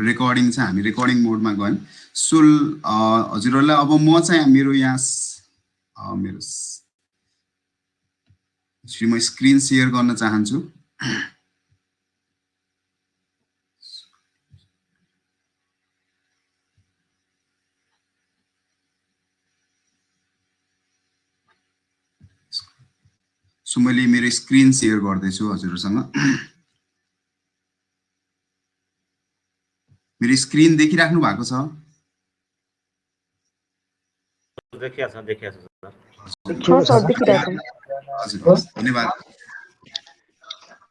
Recording छ, हामी recording मोडमा गयौँ। सो हजुरहरूलाई अब म चाहिँ मेरो यहाँ मेरो म स्क्रिन सेयर गर्न चाहन्छु। सो मैले मेरो स्क्रिन सेयर गर्दैछु हजुरहरूसँग। मेरो स्क्रिन देखिराख्नु भएको छ? हजुर, धन्यवाद।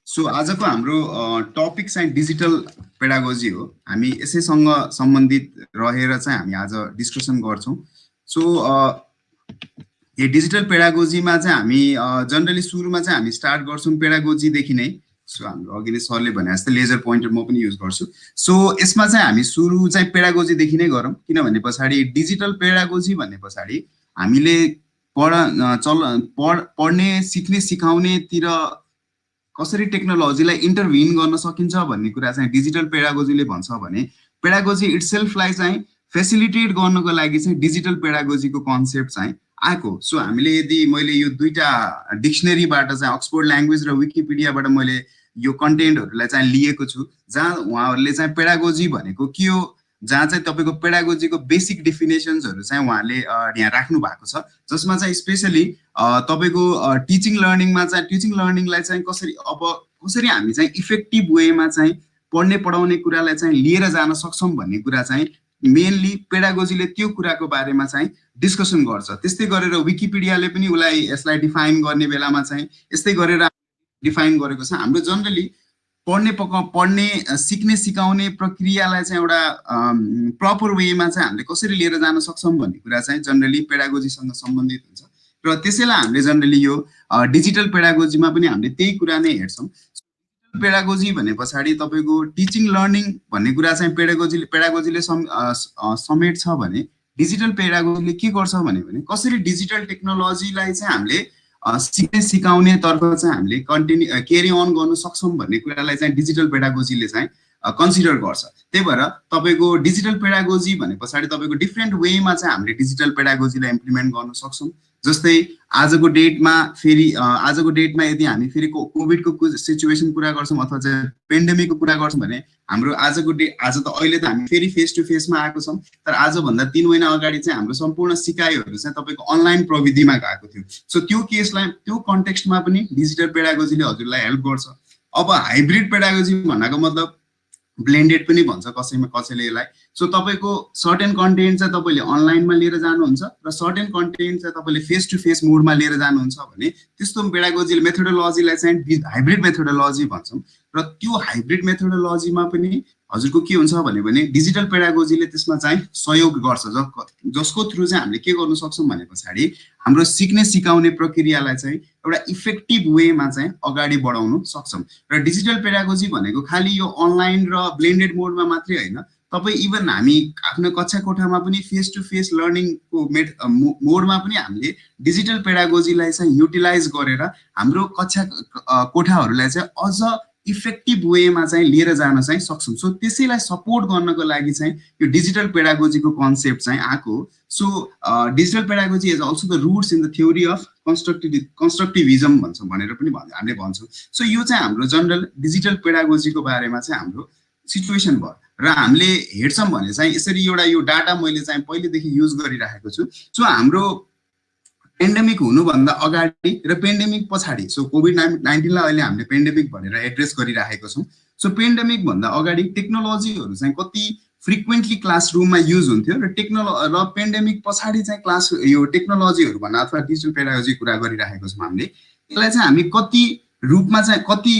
सो आजको हाम्रो टपिक चाहिँ डिजिटल पेडागोजी हो। हामी यसैसँग सम्बन्धित रहेर चाहिँ हामी आज डिस्कसन गर्छौँ। सो यो डिजिटल पेडागोजीमा चाहिँ हामी जनरली सुरुमा चाहिँ हामी स्टार्ट गर्छौँ पेडागोजीदेखि नै। सो हाम्रो अघि नै सरले भने जस्तै लेजर पोइन्टर म पनि युज गर्छु। सो यसमा चाहिँ हामी सुरु चाहिँ पेडागोजीदेखि नै गरौँ, किनभने पछाडि डिजिटल पेडागोजी भन्ने पछाडि हामीले पढ्ने सिक्ने सिकाउनेतिर कसरी टेक्नोलोजीलाई इन्टरभिन गर्न सकिन्छ भन्ने कुरा चाहिँ डिजिटल पेडागोजीले भन्छ भने पेडागोजी इट्सेल्फलाई चाहिँ फेसिलिटेट गर्नको लागि चाहिँ डिजिटल पेडागोजीको कन्सेप्ट चाहिँ आएको। सो हामीले यदि मैले यो दुईटा डिक्सनरीबाट चाहिँ अक्सफोर्ड ल्याङ्ग्वेज र विकिपिडियाबाट मैले यो कन्टेन्टहरूलाई चाहिँ लिएको छु, जहाँ उहाँहरूले चाहिँ पेडागोजी भनेको के हो, जहाँ चाहिँ तपाईँको पेडागोजीको बेसिक डेफिनेसन्सहरू चाहिँ उहाँले यहाँ राख्नु भएको छ, जसमा चाहिँ स्पेसली तपाईँको टिचिङ लर्निङलाई चाहिँ कसरी हामी चाहिँ इफेक्टिभ वेमा चाहिँ पढ्ने पढाउने कुरालाई चाहिँ लिएर जान सक्छौँ भन्ने कुरा चाहिँ मेनली पेडागोजीले त्यो कुराको बारेमा चाहिँ डिस्कसन गर्छ। त्यस्तै गरेर विकिपिडियाले पनि उसलाई यसलाई डिफाइन गर्ने बेलामा चाहिँ यस्तै गरेर डिफाइन गरेको छ। हाम्रो जनरली पढ्ने सिक्ने सिकाउने प्रक्रियालाई चाहिँ एउटा प्रपर वेमा चाहिँ हामीले कसरी लिएर जान सक्छौँ भन्ने कुरा चाहिँ जनरली पेडागोजीसँग सम्बन्धित हुन्छ र त्यसैलाई हामीले जनरली यो डिजिटल पेडागोजीमा पनि हामीले त्यही कुरा नै हेर्छौँ। पेडागोजी भने पछाडि तपाईँको टिचिङ लर्निङ भन्ने कुरा चाहिँ पेडागोजीले समेट्छ भने डिजिटल पेडागोजीले के गर्छ भने कसरी डिजिटल टेक्नोलोजीलाई चाहिँ हामीले सिक्ने सिकाउने तर्फ चाहिँ हामीले क्यारी अन गर्न सक्छौँ भन्ने कुरालाई चाहिँ डिजिटल पेडागोजीले चाहिँ कन्सिडर गर्छ। त्यही भएर तपाईँको डिजिटल पेडागोजी भने पछाडि तपाईँको डिफ्रेन्ट वेमा चाहिँ हामीले डिजिटल पेडागोजीलाई इम्प्लिमेन्ट गर्न सक्छौँ। जस्तै आजको डेटमा यदि हामी फेरि कोभिडको सिचुएसन कुरा गर्छौँ अथवा चाहिँ पेन्डेमिकको कुरा गर्छौँ भने हाम्रो आज त अहिले त हामी फेरि फेस टु फेसमा आएको छौँ, तर आजभन्दा 3 महिना अगाडि चाहिँ हाम्रो सम्पूर्ण सिकाइहरू चाहिँ तपाईँको अनलाइन प्रविधिमा गएको थियो। सो त्यो केसलाई त्यो कन्टेक्स्टमा पनि डिजिटल पेडागोजीले हजुरलाई हेल्प गर्छ। अब हाइब्रिड पेडागोजी भन्नाको मतलब ब्लेन्डेड पनि भन्छ कसैले यसलाई। सो तपाईँको सर्टेन कन्टेन्ट चाहिँ तपाईँले अनलाइनमा लिएर जानुहुन्छ र सर्टेन कन्टेन्ट चाहिँ तपाईँले फेस टु फेस मोडमा लिएर जानुहुन्छ भने त्यस्तो पेडागोजी मेथोडोलोजीलाई चाहिँ हाइब्रिड मेथोडोलोजी भन्छौँ। र त्यो हाइब्रिड मेथोडोलोजीमा पनि हजुरको के हुन्छ भने डिजिटल पेडागोजीले त्यसमा चाहिँ सहयोग गर्छ, जसको थ्रु चाहिँ हामीले के गर्न सक्छौँ भने पछाडि हाम्रो सिक्ने सिकाउने प्रक्रियालाई चाहिँ एउटा इफेक्टिभ वेमा चाहिँ अगाडि बढाउन सक्छौँ। र डिजिटल पेडागोजी भनेको खालि यो अनलाइन र ब्लेन्डेड मोडमा मात्रै होइन, तपाईँ इभन हामी आफ्नो कक्षा कोठामा पनि फेस टु फेस लर्निङको मोडमा पनि हामीले डिजिटल पेडागोजीलाई चाहिँ युटिलाइज गरेर हाम्रो कक्षा कोठाहरूलाई चाहिँ अझ इफेक्टिभ वेमा चाहिँ लिएर जान चाहिँ सक्छौँ। सो त्यसैलाई सपोर्ट गर्नको लागि चाहिँ यो डिजिटल पेडागोजीको कन्सेप्ट चाहिँ आएको। So digital pedagogy is also the roots in the theory of constructivism भन्छ भनेर पनि हामीले भन्छौँ। सो यो चाहिँ हाम्रो जनरल डिजिटल पेडागोजीको बारेमा चाहिँ हाम्रो सिचुएसन भयो। र हामीले हेर्छौँ भने चाहिँ यसरी एउटा यो डाटा मैले चाहिँ पहिलेदेखि युज गरिराखेको छु। सो हाम्रो पेन्डेमिक हुनुभन्दा अगाडि र पेन्डेमिक पछाडि, सो कोभिड-19लाई अहिले हामीले पेन्डेमिक भनेर एड्रेस गरिराखेको छौँ। सो पेन्डेमिक भन्दा अगाडि टेक्नोलोजीहरू चाहिँ कति फ्रिक्वेन्टली क्लासरुममा युज हुन्थ्यो र पेन्डेमिक पछाडि चाहिँ यो टेक्नोलोजीहरू भन्दा अथवा डिजिटल पेडागोजी कुरा गरिराखेको छौँ हामीले। यसलाई चाहिँ हामी कति रूपमा चाहिँ कति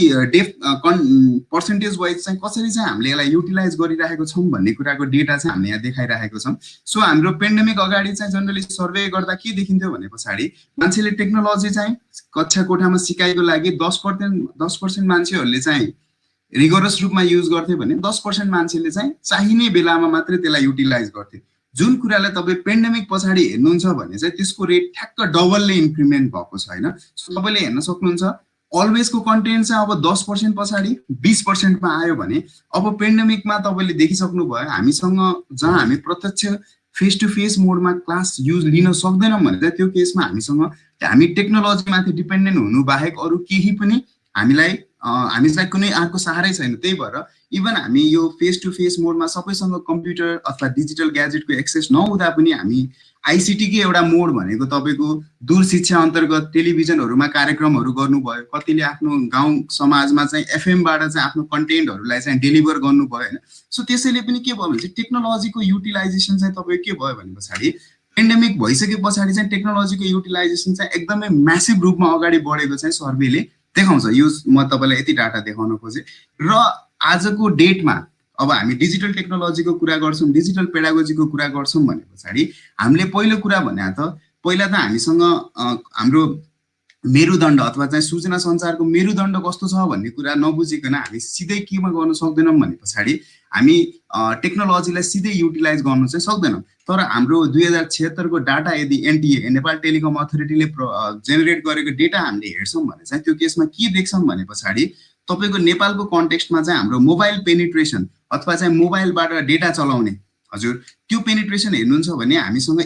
पर्सेन्टेज वाइज चाहिँ कसरी चाहिँ हामीले यसलाई युटिलाइज गरिराखेको छौँ भन्ने कुराको डेटा चाहिँ हामीले यहाँ देखाइराखेको छौँ। सो हाम्रो पेन्डेमिक अगाडि चाहिँ जनरली सर्वे गर्दा के देखिन्थ्यो भने पछाडि मान्छेले टेक्नोलोजी चाहिँ कक्षा कोठामा सिकाइको लागि 10% मान्छेहरूले चाहिँ रिगोरस रूपमा युज गर्थे भने 10% मान्छेले चाहिँ चाहिने बेलामा मात्रै त्यसलाई युटिलाइज गर्थे। जुन कुरालाई तपाईँ पेन्डेमिक पछाडि हेर्नुहुन्छ भने चाहिँ त्यसको रेट ठ्याक्क डबलले इन्क्रिमेन्ट भएको छ होइन। सो तपाईँले हेर्न सक्नुहुन्छ अलवेजको कन्टेन्ट चाहिँ अब 10% पछाडि 20% मा आयो भने अब पेन्डेमिकमा तपाईँले देखिसक्नु भयो हामीसँग जहाँ हामी प्रत्यक्ष फेस टु फेस मोडमा क्लास युज लिन सक्दैनौँ भने चाहिँ त्यो केसमा हामी टेक्नोलोजीमाथि डिपेन्डेन्ट हुनु बाहेक अरू केही पनि हामीलाई कुनै अर्को सहारै छैन। त्यही भएर इभन हामी यो फेस टु फेस मोडमा सबैसँग कम्प्युटर अथवा डिजिटल ग्याजेटको एक्सेस नहुँदा पनि हामी आइसिटीकै एउटा मोड भनेको तपाईँको दूर शिक्षा अन्तर्गत टेलिभिजनहरूमा कार्यक्रमहरू गर्नुभयो, कतिले आफ्नो गाउँ समाजमा चाहिँ एफएमबाट चाहिँ आफ्नो कन्टेन्टहरूलाई चाहिँ डेलिभर गर्नुभयो होइन। सो त्यसैले पनि के भयो भने चाहिँ टेक्नोलोजीको युटिलाइजेसन चाहिँ तपाईँको के भयो भने पछाडि पेन्डेमिक भइसके पछाडि चाहिँ टेक्नोलोजीको युटिलाइजेसन चाहिँ एकदमै म्यासिभ रूपमा अगाडि बढेको चाहिँ सर्वेले देखाउँछ। यो म तपाईँलाई यति डाटा देखाउन खोजेँ। र आजको डेटमा अब हामी डिजिटल टेक्नोलोजीको कुरा गर्छौँ, डिजिटल पेडागोजीको कुरा गर्छौँ भने पछाडि हामीले पहिलो कुरा भने पहिला त हामीसँग हाम्रो मेरुदण्ड अथवा चाहिँ सूचना सञ्चारको मेरुदण्ड कस्तो छ भन्ने कुरा नबुझिकन हामी सिधै केमा गर्न सक्दैनौँ भने पछाडि हामी टेक्नोलोजीलाई सिधै युटिलाइज गर्न चाहिँ सक्दैनौँ। तर हाम्रो 2076 को डाटा यदि एनटिए नेपाल टेलिकम अथोरिटीले जेनेरेट गरेको डेटा हामीले हेर्छौँ भने चाहिँ त्यो केसमा के देख्छौँ भने पछाडि तपाईँको नेपालको कन्टेक्स्टमा चाहिँ हाम्रो मोबाइल पेनिट्रेसन अथवा चाहिँ मोबाइलबाट डेटा चलाउने हजुर त्यो पेनिट्रेसन हेर्नुहुन्छ भने हामीसँग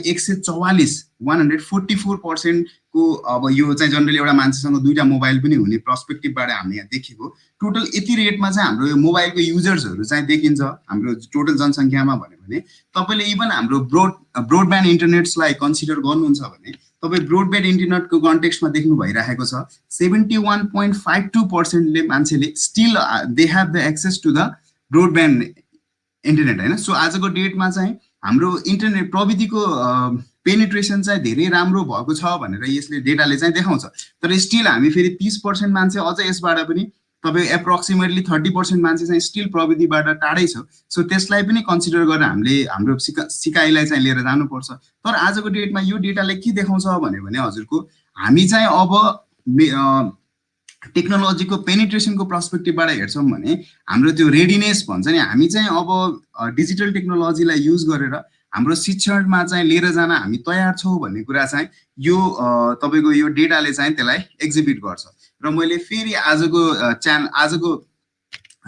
144% को अब यो चाहिँ जनरली एउटा मान्छेसँग दुईटा मोबाइल पनि हुने पर्सपेक्टिभबाट हामीले यहाँ देखेको टोटल यति रेटमा चाहिँ हाम्रो यो मोबाइलको युजर्सहरू चाहिँ देखिन्छ हाम्रो टोटल जनसङ्ख्यामा भन्यो भने तपाईँले इभन हाम्रो ब्रोडब्यान्ड इन्टरनेट्सलाई कन्सिडर गर्नुहुन्छ भने तपाईँ ब्रोडब्यान्ड इन्टरनेटको कन्टेक्स्टमा देख्नु भइरहेको छ 71.52%ले मान्छेले still they have the access to the broadband internet होइन। सो आजको डेटमा चाहिँ हाम्रो इन्टरनेट प्रविधिको पेनिट्रेसन चाहिँ धेरै राम्रो भएको छ भनेर यसले डेटाले चाहिँ देखाउँछ। तर स्टिल हामी फेरि 30% मान्छे अझ यसबाट पनि तपाईँ एप्रोक्सिमेटली 30% मान्छे चाहिँ स्टिल प्रविधिबाट टाढै छ। सो त्यसलाई पनि कन्सिडर गरेर हामीले हाम्रो सिकाइलाई चाहिँ लिएर जानुपर्छ। तर आजको डेटमा यो डेटाले के देखाउँछ भने हजुरको हामी चाहिँ अब टेक्नोलोजीको पेनिट्रेसनको पर्सपेक्टिभबाट हेर्छौँ भने हाम्रो त्यो रेडिनेस भन्छ नि हामी चाहिँ अब डिजिटल टेक्नोलोजीलाई युज गरेर हाम्रो शिक्षणमा चाहिँ लिएर जान हामी तयार छौँ भन्ने कुरा चाहिँ यो तपाईँको यो डेटाले चाहिँ त्यसलाई एक्जिबिट गर्छ। र मैले फेरि आजको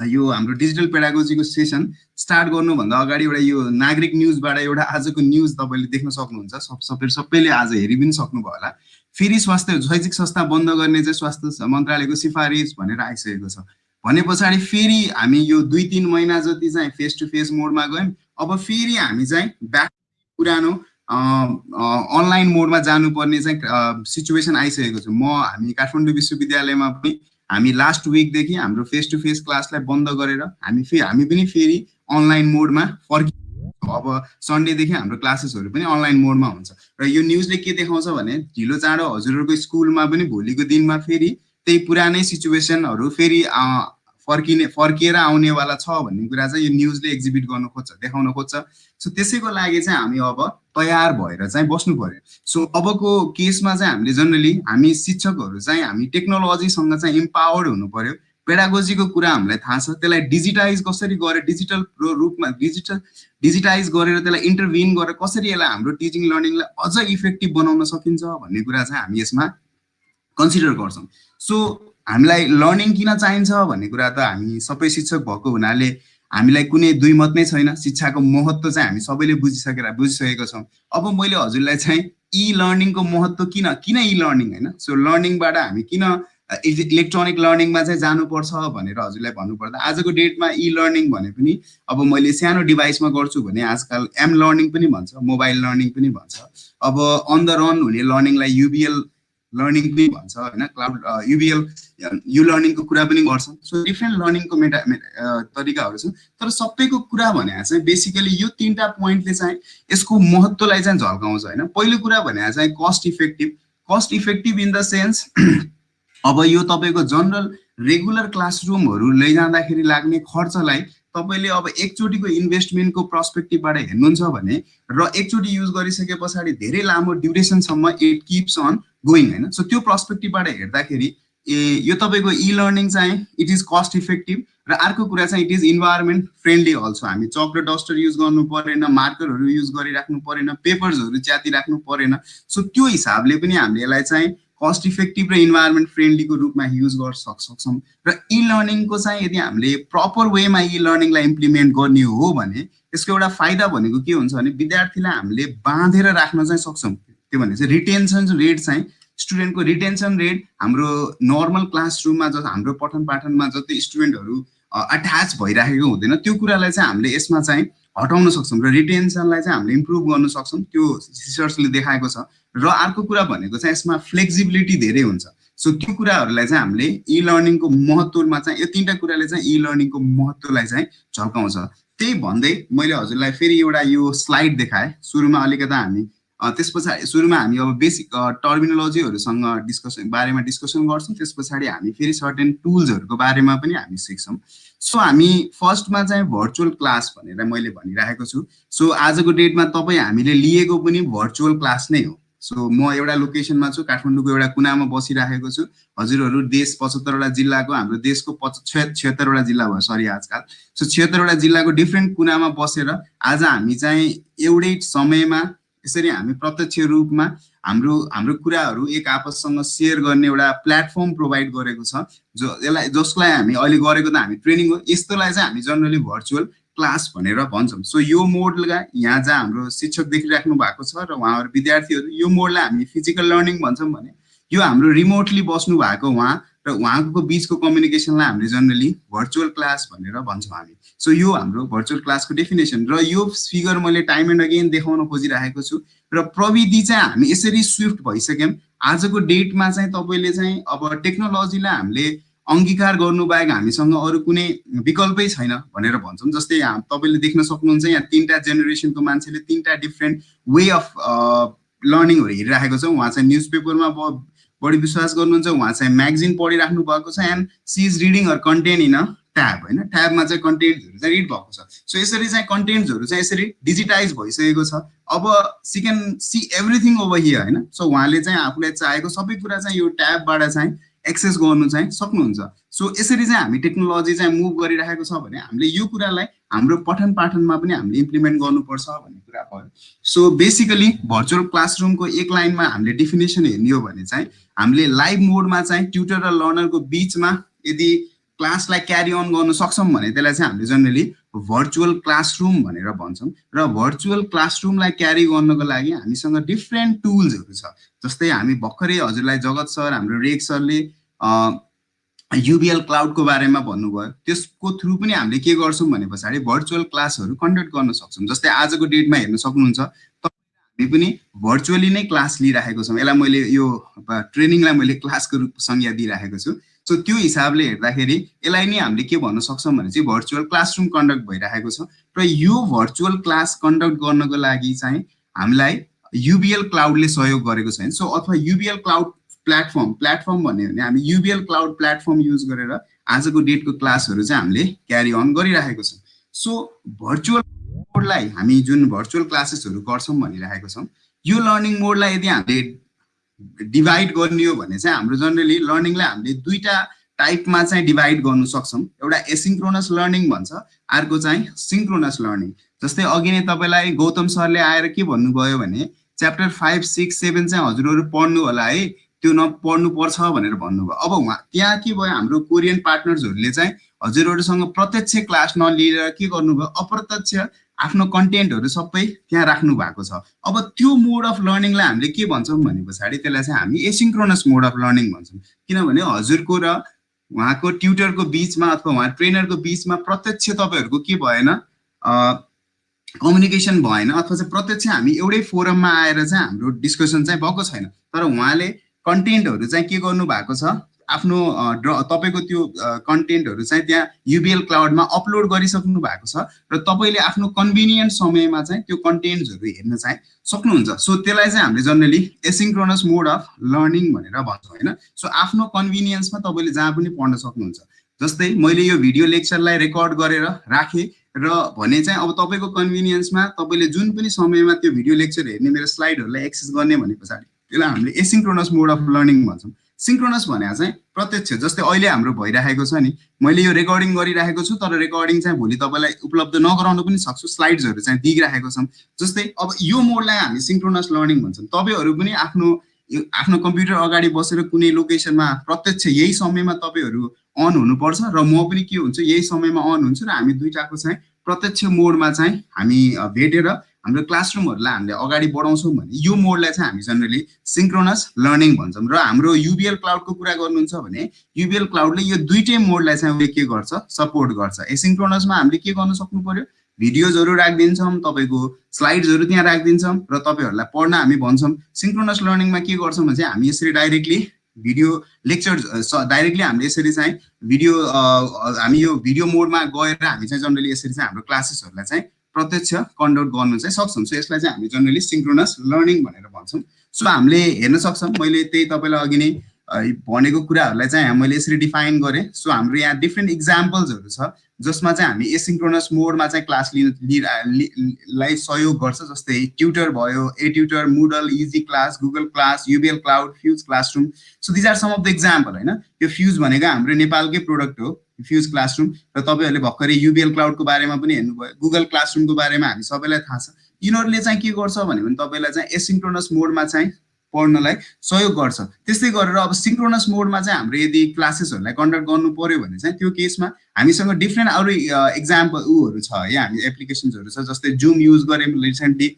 यो हाम्रो डिजिटल पेडागोजीको सेसन स्टार्ट गर्नुभन्दा अगाडि एउटा यो नागरिक न्युजबाट एउटा आजको न्युज तपाईँले देख्न सक्नुहुन्छ। सबैले आज हेरि पनि सक्नुभयो होला। फेरि शैक्षिक संस्था बन्द गर्ने चाहिँ स्वास्थ्य मन्त्रालयको सिफारिस भनेर आइसकेको छ भने पछाडि फेरि हामी यो 2-3 महिना जति चाहिँ फेस टु फेस मोडमा गयौँ। अब फेरि हामी चाहिँ ब्याक पुरानो अनलाइन मोडमा जानुपर्ने चाहिँ सिचुएसन आइसकेको छ। हामी काठमाडौँ विश्वविद्यालयमा पनि हामी लास्ट विकदेखि हाम्रो फेस टु फेस क्लासलाई बन्द गरेर हामी पनि फेरि अनलाइन मोडमा फर्किन्छौँ। अब सन्डेदेखि हाम्रो क्लासेसहरू पनि अनलाइन मोडमा हुन्छ। र यो न्युजले के देखाउँछ भने ढिलो चाँडो हजुरहरूको स्कुलमा पनि भोलिको दिनमा फेरि त्यही पुरानै सिचुएसनहरू फेरि फर्किएर आउनेवाला छ भन्ने कुरा चाहिँ यो न्युजले एक्जिबिट गर्न खोज्छ, देखाउन खोज्छ। सो त्यसैको लागि चाहिँ हामी अब तयार भएर चाहिँ बस्नु पर्यो। सो अबको केसमा चाहिँ हामीले जनरली हामी शिक्षकहरू चाहिँ हामी टेक्नोलोजीसँग चाहिँ इम्पावर्ड हुनु पर्यो। पेडागोजीको कुरा हामीलाई थाहा छ, त्यसलाई डिजिटाइज कसरी गरेर डिजिटल रूपमा डिजिटाइज गरेर त्यसलाई इन्टरभिन गरेर कसरी यसलाई हाम्रो टिचिङ लर्निङलाई अझ इफेक्टिभ बनाउन सकिन्छ भन्ने कुरा चाहिँ हामी यसमा कन्सिडर गर्छौँ। सो हामीलाई लर्निङ किन चाहिन्छ भन्ने कुरा त हामी सबै शिक्षक भएको हुनाले हामीलाई कुनै दुई मत नै छैन। शिक्षाको महत्त्व चाहिँ हामी सबैले बुझिसकेको छौँ। अब मैले हजुरलाई चाहिँ इ लर्निङको महत्त्व किन इ लर्निङ होइन, सो लर्निङबाट हामी किन इलेक्ट्रोनिक लर्निङमा चाहिँ जानुपर्छ भनेर हजुरलाई भन्नुपर्दा आजको डेटमा इ लर्निङ भने पनि अब मैले सानो डिभाइसमा गर्छु भने आजकल एम लर्निङ पनि भन्छ, मोबाइल लर्निङ पनि भन्छ, अब अन द रन हुने लर्निङलाई युबिएल लर्निङ पनि भन्छ होइन, क्लाउड युबिएल यु लर्निङको कुरा पनि गर्छन्। सो डिफ्रेन्ट लर्निङको तरिकाहरू छन्। तर सबैको कुरा भने चाहिँ बेसिकली यो 3टा पोइन्टले चाहिँ यसको महत्त्वलाई चाहिँ झल्काउँछ होइन। पहिलो कुरा भने चाहिँ cost effective in the sense अब यो तपाईँको जनरल रेगुलर क्लासरुमहरू लैजाँदाखेरि लाग्ने खर्चलाई तपाईँले अब एकचोटिको इन्भेस्टमेन्टको पर्सपेक्टिभबाट हेर्नुहुन्छ भने र एकचोटि युज गरिसके पछाडि धेरै लामो ड्युरेसनसम्म इट किप्स अन गोइङ होइन। सो त्यो पर्सपेक्टिभबाट हेर्दाखेरि यो तपाईँको इ लर्निङ चाहिँ इट इज कस्ट इफेक्टिभ र अर्को कुरा चाहिँ it is environment friendly also. हामी चक र डस्टर युज गर्नु परेन, मार्करहरू युज गरिराख्नु परेन, पेपर्सहरू च्यातिराख्नु परेन। सो त्यो हिसाबले पनि हामीले यसलाई चाहिँ कस्ट इफेक्टिभ र इन्भाइरोमेन्ट फ्रेन्डलीको रूपमा युज गर्न सक्छौँ। र इ लर्निङको चाहिँ यदि हामीले प्रपर वेमा इ लर्निङलाई इम्प्लिमेन्ट गर्ने हो भने यसको एउटा फाइदा भनेको के हुन्छ भने विद्यार्थीलाई हामीले बाँधेर राख्न चाहिँ सक्छौँ। त्यो भने चाहिँ रिटेन्सन रेट चाहिँ स्टुडेन्टको रिटेन्सन रेट हाम्रो नर्मल क्लासरुममा जस्तो हाम्रो पठन पाठनमा जति स्टुडेन्टहरू अट्याच भइराखेको हुँदैन त्यो कुरालाई चाहिँ हामीले यसमा चाहिँ हटाउन सक्छौँ र रिटेन्सनलाई चाहिँ हामीले इम्प्रुभ गर्न सक्छौँ, त्यो रिसर्चले देखाएको छ। र अर्को कुरा भनेको चाहिँ यसमा फ्लेक्सिबिलिटी धेरै हुन्छ। सो त्यो कुराहरूलाई चाहिँ हामीले इ लर्निङको महत्त्वमा चाहिँ यो तीनटा कुराले चाहिँ इ लर्निङको महत्त्वलाई चाहिँ झल्काउँछ। त्यही भन्दै मैले हजुरलाई फेरि एउटा यो स्लाइड देखाएँ सुरुमा। अलिकता हामी त्यस पछाडि सुरुमा हामी अब बेसिक टर्मिनोलोजीहरूसँग बारेमा डिस्कसन गर्छौँ, त्यस पछाडि हामी फेरि सर्टेन टुल्सहरूको बारेमा पनि हामी सिक्छौँ। सो हामी फर्स्टमा चाहिँ भर्चुअल क्लास भनेर मैले भनिरहेको छु। सो आजको डेटमा तपाईँ हामीले लिएको पनि भर्चुअल क्लास नै हो। सो म एउटा लोकेसनमा छु, काठमाडौँको एउटा कुनामा बसिरहेको छु। हजुरहरू देश 75वटा जिल्लाको, हाम्रो देशको 76वटा जिल्ला भयो सरी आजकल। सो 76वटा जिल्लाको डिफ्रेन्ट कुनामा बसेर आज हामी चाहिँ एउटै समयमा यसरी हामी प्रत्यक्ष रूपमा हाम्रो कुराहरू एक आपससँग सेयर गर्ने एउटा प्लेटफर्म प्रोभाइड गरेको छ। जसलाई हामी अहिले गरेको त हामी ट्रेनिङ हो, यस्तोलाई चाहिँ हामी जनरली भर्चुअल क्लास भनेर भन्छौँ। सो यो मोडलाई यहाँ जहाँ हाम्रो शिक्षक देखिराख्नु भएको छ र उहाँहरू विद्यार्थीहरू, यो मोडलाई हामी फिजिकल लर्निङ भन्छौँ भने यो हाम्रो रिमोटली बस्नु भएको उहाँ र उहाँको बिचको कम्युनिकेसनलाई हामीले जनरली भर्चुअल क्लास भनेर भन्छौँ हामी। सो यो हाम्रो भर्चुअल क्लासको डेफिनेसन र यो फिगर मैले टाइम एन्ड अगेन देखाउन खोजिरहेको छु। र प्रविधि चाहिँ हामी यसरी स्विफ्ट भइसक्यौँ आजको डेटमा चाहिँ तपाईँले चाहिँ अब टेक्नोलोजीलाई हामीले अंगीकार गर्नु बाहेक हामीसँग अरू कुनै विकल्पै छैन भनेर भन्छौँ। जस्तै तपाईँले देख्न सक्नुहुन्छ यहाँ तीनटा जेनेरेसनको मान्छेले तीनटा डिफ्रेन्ट वे अफ लर्निङहरू हेरिरहेको छ। उहाँ चाहिँ न्युज पेपरमा बढी विश्वास गर्नुहुन्छ, उहाँ चाहिँ म्यागजिन पढिराख्नु भएको छ, and she is reading her content in a tab, होइन, ट्याबमा चाहिँ कन्टेन्टहरू चाहिँ रिड भएको छ। सो यसरी चाहिँ कन्टेन्ट्सहरू चाहिँ यसरी डिजिटाइज भइसकेको छ। अब she can see everything over here, होइन। सो उहाँले चाहिँ आफूलाई चाहेको सबै कुरा चाहिँ यो ट्याबबाट चाहिँ एक्सेस गर्नु चाहिँ सक्नुहुन्छ। सो यसरी चाहिँ हामी टेक्नोलोजी चाहिँ मुभ गरिरहेको छ भने हामीले यो कुरालाई हाम्रो पठन पाठनमा पनि हामीले इम्प्लिमेन्ट गर्नुपर्छ भन्ने कुरा भयो। सो बेसिकली भर्चुअल क्लासरुमको एक लाइनमा हामीले डेफिनेसन हेर्ने हो भने चाहिँ हामीले लाइभ मोडमा चाहिँ ट्युटर र लर्नरको बिचमा यदि क्लासलाई क्यारी अन गर्न सक्छौँ भने त्यसलाई चाहिँ हामीले जनरली भर्चुअल क्लासरुम भनेर भन्छौँ। र भर्चुअल क्लासरुमलाई क्यारी गर्नको लागि हामीसँग डिफ्रेन्ट टुल्सहरू छ। जस्तै हामी भर्खरै हजुरलाई जगत सर, हाम्रो रेक सरले युबिएल क्लाउडको बारेमा भन्नुभयो। त्यसको थ्रु पनि हामीले के गर्छौँ भने पछाडि भर्चुअल क्लासहरू कन्डक्ट गर्न सक्छौँ। जस्तै आजको डेटमा हेर्न सक्नुहुन्छ हामी पनि भर्चुअली नै क्लास लिइरहेको छौँ। यसलाई मैले यो ट्रेनिङलाई मैले क्लासको रूप संज्ञा दिइरहेको छु। सो त्यो हिसाबले हेर्दाखेरि यसलाई नै हामीले के भन्न सक्छौँ भने चाहिँ भर्चुअल क्लासरुम कन्डक्ट भइरहेको छ। र यो भर्चुअल क्लास कन्डक्ट गर्नको लागि चाहिँ हामीलाई युबिएल क्लाउडले सहयोग गरेको छैन। सो अथवा युबिएल क्लाउड प्लेटफर्म भन्यो भने हामी युबिएल क्लाउड प्लेटफर्म युज गरेर आजको डेटको क्लासहरू चाहिँ हामीले क्यारी अन गरिरहेको छौँ। सो भर्चुअल मोडलाई हामी जुन भर्चुअल क्लासेसहरू गर्छौँ भनिरहेको छौँ, यो लर्निङ मोडलाई यदि हामीले डिभाइड गर्ने हो भने चाहिँ हाम्रो जनरली लर्निङलाई हामीले दुईटा टाइपमा चाहिँ डिभाइड गर्नु सक्छौँ। एउटा एसिन्क्रोनस लर्निङ भन्छ, अर्को चाहिँ सिन्क्रोनस लर्निङ। जस्तै अघि नै तपाईँलाई गौतम सरले आएर के भन्नुभयो भने च्याप्टर 5, 6, 7 चाहिँ हजुरहरू पढ्नु होला है, त्यो नपढ्नु पर्छ भनेर भन्नुभयो। अब उहाँ त्यहाँ के भयो, हाम्रो कोरियन पार्टनर्सहरूले चाहिँ हजुरहरूसँग प्रत्यक्ष क्लास नलिएर के गर्नुभयो, अप्रत्यक्ष आफ्नो कन्टेन्टहरू सबै त्यहाँ राख्नु भएको छ। अब त्यो मोड अफ लर्निङलाई हामीले के भन्छौँ भने पछाडि त्यसलाई चाहिँ हामी एसिन्क्रोनस मोड अफ लर्निङ भन्छौँ। किनभने हजुरको र उहाँको ट्युटरको बिचमा अथवा उहाँ ट्रेनरको बिचमा प्रत्यक्ष तपाईँहरूको के भएन, कम्युनिकेसन भएन, अथवा चाहिँ प्रत्यक्ष हामी एउटै फोरममा आएर चाहिँ हाम्रो डिस्कसन चाहिँ भएको छैन। तर उहाँले कन्टेन्टहरू चाहिँ के गर्नु भएको छ, आफ्नो तपाईँको त्यो कन्टेन्टहरू चाहिँ त्यहाँ युबिएल क्लाउडमा अपलोड गरिसक्नु भएको छ र तपाईँले आफ्नो कन्भिनियन्ट समयमा चाहिँ त्यो कन्टेन्ट्सहरू हेर्न चाहिँ सक्नुहुन्छ। सो त्यसलाई चाहिँ हामीले generally asynchronous mode of learning भनेर भन्छौँ, होइन। सो आफ्नो कन्भिनियन्समा तपाईँले जहाँ पनि पढ्न सक्नुहुन्छ। जस्तै मैले यो भिडियो लेक्चरलाई रेकर्ड गरेर राखेँ र भने चाहिँ अब तपाईँको कन्भिनियन्समा तपाईँले जुन पनि समयमा त्यो भिडियो लेक्चर हेर्ने, मेरो स्लाइडहरूलाई एक्सेस गर्ने भने पछाडि त्यसलाई हामीले एसिन्क्रोनस मोड अफ लर्निङ भन्छौँ। सिन्क्रोनस भने चाहिँ प्रत्यक्ष, जस्तै अहिले हाम्रो भइरहेको छ नि, मैले यो रेकर्डिङ गरिरहेको छु तर रेकर्डिङ चाहिँ भोलि तपाईँलाई उपलब्ध नगराउन पनि सक्छु, स्लाइड्सहरू चाहिँ दिइरहेको छौँ। जस्तै अब यो मोडलाई हामी सिन्क्रोनस लर्निङ भन्छौँ। तपाईँहरू पनि आफ्नो आफ्नो कम्प्युटर अगाडि बसेर कुनै लोकेसनमा प्रत्यक्ष यही समयमा तपाईँहरू अन हुनुपर्छ र म पनि के हुन्छ यही समयमा अन हुन्छु र हामी दुईटाको चाहिँ प्रत्यक्ष मोडमा चाहिँ हामी भेटेर हाम्रो क्लासरुमहरूलाई हामीले अगाडि बढाउँछौँ भने यो मोडलाई चाहिँ हामी जनरली सिङ्क्रोनस लर्निङ भन्छौँ। र हाम्रो युबिएल क्लाउडको कुरा गर्नुहुन्छ भने युबिएल क्लाउडले यो दुईटै मोडलाई चाहिँ उसले के गर्छ सपोर्ट गर्छ। एसिङ्क्रोनसमा हामीले के गर्न सक्नु पर्यो भिडियोजहरू राखिदिन्छौँ तपाईँको स्लाइड्सहरू त्यहाँ राखिदिन्छौँ र तपाईँहरूलाई पढ्न हामी भन्छौँ। सिङ्क्रोनस लर्निङमा के गर्छौँ भने चाहिँ हामी यसरी डाइरेक्टली भिडियो लेक्चर डाइरेक्टली हामीले यसरी चाहिँ भिडियो हामी यो भिडियो मोडमा गएर हामी चाहिँ जनरली यसरी चाहिँ हाम्रो क्लासेसहरूलाई चाहिँ प्रत्यक्ष कन्डक्ट गर्न चाहिँ सक्छौँ। सो यसलाई चाहिँ हामी जनरली सिङ्क्रोनस लर्निङ भनेर भन्छौँ। सो हामीले हेर्न सक्छौँ मैले त्यही तपाईँलाई अघि नै भनेको कुराहरूलाई चाहिँ मैले यसरी डिफाइन गरेँ। सो हाम्रो यहाँ डिफ्रेन्ट इक्जाम्पल्सहरू छ जसमा चाहिँ हामी एसिङ्क्रोनस मोडमा चाहिँ क्लास लाई सहयोग गर्छ। जस्तै ट्युटर भयो, a tutor, Moodle, easy class, Google class, UBL cloud, fuse classroom. So these are some of the example होइन। यो फ्युज भनेको हाम्रो नेपालकै प्रोडक्ट हो फ्युज क्लासरुम र तपाईँहरूले भर्खरै युबिएल क्लाउडको बारेमा पनि हेर्नुभयो, गुगल क्लासरुमको बारेमा हामी सबैलाई थाहा छ। यिनीहरूले चाहिँ के गर्छ भने तपाईँलाई चाहिँ एसिङ्क्रोनस मोडमा चाहिँ पढ्नलाई सहयोग गर्छ। त्यस्तै गरेर अब सिङ्क्रोनस मोडमा चाहिँ हाम्रो यदि क्लासेसहरूलाई कन्डक्ट गर्नु पर्यो भने चाहिँ त्यो केसमा हामीसँग डिफ्रेन्ट अरू इक्जाम्पल उहरू छ है, हामी एप्लिकेसन्सहरू छ। जस्तै जुम युज गऱ्यौँ रिसेन्टली,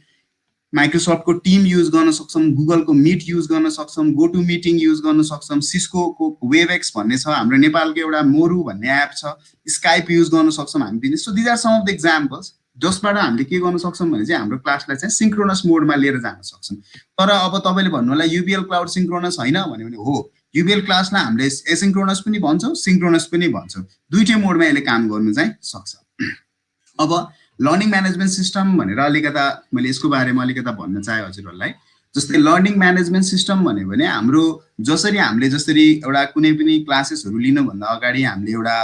माइक्रोसफ्टको टिम युज गर्न सक्छौँ, गुगलको मिट युज गर्न सक्छौँ, गो टु मिटिङ युज गर्न सक्छौँ, सिस्कोको वेबएक्स भन्ने छ, हाम्रो नेपालको एउटा मोरु भन्ने एप छ, स्काइप युज गर्न सक्छौँ हामी पनि। So these are some of the examples जसबाट हामीले के गर्न सक्छौँ भने चाहिँ हाम्रो क्लासलाई चाहिँ सिङ्क्रोनस मोडमा लिएर जान सक्छौँ। तर अब तपाईँले भन्नु होला युबिएल क्लाउड सिङ्क्रोनस होइन भने हो, युबिएल क्लासलाई हामीले एसिङ्क्रोनस पनि भन्छौँ सिङ्क्रोनस पनि भन्छौँ, दुईटै मोडमा यसले काम गर्नु चाहिँ सक्छ। अब लर्निङ म्यानेजमेन्ट सिस्टम भनेर अलिकता मैले यसको बारेमा अलिकता भन्न चाहेँ हजुरहरूलाई। जस्तै लर्निङ म्यानेजमेन्ट सिस्टम भन्यो भने हाम्रो हामीले जसरी एउटा कुनै पनि क्लासेसहरू लिनुभन्दा अगाडि हामीले एउटा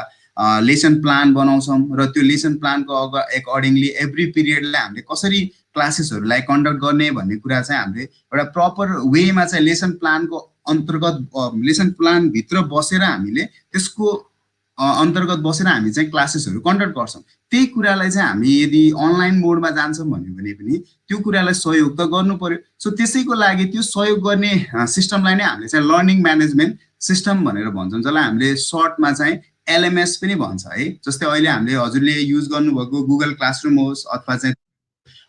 लेसन प्लान बनाउँछौँ र त्यो लेसन प्लानको एकर्डिङली एभ्री पिरियडलाई हामीले कसरी क्लासेसहरूलाई कन्डक्ट गर्ने भन्ने कुरा चाहिँ हामीले एउटा प्रपर वेमा चाहिँ लेसन प्लानको अन्तर्गत लेसन प्लानभित्र बसेर हामीले त्यसको अन्तर्गत बसेर हामी चाहिँ क्लासेसहरू कन्डक्ट गर्छौँ। त्यही कुरालाई चाहिँ हामी यदि अनलाइन मोडमा जान्छौँ भन्यो भने पनि त्यो कुरालाई सहयोग त गर्नु पर्यो। सो त्यसैको लागि त्यो सहयोग गर्ने सिस्टमलाई नै हामीले चाहिँ लर्निङ म्यानेजमेन्ट सिस्टम भनेर भन्छौँ, जसलाई हामीले सर्टमा चाहिँ एलएमएस पनि भन्छ है। जस्तै अहिले हामीले हजुरले युज गर्नुभएको गुगल क्लासरुम होस् अथवा चाहिँ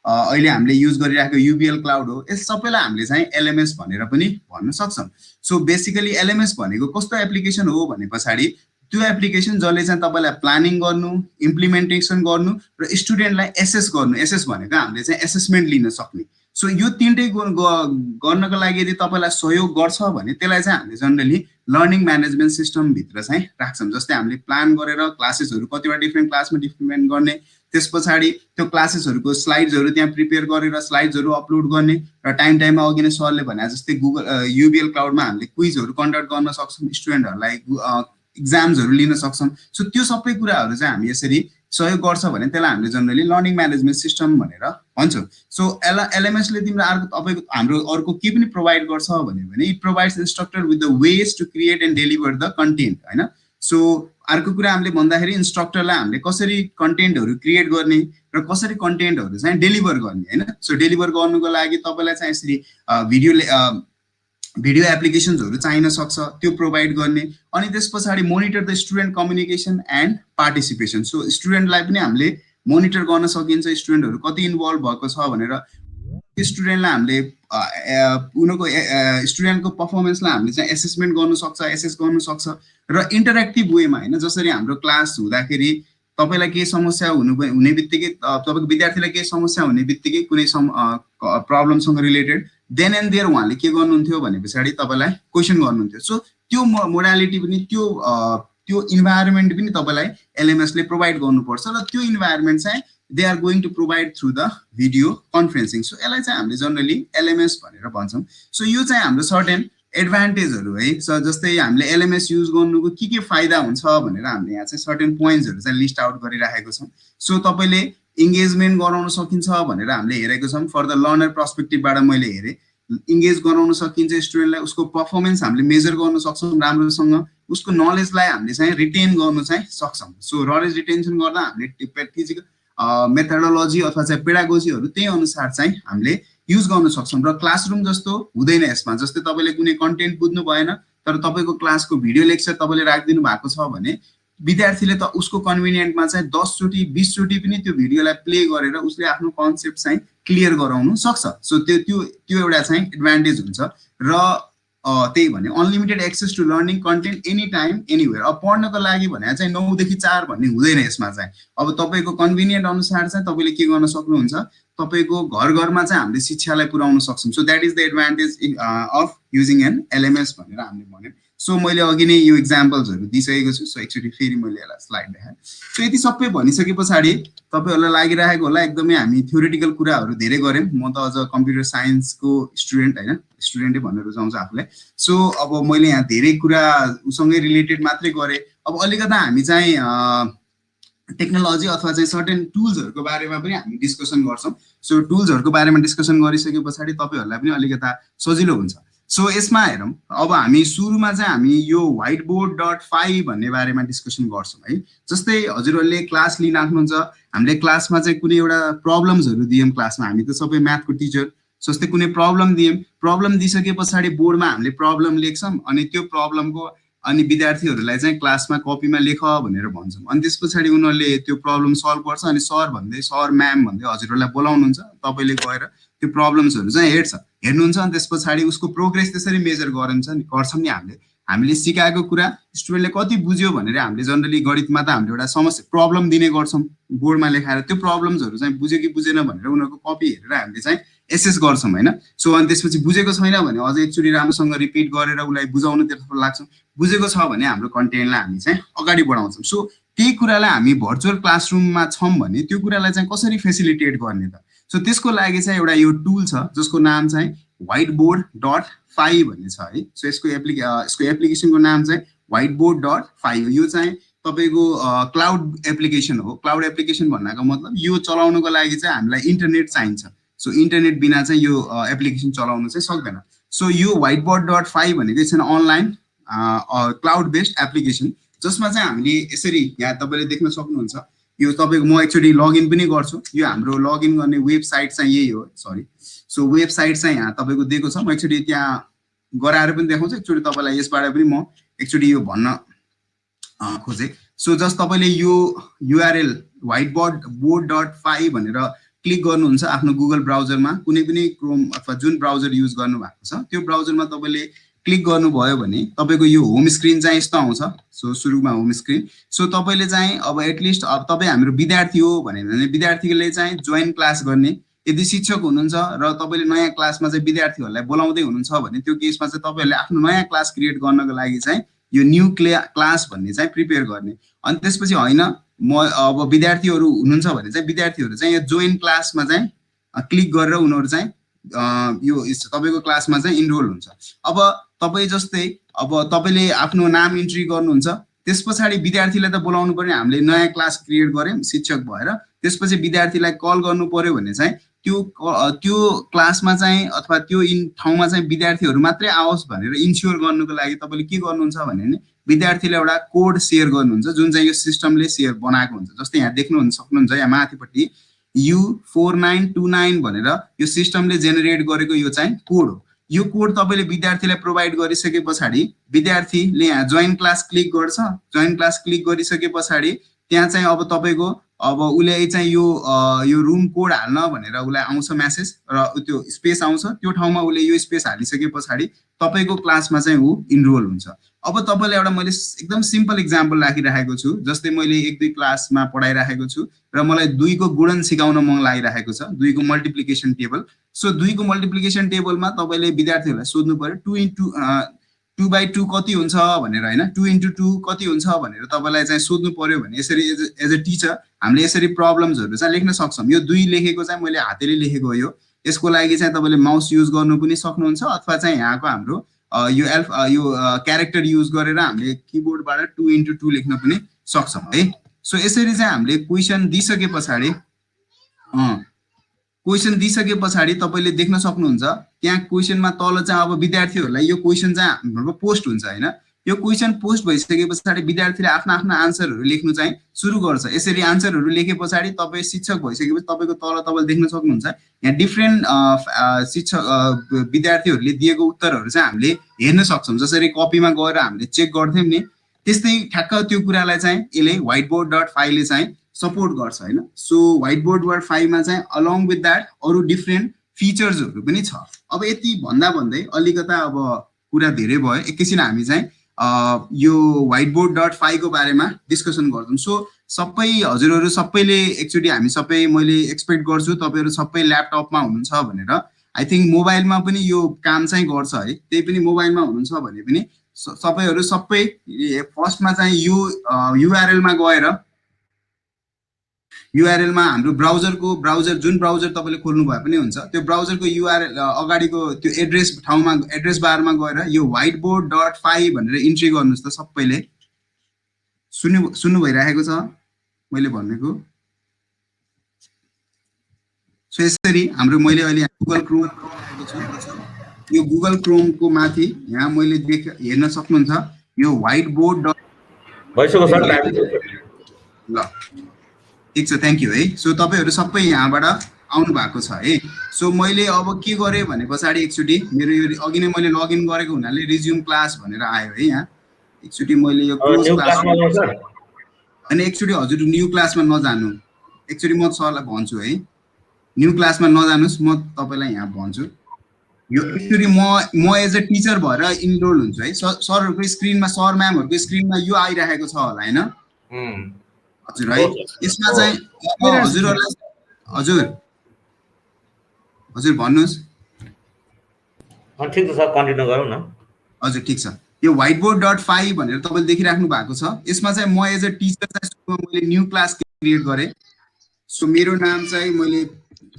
अहिले हामीले युज गरिरहेको युबिएल क्लाउड हो, यस सबैलाई हामीले चाहिँ एलएमएस भनेर पनि भन्न सक्छौँ। सो बेसिकली एलएमएस भनेको कस्तो एप्लिकेसन हो भने पछाडि त्यो एप्लिकेसन जसले चाहिँ तपाईँलाई प्लानिङ गर्नु, इम्प्लिमेन्टेसन गर्नु र स्टुडेन्टलाई एसेस गर्नु, एसेस भनेको हामीले चाहिँ एसेसमेन्ट लिन सक्ने। सो यो तिनटै गर्नको लागि यदि तपाईँलाई सहयोग गर्छ भने त्यसलाई चाहिँ हामीले जनरली लर्निङ म्यानेजमेन्ट सिस्टमभित्र चाहिँ राख्छौँ। जस्तै हामीले प्लान गरेर क्लासेसहरू कतिवटा डिफ्रेन्ट क्लासमा डिफ्रेन्ट गर्ने, त्यस पछाडि त्यो क्लासेसहरूको स्लाइड्सहरू त्यहाँ प्रिपेयर गरेर स्लाइड्सहरू अपलोड गर्ने र टाइममा अघि नै सरले भने जस्तै गुगल युबिएल क्लाउडमा हामीले क्विजहरू कन्डक्ट गर्न सक्छौँ, स्टुडेन्टहरूलाई इक्जाम्सहरू लिन सक्छौँ। सो त्यो सबै कुराहरू चाहिँ हामी यसरी सहयोग गर्छ भने त्यसलाई हामीले जनरली लर्निङ म्यानेजमेन्ट सिस्टम भनेर भन्छौँ। सो एलएमएसले तिम्रो तपाईँको हाम्रो अर्को के पनि प्रोभाइड गर्छ भने it provides instructor with the ways to create and deliver the content होइन। सो अर्को कुरा हामीले भन्दाखेरि इन्स्ट्रक्टरलाई हामीले कसरी कन्टेन्टहरू क्रिएट गर्ने र कसरी कन्टेन्टहरू चाहिँ डेलिभर गर्ने होइन। सो डेलिभर गर्नुको लागि तपाईँलाई चाहिँ यसरी भिडियो एप्लिकेसन्सहरू चाहिन सक्छ, त्यो प्रोभाइड गर्ने। अनि त्यस पछाडि monitor the student communication and participation. So स्टुडेन्टलाई पनि हामीले मोनिटर गर्न सकिन्छ, स्टुडेन्टहरू कति इन्भल्भ भएको छ भनेर। स्टुडेन्टलाई हामीले उनीहरूको स्टुडेन्टको पर्फर्मेन्सलाई हामीले चाहिँ एसेसमेन्ट गर्नु सक्छ, एसेस गर्नु सक्छ र इन्टरेक्टिभ वेमा होइन। जसरी हाम्रो क्लास हुँदाखेरि तपाईँलाई केही समस्या हुने बित्तिकै तपाईँको विद्यार्थीलाई केही समस्या हुने बित्तिकै कुनै प्रब्लमसँग रिलेटेड देन एन्ड देयर उहाँले के गर्नुहुन्थ्यो भने पछाडि तपाईँलाई क्वेसन गर्नुहुन्थ्यो। सो त्यो मोडालिटी पनि त्यो इन्भाइरोमेन्ट पनि तपाईँलाई एलएमएसले प्रोभाइड गर्नुपर्छ र त्यो इन्भाइरोमेन्ट चाहिँ they are going to provide through the video conferencing. So यसलाई चाहिँ हामीले जनरली एलएमएस भनेर भन्छौँ। सो यो चाहिँ हाम्रो सर्टेन एडभान्टेजहरू है। जस्तै हामीले एलएमएस युज गर्नुको के फाइदा हुन्छ भनेर हामीले यहाँ चाहिँ सर्टेन पोइन्ट्सहरू चाहिँ लिस्ट आउट गरिराखेको छौँ। सो तपाईँले इङ्गेजमेन्ट गराउन सकिन्छ भनेर हामीले हेरेको छौँ। फर द लर्नर पर्सपेक्टिभबाट मैले हेरेँ इङ्गेज गराउन सकिन्छ स्टुडेन्टलाई, उसको पर्फर्मेन्स हामीले मेजर गर्न सक्छौँ राम्रोसँग, उसको नलेजलाई हामीले चाहिँ रिटेन गर्न चाहिँ सक्छौँ। सो नलेज रिटेन्सन गर्दा हामीले फिजिकल मेथोडोलोजी अथवा चाहिँ पेडागोजीहरू त्यही अनुसार चाहिँ हामीले युज गर्न सक्छौँ र क्लासरुम जस्तो हुँदैन यसमा। जस्तै तपाईँले कुनै कन्टेन्ट बुझ्नु भएन तर तपाईँको क्लासको भिडियो लेक्चर तपाईँले राखिदिनु भएको छ भने विद्यार्थीले त उसको कन्भिनियन्टमा चाहिँ 10 चोटि 20 चोटि पनि त्यो भिडियोलाई प्ले गरेर उसले आफ्नो कन्सेप्ट चाहिँ क्लियर गराउनु सक्छ। सो त्यो एउटा चाहिँ एडभान्टेज हुन्छ। र त्यही भने unlimited access to learning content any time anywhere. अब पढ्नको लागि भने चाहिँ 9 देखि 4 भन्ने हुँदैन यसमा चाहिँ। अब तपाईँको कन्भिनियन्ट अनुसार चाहिँ तपाईँले के गर्न सक्नुहुन्छ, तपाईँको घर घरमा चाहिँ हामीले शिक्षालाई पुर्याउन सक्छौँ। So that is the advantage of using an LMS भनेर हामीले भन्यौँ। सो मैले अघि नै यो इक्जाम्पल्सहरू दिइसकेको छु। सो एकचोटि फेरि मैले यसलाई स्लाइड देखाएँ। सो यति सबै भनिसके पछाडि तपाईँहरूलाई लागिरहेको होला एकदमै हामी थ्योरिटिकल कुराहरू धेरै गऱ्यौँ। म त अझ कम्प्युटर साइन्सको स्टुडेन्ट होइन, स्टुडेन्टै भन्न रुचाउँछ आफूलाई। सो अब मैले यहाँ धेरै कुरा उसँगै रिलेटेड मात्रै गरेँ। अब अलिकता हामी चाहिँ टेक्नोलोजी अथवा चाहिँ सर्टेन टुल्सहरूको बारेमा पनि हामी डिस्कसन गर्छौँ। सो टुल्सहरूको बारेमा डिस्कसन गरिसके पछाडि तपाईँहरूलाई पनि अलिकता सजिलो हुन्छ। सो यसमा हेरौँ, अब हामी सुरुमा चाहिँ हामी यो whiteboard.py भन्ने बारेमा डिस्कसन गर्छौँ है। जस्तै हजुरहरूले क्लास लिइराख्नुहुन्छ, हामीले क्लासमा चाहिँ कुनै एउटा प्रब्लम्सहरू दियौँ। क्लासमा हामी त सबै म्याथको टिचर, जस्तै कुनै प्रब्लम दियौँ, प्रब्लम दिइसके पछाडि बोर्डमा हामीले प्रब्लम लेख्छौँ अनि त्यो प्रब्लमको अनि विद्यार्थीहरूलाई चाहिँ क्लासमा कपीमा लेख भनेर भन्छौँ। अनि त्यस पछाडि उनीहरूले त्यो प्रब्लम सल्भ गर्छ अनि सर भन्दै सर म्याम भन्दै हजुरहरूलाई बोलाउनुहुन्छ। तपाईँले गएर त्यो प्रब्लम्सहरू चाहिँ हेर्नुहुन्छ अनि त्यस पछाडि उसको प्रोग्रेस त्यसरी मेजर गर्छौँ नि हामीले सिकाएको कुरा स्टुडेन्टले कति बुझ्यो भनेर हामीले जनरली गणितमा त हामीले एउटा समस्या प्रब्लम दिने गर्छौँ बोर्डमा लेखाएर। त्यो प्रब्लम्सहरू चाहिँ बुझ्यो कि बुझेन भनेर उनीहरूको कपी हेरेर हामीले चाहिँ एसेस गर्छौँ होइन। सो अनि त्यसपछि बुझेको छैन भने अझै एकचोटि राम्रोसँग रिपिट गरेर उसलाई बुझाउनुतर्फ लाग्छौँ। बुझेको छ भने हाम्रो कन्टेन्टलाई हामी चाहिँ अगाडि बढाउँछौँ। सो त्यही कुरालाई हामी भर्चुअल क्लासरुममा छौँ भने त्यो कुरालाई चाहिँ कसरी फेसिलिटेट गर्ने त? सो त्यसको लागि चाहिँ एउटा यो टुल छ जसको नाम चाहिँ whiteboard.py भन्ने छ है। सो यसको एप्लिकेसनको नाम चाहिँ whiteboard.py हो। यो चाहिँ तपाईँको क्लाउड एप्लिकेसन हो। क्लाउड एप्लिकेसन भन्नाको मतलब यो चलाउनुको लागि चाहिँ हामीलाई इन्टरनेट चाहिन्छ। सो इन्टरनेट बिना चाहिँ यो एप्लिकेसन चलाउनु चाहिँ सक्दैन। सो यो whiteboard.py भनेको चाहिँ अनलाइन क्लाउड बेस्ड एप्लिकेसन जसमा चाहिँ हामीले यसरी यहाँ तपाईँले देख्न सक्नुहुन्छ। यो तपाईँको म एकचोटि लगइन पनि गर्छु। यो हाम्रो लगइन गर्ने वेबसाइट चाहिँ यही हो। सरी, सो वेबसाइट चाहिँ यहाँ तपाईँको दिएको छ। म एकचोटि त्यहाँ गराएर पनि देखाउँछु। एकचोटि तपाईँलाई यसबाट पनि म एकचोटि यो भन्न खोजेँ। सो जस्ट तपाईँले यो युआरएल whiteboard.py भनेर क्लिक गर्नुहुन्छ आफ्नो गुगल ब्राउजरमा, कुनै पनि क्रोम अथवा जुन ब्राउजर युज गर्नु भएको छ त्यो ब्राउजरमा तपाईँले क्लिक गर्नुभयो भने तपाईँको यो होम स्क्रिन चाहिँ यस्तो आउँछ। सो सुरुमा होम स्क्रिन। सो तपाईँले चाहिँ अब एटलिस्ट अब तपाईँ हाम्रो विद्यार्थी हो भने विद्यार्थीले चाहिँ जोइन क्लास गर्ने, यदि शिक्षक हुनुहुन्छ र तपाईँले नयाँ क्लासमा चाहिँ विद्यार्थीहरूलाई बोलाउँदै हुनुहुन्छ भने त्यो केसमा चाहिँ तपाईँहरूले आफ्नो नयाँ क्लास क्रिएट गर्नको लागि चाहिँ यो न्यू क्लास भन्ने चाहिँ प्रिपेयर गर्ने। अनि त्यसपछि होइन म अब विद्यार्थीहरू हुनुहुन्छ भने चाहिँ विद्यार्थीहरू चाहिँ यो जोइन क्लासमा चाहिँ क्लिक गरेर उनीहरू चाहिँ यो तपाईँको क्लासमा चाहिँ इनरोल हुन्छ। अब तपाईँ जस्तै अब तपाईँले आफ्नो नाम इन्ट्री गर्नुहुन्छ, त्यस पछाडि विद्यार्थीलाई त बोलाउनु पर्यो। हामीले नयाँ क्लास क्रिएट गऱ्यौँ शिक्षक भएर, त्यसपछि विद्यार्थीलाई कल गर्नु पर्यो भने चाहिँ त्यो क्लासमा चाहिँ अथवा त्यो ठाउँमा चाहिँ विद्यार्थीहरू मात्रै आओस् भनेर इन्स्योर गर्नुको लागि तपाईँले के गर्नुहुन्छ भने नि विद्यार्थीले एउटा कोड सेयर गर्नुहुन्छ जुन चाहिँ यो सिस्टमले सेयर बनाएको हुन्छ। जस्तै यहाँ देख्नु सक्नुहुन्छ यहाँ माथिपट्टि U4929 भनेर यो सिस्टमले जेनेरेट गरेको यो चाहिँ कोड हो। यो कोड तपाईँले विद्यार्थीलाई प्रोभाइड गरिसके पछाडि विद्यार्थीले यहाँ जोइन क्लास क्लिक गर्छ। जोइन क्लास क्लिक गरिसके पछाडि त्यहाँ चाहिँ अब तपाईँको अब उसले चाहिँ यो रुम कोड हाल्न भनेर उसलाई आउँछ मेसेज र त्यो स्पेस आउँछ। त्यो ठाउँमा उसले यो स्पेस हालिसके पछाडि तपाईँको क्लासमा चाहिँ ऊ इनरोल हुन्छ। अब तपाईँलाई एउटा मैले एकदम सिम्पल इक्जाम्पल राखिराखेको छु। जस्तै मैले 1-2 क्लासमा पढाइराखेको छु र मलाई 2 को गुणन सिकाउन मन लागिरहेको छ, 2 को मल्टिप्लिकेसन टेबल। सो 2 को मल्टिप्लिकेसन टेबलमा तपाईँले विद्यार्थीहरूलाई सोध्नु पर्यो 2/2 कति हुन्छ भनेर होइन, 2/2 कति हुन्छ भनेर तपाईँलाई चाहिँ सोध्नु पर्यो भने यसरी एज अ टिचर हामीले यसरी प्रब्लम्सहरू चाहिँ लेख्न सक्छौँ। यो 2 लेखेको चाहिँ मैले हातले लेखेको हो। यसको लागि चाहिँ तपाईँले माउस युज गर्नु पनि सक्नुहुन्छ अथवा चाहिँ यहाँको हाम्रो यो क्यारेक्टर युज गरेर हामीले किबोर्डबाट 2/2 लेख्न पनि सक्छौँ है। सो यसरी चाहिँ हामीले क्वेसन दिइसके पछाडि तपाईँले देख्न सक्नुहुन्छ त्यहाँ क्वेसनमा तल चाहिँ अब विद्यार्थीहरूलाई यो क्वेसन चाहिँ हाम्रो पोस्ट हुन्छ होइन। यो क्वेसन पोस्ट भइसके पछाडि विद्यार्थीले आफ्ना आफ्ना आन्सरहरू लेख्नु चाहिँ सुरु गर्छ। यसरी आन्सरहरू लेखे पछाडि तपाईँ शिक्षक भइसकेपछि तपाईँको तल तपाईँले देख्न सक्नुहुन्छ यहाँ डिफ्रेन्ट शिक्षक विद्यार्थीहरूले दिएको उत्तरहरू चाहिँ हामीले हेर्न सक्छौँ। जसरी कपीमा गएर हामीले चेक गर्थ्यौँ नि, त्यस्तै ठ्याक्क त्यो कुरालाई चाहिँ यसले व्हाइट बोर्ड डट फाइलले चाहिँ सपोर्ट गर्छ होइन। सो व्हाइट बोर्ड डट फाइलमा चाहिँ अलङ विथ द्याट अरू डिफ्रेन्ट फिचर्सहरू पनि छ। अब यति भन्दा भन्दै अलिकता अब कुरा धेरै भयो, एकैछिन हामी चाहिँ यो व्हाइट बोर्ड डट फाइलको बारेमा डिस्कसन गर्छौँ। सो सबै हजुरहरू सबैले एकचोटि हामी सबै मैले एक्सपेक्ट गर्छु तपाईँहरू सबै ल्यापटपमा हुनुहुन्छ भनेर। आई थिङ्क मोबाइलमा पनि यो काम चाहिँ गर्छ है, त्यही पनि मोबाइलमा हुनुहुन्छ भने पनि तपाईँहरू सबै फर्स्टमा चाहिँ यो युआरएलमा गएर युआरएलमा हाम्रो ब्राउजर जुन ब्राउजर तपाईँले खोल्नु भए पनि हुन्छ त्यो ब्राउजरको युआरएल अगाडिको त्यो एड्रेस ठाउँमा एड्रेस बारमा गएर यो व्हाइट बोर्ड डट फाइल भनेर इन्ट्री गर्नुहोस् त सबैले। सुन्नु भइरहेको छ मैले भनेको? सो यसरी हाम्रो मैले अहिले गुगल क्रोम राखेको छु, यो गुगल क्रोमको माथि यहाँ मैले हेर्न सक्नुहुन्छ यो व्हाइट बोर्ड डट भइसक्यो सर टाइम ल ठिक छ, थ्याङ्क यू है। सो तपाईँहरू सबै यहाँबाट आउनु भएको छ है। सो मैले अब के गरेँ भने पछाडि एकचोटि मेरो यो अघि नै मैले लगइन गरेको हुनाले रिज्युम क्लास भनेर आयो है यहाँ। एकचोटि मैले यो क्लोज क्लास अनि एकचोटि हजुर न्यू क्लासमा नजानु, एकचोटि म सरलाई भन्छु है न्यू क्लासमा नजानुस्, म तपाईँलाई यहाँ भन्छु। यो एकचोटि म एज अ टिचर भएर इनरोल हुन्छु है। सरहरूको स्क्रिनमा सर म्यामहरूको स्क्रिनमा यो आइरहेको छ होला होइन हजुर है। यसमा चाहिँ हजुरहरूलाई हजुर हजुर भन्नुहोस्। ठिक छ सर कन्टिन्यू गरौँ न। हजुर ठिक छ, यो व्हाइट बोर्ड डट फाइल भनेर तपाईँले देखिराख्नु भएको छ। यसमा चाहिँ म एज अ टिचर चाहिँ मैले न्यू क्लास क्रिएट गरेँ। सो मेरो नाम चाहिँ मैले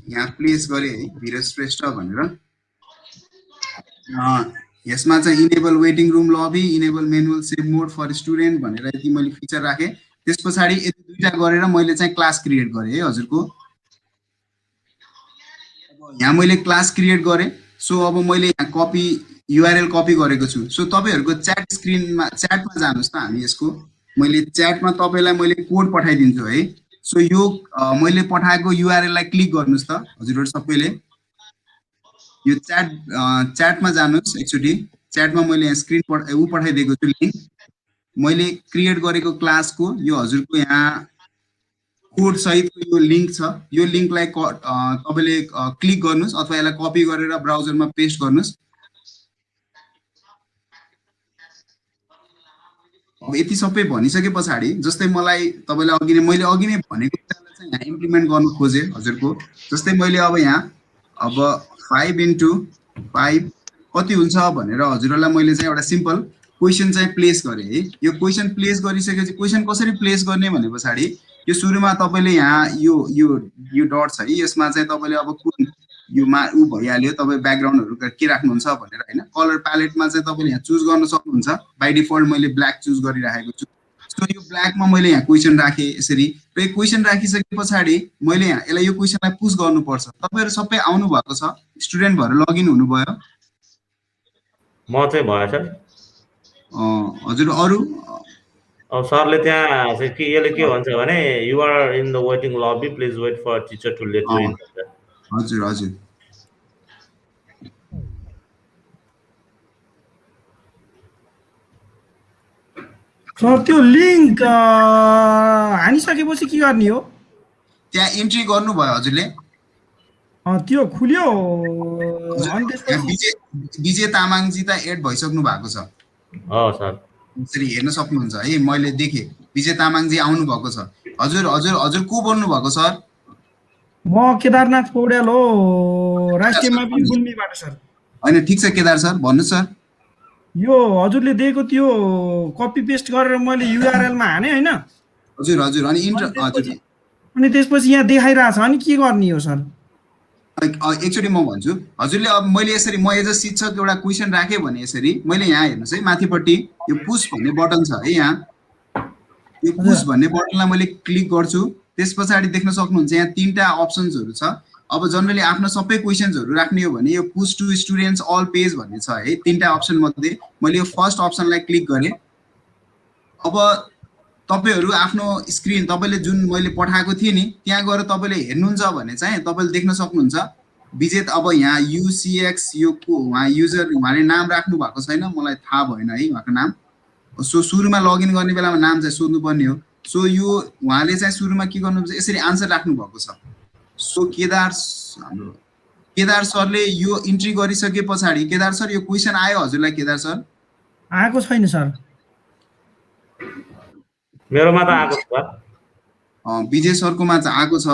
यहाँ प्लेस गरेँ है वीरेश श्रेष्ठ भनेर। यसमा चाहिँ enable waiting room lobby, enable manual save mode for student भनेर यति मैले फिचर राखेँ। त्यस पछाडि यति दुईटा गरेर मैले चाहिँ क्लास क्रिएट गरेँ है हजुरको। यहाँ मैले क्लास क्रिएट गरेँ। सो अब मैले यहाँ कपी युआरएल कपी गरेको छु। सो तपाईँहरूको च्याटमा जानुहोस् त। हामी यसको मैले च्याटमा तपाईँलाई मैले कोड पठाइदिन्छु है। सो यो मैले पठाएको युआरएललाई क्लिक गर्नुहोस् त हजुरहरू सबैले। यो च्याटमा जानुहोस् एकचोटि। च्याटमा मैले यहाँ स्क्रिन पठाइदिएको छु लिङ्क, मैले क्रिएट गरेको क्लासको यो हजुरको यहाँ कोड सहितको यो लिङ्क छ। यो लिङ्कलाई तपाईँले क्लिक गर्नुहोस् अथवा यसलाई कपी गरेर ब्राउजरमा पेस्ट गर्नुहोस्। अब यति सबै भनिसके पछाडि जस्तै मलाई तपाईँलाई मैले अघि नै भनेको कुरालाई चाहिँ यहाँ इम्प्लिमेन्ट गर्नु खोजेँ हजुरको। जस्तै मैले अब यहाँ अब 5x5 कति हुन्छ भनेर हजुरहरूलाई मैले चाहिँ एउटा सिम्पल क्वेसन चाहिँ प्लेस गरेँ है। यो क्वेसन प्लेस गरिसकेपछि क्वेसन कसरी प्लेस गर्ने भने पछाडि यो सुरुमा तपाईँले यहाँ यो डट छ है, यसमा चाहिँ तपाईँले अब कुन यो भइहाल्यो तपाईँ ब्याकग्राउन्डहरू के राख्नुहुन्छ भनेर होइन। कलर प्यालेटमा चाहिँ तपाईँले यहाँ चुज गर्न सक्नुहुन्छ। बाई डिफल्ट मैले ब्ल्याक चुज गरिराखेको छु। सो यो ब्ल्याकमा मैले यहाँ क्वेसन राखेँ यसरी। र यो क्वेसन राखिसके पछाडि मैले यहाँ यसलाई यो क्वेसनलाई पुस गर्नुपर्छ। तपाईँहरू सबै आउनु भएको छ, स्टुडेन्ट भएर लगइन हुनुभयो? म चाहिँ भयो सर। हजुर अरू? अब सरले त्यहाँ चाहिँ के यसले के भन्छ भने you are in the waiting lobby please wait for teacher to let you in. हजुर हजुर सर त्यो लिङ्क हानिसकेपछि के गर्ने हो? त्यहाँ इन्ट्री गर्नुभयो हजुरले? त्यो खुल्यो। विजय तामाङजी त एड भइसक्नु भएको छ। सर यसरी हेर्न सक्नुहुन्छ है, मैले देखेँ विजय तामाङजी आउनु भएको छ। हजुर हजुर हजुर को बोल्नु भएको सर? म केदारनाथ पौड्याल हो, राष्ट्रिय मावि गुल्मीबाट सर। होइन ठिक छ केदार सर, भन्नुहोस् सर। यो हजुरले दिएको त्यो कपी पेस्ट गरेर मैले युआरएलमा हाने होइन? हजुर हजुर अनि अनि त्यसपछि यहाँ देखाइरहेछ, अनि के गर्ने हो सर? एकचोटि म भन्छु हजुरले। अब मैले यसरी म एज अ शिक्षक एउटा क्वेसन राखेँ भने यसरी मैले यहाँ हेर्नुहोस् है माथिपट्टि यो पुस भन्ने बटन छ है। यहाँ यो पुस भन्ने बटनलाई मैले क्लिक गर्छु। त्यस पछाडि देख्न सक्नुहुन्छ यहाँ 3टा अप्सन्सहरू छ। अब जनरली आफ्नो सबै क्वेसन्सहरु राख्ने हो भने यो push to students all page भन्ने छ है, तीनटा अप्सन मध्ये मैले यो फर्स्ट अप्सनलाई क्लिक गरे। अब तपाईहरु आफ्नो स्क्रिन तपाईले जुन मैले पठाएको थिए नि त्यहाँ गएर तपाईले हेर्नुहुन्छ भने चाहिँ तपाईले देख्न सक्नुहुन्छ विजेत। अब यहाँ UCX यो को उहाँ युजर उहाँले नाम राख्नु भएको छैन, मलाई थाहा भएन है उहाँको नाम। सो सुरुमा लगइन गर्ने बेलामा नाम चाहिँ सोध्नु पर्ने हो। सो यो उहाँले चाहिँ सुरुमा के गर्नुहुन्छ यसरी आन्सर राख्नु भएको छ। सो हाम्रो केदार सरले यो इन्ट्री गरिसके पछाडी, केदार सर यो क्वेशन आयो हजुरलाई? केदार सर आएको छैन सर, मेरोमा त आएको छ। विजय सरकोमा चाहिँ आएको छ।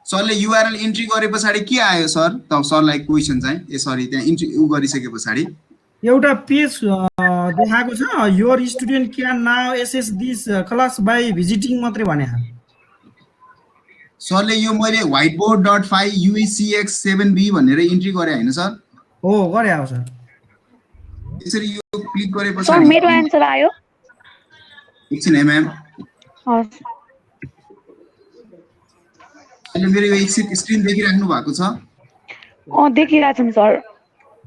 सरले URL इन्ट्री गरे पछाडी के आयो सर? त सरलाई क्वेशन चाहिँ सरी त्यहाँ इन्ट्री गरिसके पछाडी एउटा पेज देखाएको छ, your student can now access this class by visiting मात्रै भने। सरले यो मैले whiteboard.py UECX7B भनेर इन्ट्री गरे हैन सर? हो गरे हो सर। यसरी यो क्लिक गरे सर पछाडी मेरो आन्सर आयो। एकछिन है म्याम, हस् अहिले मेरो यो एकछिन स्क्रिन देखिराख्नु भएको छ? देखिरहेछ नि सर।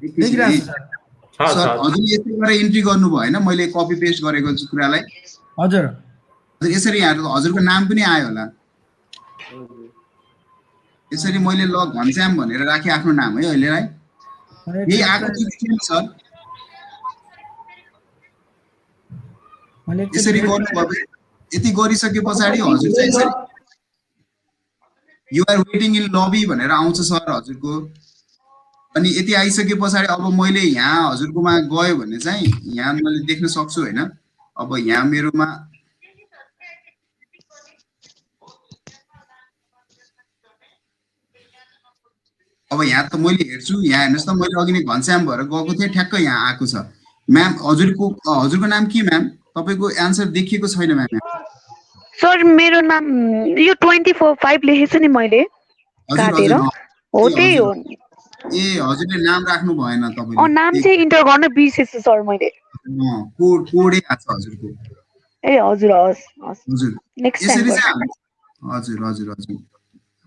देखिरहेको छ सर। सर हजुरले यसरी गरेर इन्ट्री गर्नु भएन, मैले कपी पेस्ट गरेको छु कुरालाई। हजुर हजुर यसरी हजुरको नाम पनि आयो होला। यसरी मैले ल घनश्याम भनेर राखे आफ्नो नाम है अहिलेलाई। यही आएको थियो सर। यसरी गर्नुभयो। यति गरिसके पछाडी हजुर चाहिँ यसरी यु आर वेटिङ इन लबी भनेर आउँछ सर हजुरको। अनि यति आइसके पछाडी अब मैले यहाँ हजुरकोमा गयो भने चाहिँ यहाँ मैले देख्न सक्छु हैन। अब यहाँ मेरोमा अब यहाँ त मैले हेर्छु, यहाँ हेर्नुस् त मैले अघि नै घनश्याम भएर गएको थिएँ, ठ्याक्क यहाँ आएको छ। म्याम हजुरको नाम के म्याम? तपाईको आन्सर देखिएको छैन म्याम। सर मेरो नाम यो 24/5 लेखेछु नि मैले काटेर। हो त्यही हो। ए हजुरले नाम राख्नु भएन तपाईले। नाम चाहिँ इन्टर गर्न बिर्सेछु सर मैले। कोडै आछ हजुरको। ए हजुर हस् हस्। हजुर नेक्स्ट यसरी टाइम चाहिँ हजुर हजुर हजुर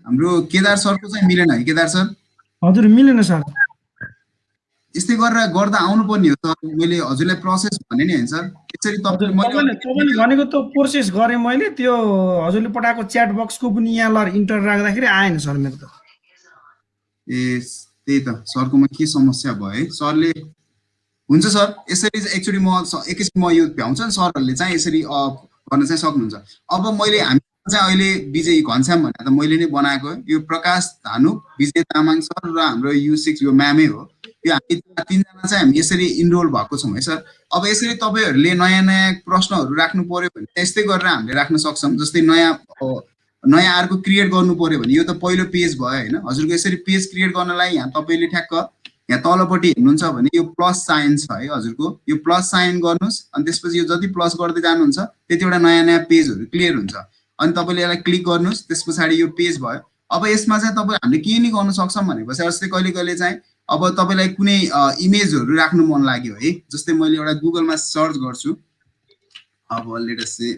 हाम्रो केदार सरको चाहिँ मिलेन है केदार सर? हजुर मिलेन सर। यस्तै गरेर गर्दा आउनु पर्ने हो सर। मैले हजुरलाई प्रोसेस भने नि हैन सर। यसरी तपाईले भनेको त प्रोसेस गरे मैले, त्यो हजुरले पठाएको च्याट बक्सको पनि यहाँ ल इन्टर राख्दाखेरि आएन सर मेरो त। ए त्यही त सरकोमा के समस्या भयो है। सरले हुन्छ सर यसरी एक्चुअली म एकैछिन म यो भ्याउँछ नि सरहरूले चाहिँ यसरी गर्न चाहिँ सक्नुहुन्छ। अब मैले हामी चाहिँ अहिले विजय घनश्याम भनेर त मैले नै बनाएको यो प्रकाश धानु, विजय तामाङ सर र हाम्रो U6 यो म्यामै हो। यो हामी तीनजना चाहिँ हामी यसरी इनरोल भएको छौँ है सर। अब यसरी तपाईहरुले नयाँ नयाँ प्रश्नहरू राख्नु पर्यो भने यस्तै गरेर हामीले राख्न सक्छौँ। जस्तै नयाँ अर्को क्रिएट गर्नु पर्यो भने यो त पहिलो पेज भयो हैन हजुरको। यसरी पेज क्रिएट गर्नलाई यहाँ तपाईले ठ्याक्क यहाँ तलपट्टि हेर्नुहुन्छ भने यो प्लस साइन छ है हजुरको। यो प्लस साइन गर्नुस् अनि त्यसपछि यो जति प्लस गर्दै जानुहुन्छ त्यतिवटा नयाँ नयाँ पेजहरू क्लियर हुन्छ। अनि तपाईले यसलाई क्लिक गर्नुस्, त्यसपछि यो पेज भयो। अब यसमा चाहिँ तपाईँ हामीले के नि गर्न सक्छौँ भनेपछि जस्तै कहिले कहिले चाहिँ अब तपाईलाई कुनै इमेजहरू राख्नु मन लाग्यो है। जस्तै मैले एउटा गुगलमा सर्च गर्छु। अब लेट अस से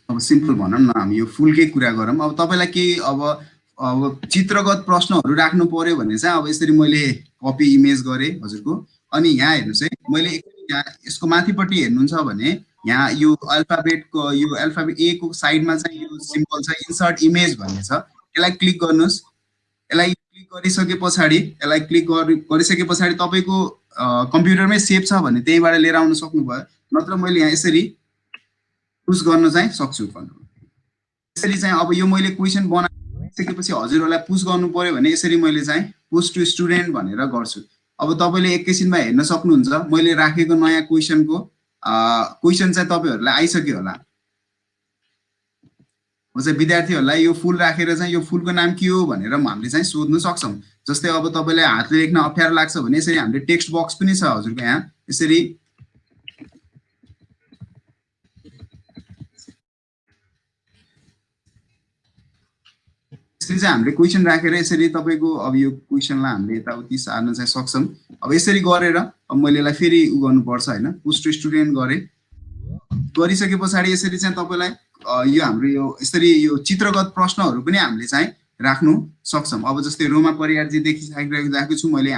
अब सिम्पल भनौँ न, हामी यो फुलकै कुरा गरौँ। अब तपाईलाई के अब चित्रगत प्रश्नहरू राख्नु पर्यो भने चाहिँ अब यसरी मैले कपी इमेज गरेँ हजुरको। अनि यहाँ हेर्नुस् है, मैले यहाँ यसको माथिपट्टि हेर्नुहुन्छ भने यहाँ यो अल्फाबेटको यो अल्फाबेट ए को साइडमा चाहिँ यो सिम्बल छ इन्सर्ट इमेज भन्ने छ। यसलाई क्लिक गर्नुस्। यसलाई क्लिक गरिसके पछाडी तपाईको कम्प्युटरमै सेभ छ भने त्यहीबाट लिएर आउन सक्नुभयो। नत्र मैले यहाँ यसरी पुश गर्न चाहिँ सक्छु। यसरी चाहिँ अब यो मैले क्वेशन बनाइसकेपछि हजुरहरूलाई पुश गर्नु पर्यो भने यसरी मैले चाहिँ पुश टु स्टुडेन्ट भनेर गर्छु। अब तपाईले एकैछिनमा हेर्न सक्नुहुन्छ मैले राखेको नयाँ क्वेशनको क्वेशन चाहिँ तपाईहरुलाई आइसक्यो होला। चाहिँ विद्यार्थीहरूलाई यो फुल राखेर चाहिँ यो फुलको नाम के हो भनेर हामीले चाहिँ सोध्न सक्छौँ। जस्तै अब तपाईलाई हातले लेख्न अप्ठ्यारो लाग्छ भने यसरी हामीले टेक्स्ट बक्स पनि छ हजुरको यहाँ। यसरी चाहिँ हामीले क्वेशन राखेर यसरी तपाईको अब यो क्वेशनलाई हामीले यताउति सार्न चाहिँ सक्छौँ। अब यसरी गरेर अब मैले यसलाई फेरि उ गर्नुपर्छ हैन, पुश टु स्टुडेन्ट गरे। गरिसके पछाडी यसरी चाहिँ तपाईलाई यो हाम्रो यो यसरी यो चित्रगत प्रश्नहरू पनि हामीले चाहिँ राख्नु सक्छौँ। अब जस्तै रोमा परियारजी देखिसकिरहेको छु मैले,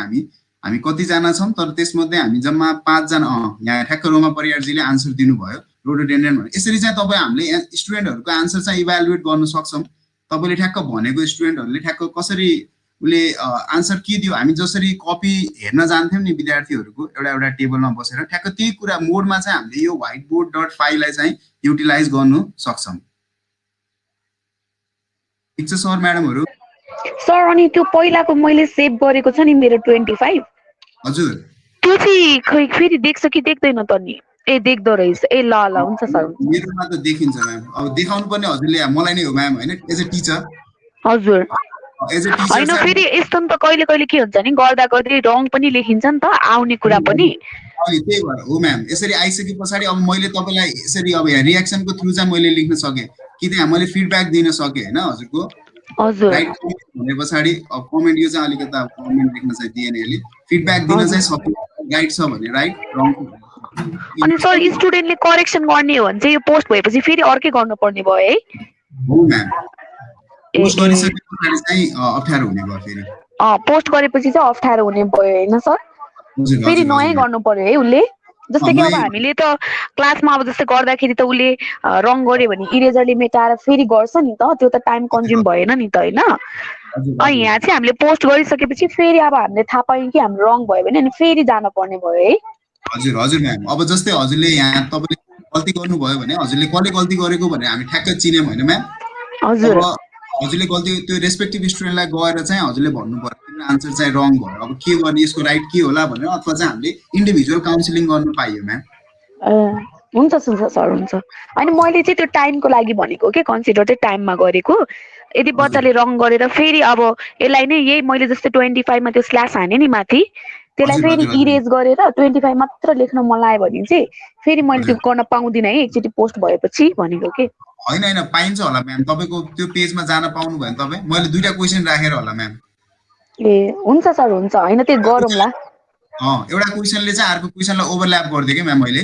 हामी कतिजना छौँ, तर त्यसमध्ये हामी जम्मा 5 जना यहाँ ठ्याक्क रोमा परियारजीले आन्सर दिनुभयो रोडोडेन्ड्रन भनेर। यसरी चाहिँ तपाईँ हामीले स्टुडेन्टहरूको आन्सर चाहिँ इभ्यालुएट गर्न सक्छौँ। तपाईँले ठ्याक्क भनेको स्टुडेन्टहरूले ठ्याक्क कसरी उसले आन्सर के दियो, हामी जसरी कपी हेर्न जान्थ्यौँ नि विद्यार्थीहरूको एउटा टेबलमा बसेर, ठ्याक्क त्यही कुरा मोडमा चाहिँ हामीले यो व्हाइट बोर्ड डट फाइललाई चाहिँ युटिलाइज गर्नु सक्छौँ। ठिक छ सर म्याडमहरू? सर अनि त्यो पहिलाको मैले सेभ गरेको छ नि मेरो 25, हजुर त्यो चाहिँ खै फेरि देख्छ कि देख्दैन त नि? ए देख्दो रहेछ। ए ल ल हुन्छ सर। मेरोमा त देखिन्छ म्याम। अब देखाउनु पर्ने हजुरले मलाई नै हो म्याम होइन, एज अ टिचर। हजुर एज अ टिचर होइन फेरि यस्तो नि त कहिले कहिले के हुन्छ नि गर्दा गर्दै रङ पनि लेखिन्छ नि त आउने कुरा पनि। त्यही भएर हो म्याम। यसरी आइसके पछाडि अब मैले तपाईँलाई यसरी अब यहाँ रियाक्सनको थ्रु चाहिँ मैले लेख्न सकेँ कि त्यहाँ मैले फिडब्याक दिन सकेँ होइन हजुरको। हजुर राइट भने पछाडि अब कमेन्ट यो चाहिँ अलिकति कमेन्ट लेख्न चाहिँ दिएन यसले, फिडब्याक दिन चाहिँ सके राइट छ भने राइट, रङ। अनि सर स्टुडेन्टले करेक्सन गर्ने हो भने चाहिँ यो पोस्ट भएपछि फेरि अर्कै गर्नुपर्ने भयो है? हो म्याम। पोस्ट गरिसके पछाडि चाहिँ अप्ठ्यारो हुने भयो फेरि। पोस्ट गरेपछि चाहिँ अप्ठ्यारो हुने भयो होइन सर? फेरि नयाँ गर्नु पर्यो है उसले? जस्तै कि अब हामीले त क्लासमा अब जस्तै गर्दाखेरि त उसले रङ गर्यो भने इरेजरले मेटाएर फेरि गर्छ नि त, त्यो त टाइम कन्ज्युम भएन नि त होइन? अनि यहाँ चाहिँ हामीले पोस्ट गरिसकेपछि फेरि अब हामीले थाहा पायौँ कि हाम्रो रङ भयो भने अनि फेरि जानु पर्ने भयो है? हजुर हजुर म्याम। अब जस्तै हजुरले यहाँ तपाईँले गल्ती गर्नुभयो भने हजुरले कसले गल्ती गरेको भनेर हामी ठ्याक्क चिन्यौँ होइन म्याम? हजुर हजुरले गल्ती त्यो रेस्पेक्टिभ स्टुडेन्टलाई गएर चाहिँ हजुरले भन्नु पर्यो तिम्रो आन्सर चाहिँ रङ भयो, अब के गर्ने, यसको राइट के होला भनेर, अथवा चाहिँ हामीले इन्डिभिजुअल काउन्सिलिङ गर्नु पाइयो म्याम। हुन्छ सर हुन्छ। होइन मैले चाहिँ त्यो टाइमको लागि भनेको के, कन्सिडर चाहिँ टाइममा गरेको। यदि बच्चाले रङ गरेर फेरि अब यसलाई नै यही मैले जस्तै 25 मा त्यो स्ल्यास हाने नि माथि, त्यसलाई फेरि इरेज गरेर 25 मात्र लेख्न मन लाग्यो भने चाहिँ फेरि मैले त्यो गर्न पाउँदिनँ है एकचोटि पोस्ट भएपछि भनेको के। होइन होइन पाइन्छ होला म्याम, तपाईँको त्यो पेजमा जान पाउनु भयो भने तपाईँ, मैले 2टा क्वेसन राखेर होला म्याम। ए हुन्छ सर हुन्छ। होइन त्यो गरौँला। एउटा क्वेसनले चाहिँ अर्को क्वेसनलाई ओभरल्याप गरिदियो क्या म्याम मैले।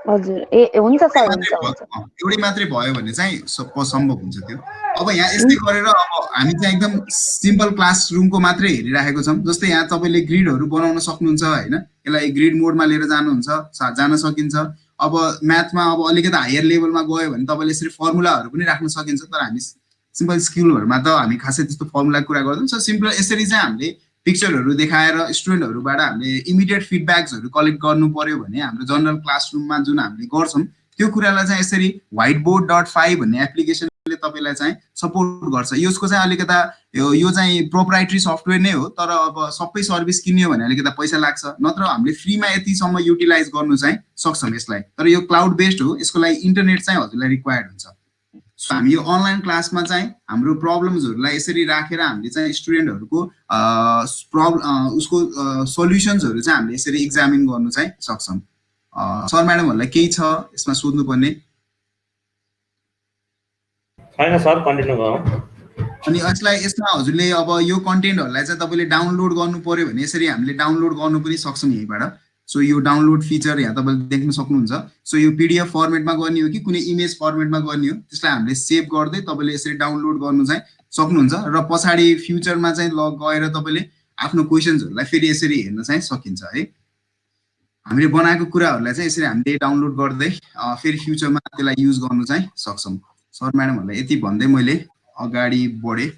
हजुर ए हुन्छ सर हुन्छ। एउटै मात्रै भयो भने चाहिँ सम्भव हुन्छ त्यो। अब यहाँ यस्तै गरेर अब हामी चाहिँ एकदम सिम्पल क्लासरुमको मात्रै हेरिराखेको छौँ। जस्तै यहाँ तपाईँले ग्रिडहरू बनाउन सक्नुहुन्छ होइन, यसलाई ग्रिड मोडमा लिएर जान सकिन्छ। अब म्याथमा अब अलिकति हायर लेभलमा गयो भने तपाईँले यसरी फर्मुलाहरू पनि राख्न सकिन्छ, तर हामी सिम्पल स्किलहरूमा त हामी खासै त्यस्तो फर्मुलाको कुरा गर्दैनौँ। सो सिम्पल यसरी चाहिँ हामीले पिक्चरहरू देखाएर स्टुडेन्टहरूबाट हामीले इमिडिएट फिडब्याक्सहरू कलेक्ट गर्नु पर्यो भने हाम्रो जनरल क्लासरुममा जुन हामीले गर्छौँ त्यो कुरालाई चाहिँ यसरी व्हाइट बोर्ड डट फाइभ भन्ने एप्लिकेसनले तपाईँलाई चाहिँ सपोर्ट गर्छ। यसको चाहिँ अलिकता यो चाहिँ प्रोप्राइटरी सफ्टवेयर नै हो, तर अब सबै सर्भिस किन्यो भने अलिकता पैसा लाग्छ, नत्र हामीले फ्रीमा यतिसम्म युटिलाइज गर्नु चाहिँ सक्छौँ यसलाई। तर यो क्लाउड बेस्ड हो, यसको लागि इन्टरनेट चाहिँ हजुरलाई रिक्वायर्ड हुन्छ। सो हामी यो अनलाइन क्लासमा चाहिँ हाम्रो प्रब्लम्सहरूलाई यसरी राखेर हामीले चाहिँ स्टुडेन्टहरूको उसको सोल्युसन्सहरू चाहिँ हामीले यसरी इक्जामिन गर्नु चाहिँ सक्छौँ। सर म्याडमहरूलाई केही छ यसमा सोध्नुपर्ने? छैन सर, कन्टिन्यू गरौँ। अनि यसमा हजुरले अब यो कन्टेन्टहरूलाई चाहिँ तपाईँले डाउनलोड गर्नु पर्यो भने यसरी हामीले डाउनलोड गर्नु पनि सक्छौँ यहीँबाट। सो यो डाउनलोड फिचर यहाँ तपाईँले देख्न सक्नुहुन्छ। सो यो पीडीएफ फर्मेटमा गर्ने हो कि कुनै इमेज फर्मेटमा गर्ने हो, त्यसलाई हामीले सेभ गर्दै तपाईँले यसरी डाउनलोड गर्नु चाहिँ सक्नुहुन्छ। र पछाडि फ्युचरमा चाहिँ गएर तपाईँले आफ्नो क्वेसन्सहरूलाई फेरि यसरी हेर्न चाहिँ सकिन्छ है। हामीले बनाएको कुराहरूलाई चाहिँ यसरी हामीले डाउनलोड गर्दै फेरि फ्युचरमा त्यसलाई युज गर्नु चाहिँ सक्छौँ। सर म्याडमहरूलाई यति भन्दै मैले अगाडि बढेँ।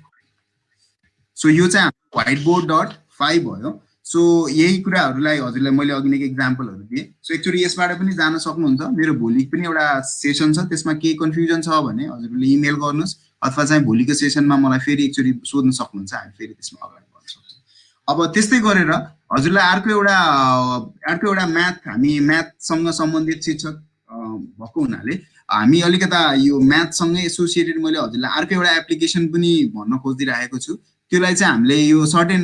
सो यो चाहिँ व्हाइट बोर्ड डट फाइभ भयो। सो यही कुराहरूलाई हजुरलाई मैले अघि नै इक्जाम्पलहरू दिएँ। सो एक्चुअली यसबाट पनि जान सक्नुहुन्छ। मेरो भोलि पनि एउटा सेसन छ, त्यसमा केही कन्फ्युजन छ भने हजुरले इमेल गर्नुहोस्, अथवा चाहिँ भोलिको सेसनमा मलाई फेरि एक्चुअली सोध्न सक्नुहुन्छ, हामी फेरि त्यसमा अगाडि बढ्न सक्छौँ। अब त्यस्तै गरेर हजुरलाई अर्को एउटा हामी म्याथसँग सम्बन्धित शिक्षक भएको हुनाले हामी अलिकता यो म्याथसँगै एसोसिएटेड मैले हजुरलाई अर्को एउटा एप्लिकेसन पनि भन्न खोजिरहेको छु। त्यसलाई चाहिँ हामीले यो सर्टेन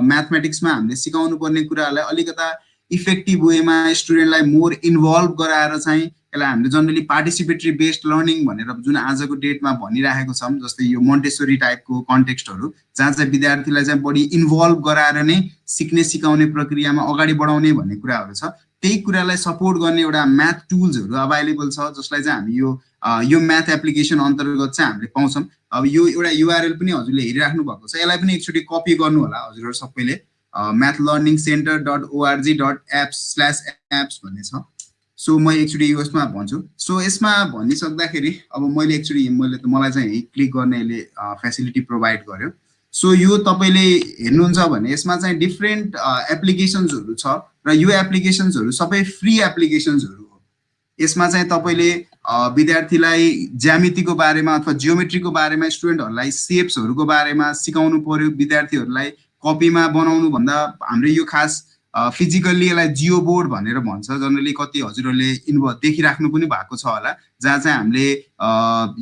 म्याथमेटिक्समा हामीले सिकाउनु पर्ने कुराहरूलाई अलिकता इफेक्टिभ वेमा स्टुडेन्टलाई मोर इन्भल्भ गराएर चाहिँ यसलाई हामीले जनरली पार्टिसिपेटरी बेस्ड लर्निङ भनेर जुन आजको डेटमा भनिरहेको छौँ, जस्तै यो मोन्टेसोरी टाइपको कन्टेक्स्टहरू जहाँ चाहिँ विद्यार्थीलाई चाहिँ बढी इन्भल्भ गराएर नै सिकाउने प्रक्रियामा अगाडि बढाउने भन्ने कुराहरू छ, त्यही कुरालाई सपोर्ट गर्ने एउटा म्याथ टुल्सहरू अभाइलेबल छ जसलाई चाहिँ हामी यो म्याथ एप्लिकेसन अन्तर्गत चाहिँ हामीले पाउँछौँ। अब यो एउटा युआरएल पनि हजुरले हेरिराख्नु भएको छ, यसलाई पनि एकचोटि कपी गर्नु होला हजुरहरू सबैले। mathlearningcenter.org.apps/apps भन्ने छ। सो म एकचोटि यसमा भन्छु। सो यसमा भनिसक्दाखेरि अब मैले मलाई चाहिँ क्लिक गर्ने यसले फेसिलिटी प्रोभाइड गर्यो। सो यो तपाईँले हेर्नुहुन्छ भने यसमा चाहिँ डिफ्रेन्ट एप्लिकेसन्सहरू छ र यो एप्लिकेसन्सहरू सबै फ्री एप्लिकेसन्सहरू हो। यसमा चाहिँ तपाईँले विद्यार्थीलाई ज्यामितिको बारेमा अथवा जियोमेट्रीको बारेमा, स्टुडेन्टहरूलाई सेप्सहरूको बारेमा सिकाउनु पर्यो। विद्यार्थीहरूलाई कपीमा बनाउनु भन्दा हाम्रो यो खास फिजिकल्ली यसलाई जियो बोर्ड भनेर भन्छ। जनरली कति हजुरहरूले देखिराख्नु पनि भएको छ होला, जहाँ चाहिँ हामीले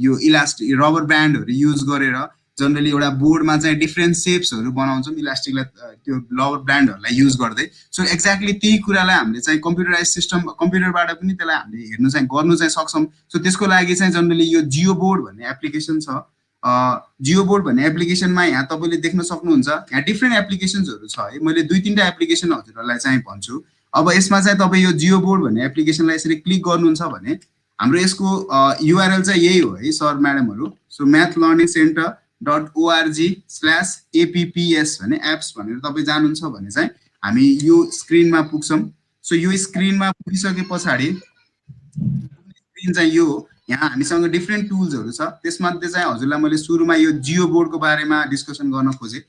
यो इलास्टिक रबर ब्यान्डहरू युज गरेर जनरली एउटा बोर्डमा चाहिँ डिफ्रेन्ट सेप्सहरू बनाउँछौँ इलास्टिकलाई त्यो रबर ब्यान्डहरूलाई युज गर्दै। सो एक्ज्याक्टली त्यही कुरालाई हामीले चाहिँ कम्प्युटराइज सिस्टम कम्प्युटरबाट पनि त्यसलाई हामीले गर्नु चाहिँ सक्छौँ। सो त्यसको लागि चाहिँ जनरली यो जियो बोर्ड भन्ने एप्लिकेसन छ। जियो बोर्ड भन्ने एप्लिकेसनमा यहाँ तपाईँले देख्न सक्नुहुन्छ, यहाँ डिफ्रेन्ट एप्लिकेसन्सहरू छ है। मैले 2-3टा एप्लिकेसन हजुरहरूलाई चाहिँ भन्छु। अब यसमा चाहिँ तपाईँ यो जियो बोर्ड भन्ने एप्लिकेसनलाई यसरी क्लिक गर्नुहुन्छ भने हाम्रो यसको युआरएल चाहिँ यही हो है सर म्याडमहरू। सो mathlearningcenter.org/apps भने एप्स भनेर तपाईँ जानुहुन्छ भने चाहिँ हामी यो स्क्रिनमा पुग्छौँ। सो यो स्क्रिनमा पुगिसके पछाडि स्क्रिन चाहिँ यो यहाँ हामीसँग डिफ्रेन्ट टुल्सहरू छ। त्यसमध्ये चाहिँ हजुरलाई मैले सुरुमा यो जियो बोर्डको बारेमा डिस्कसन गर्न खोजेँ।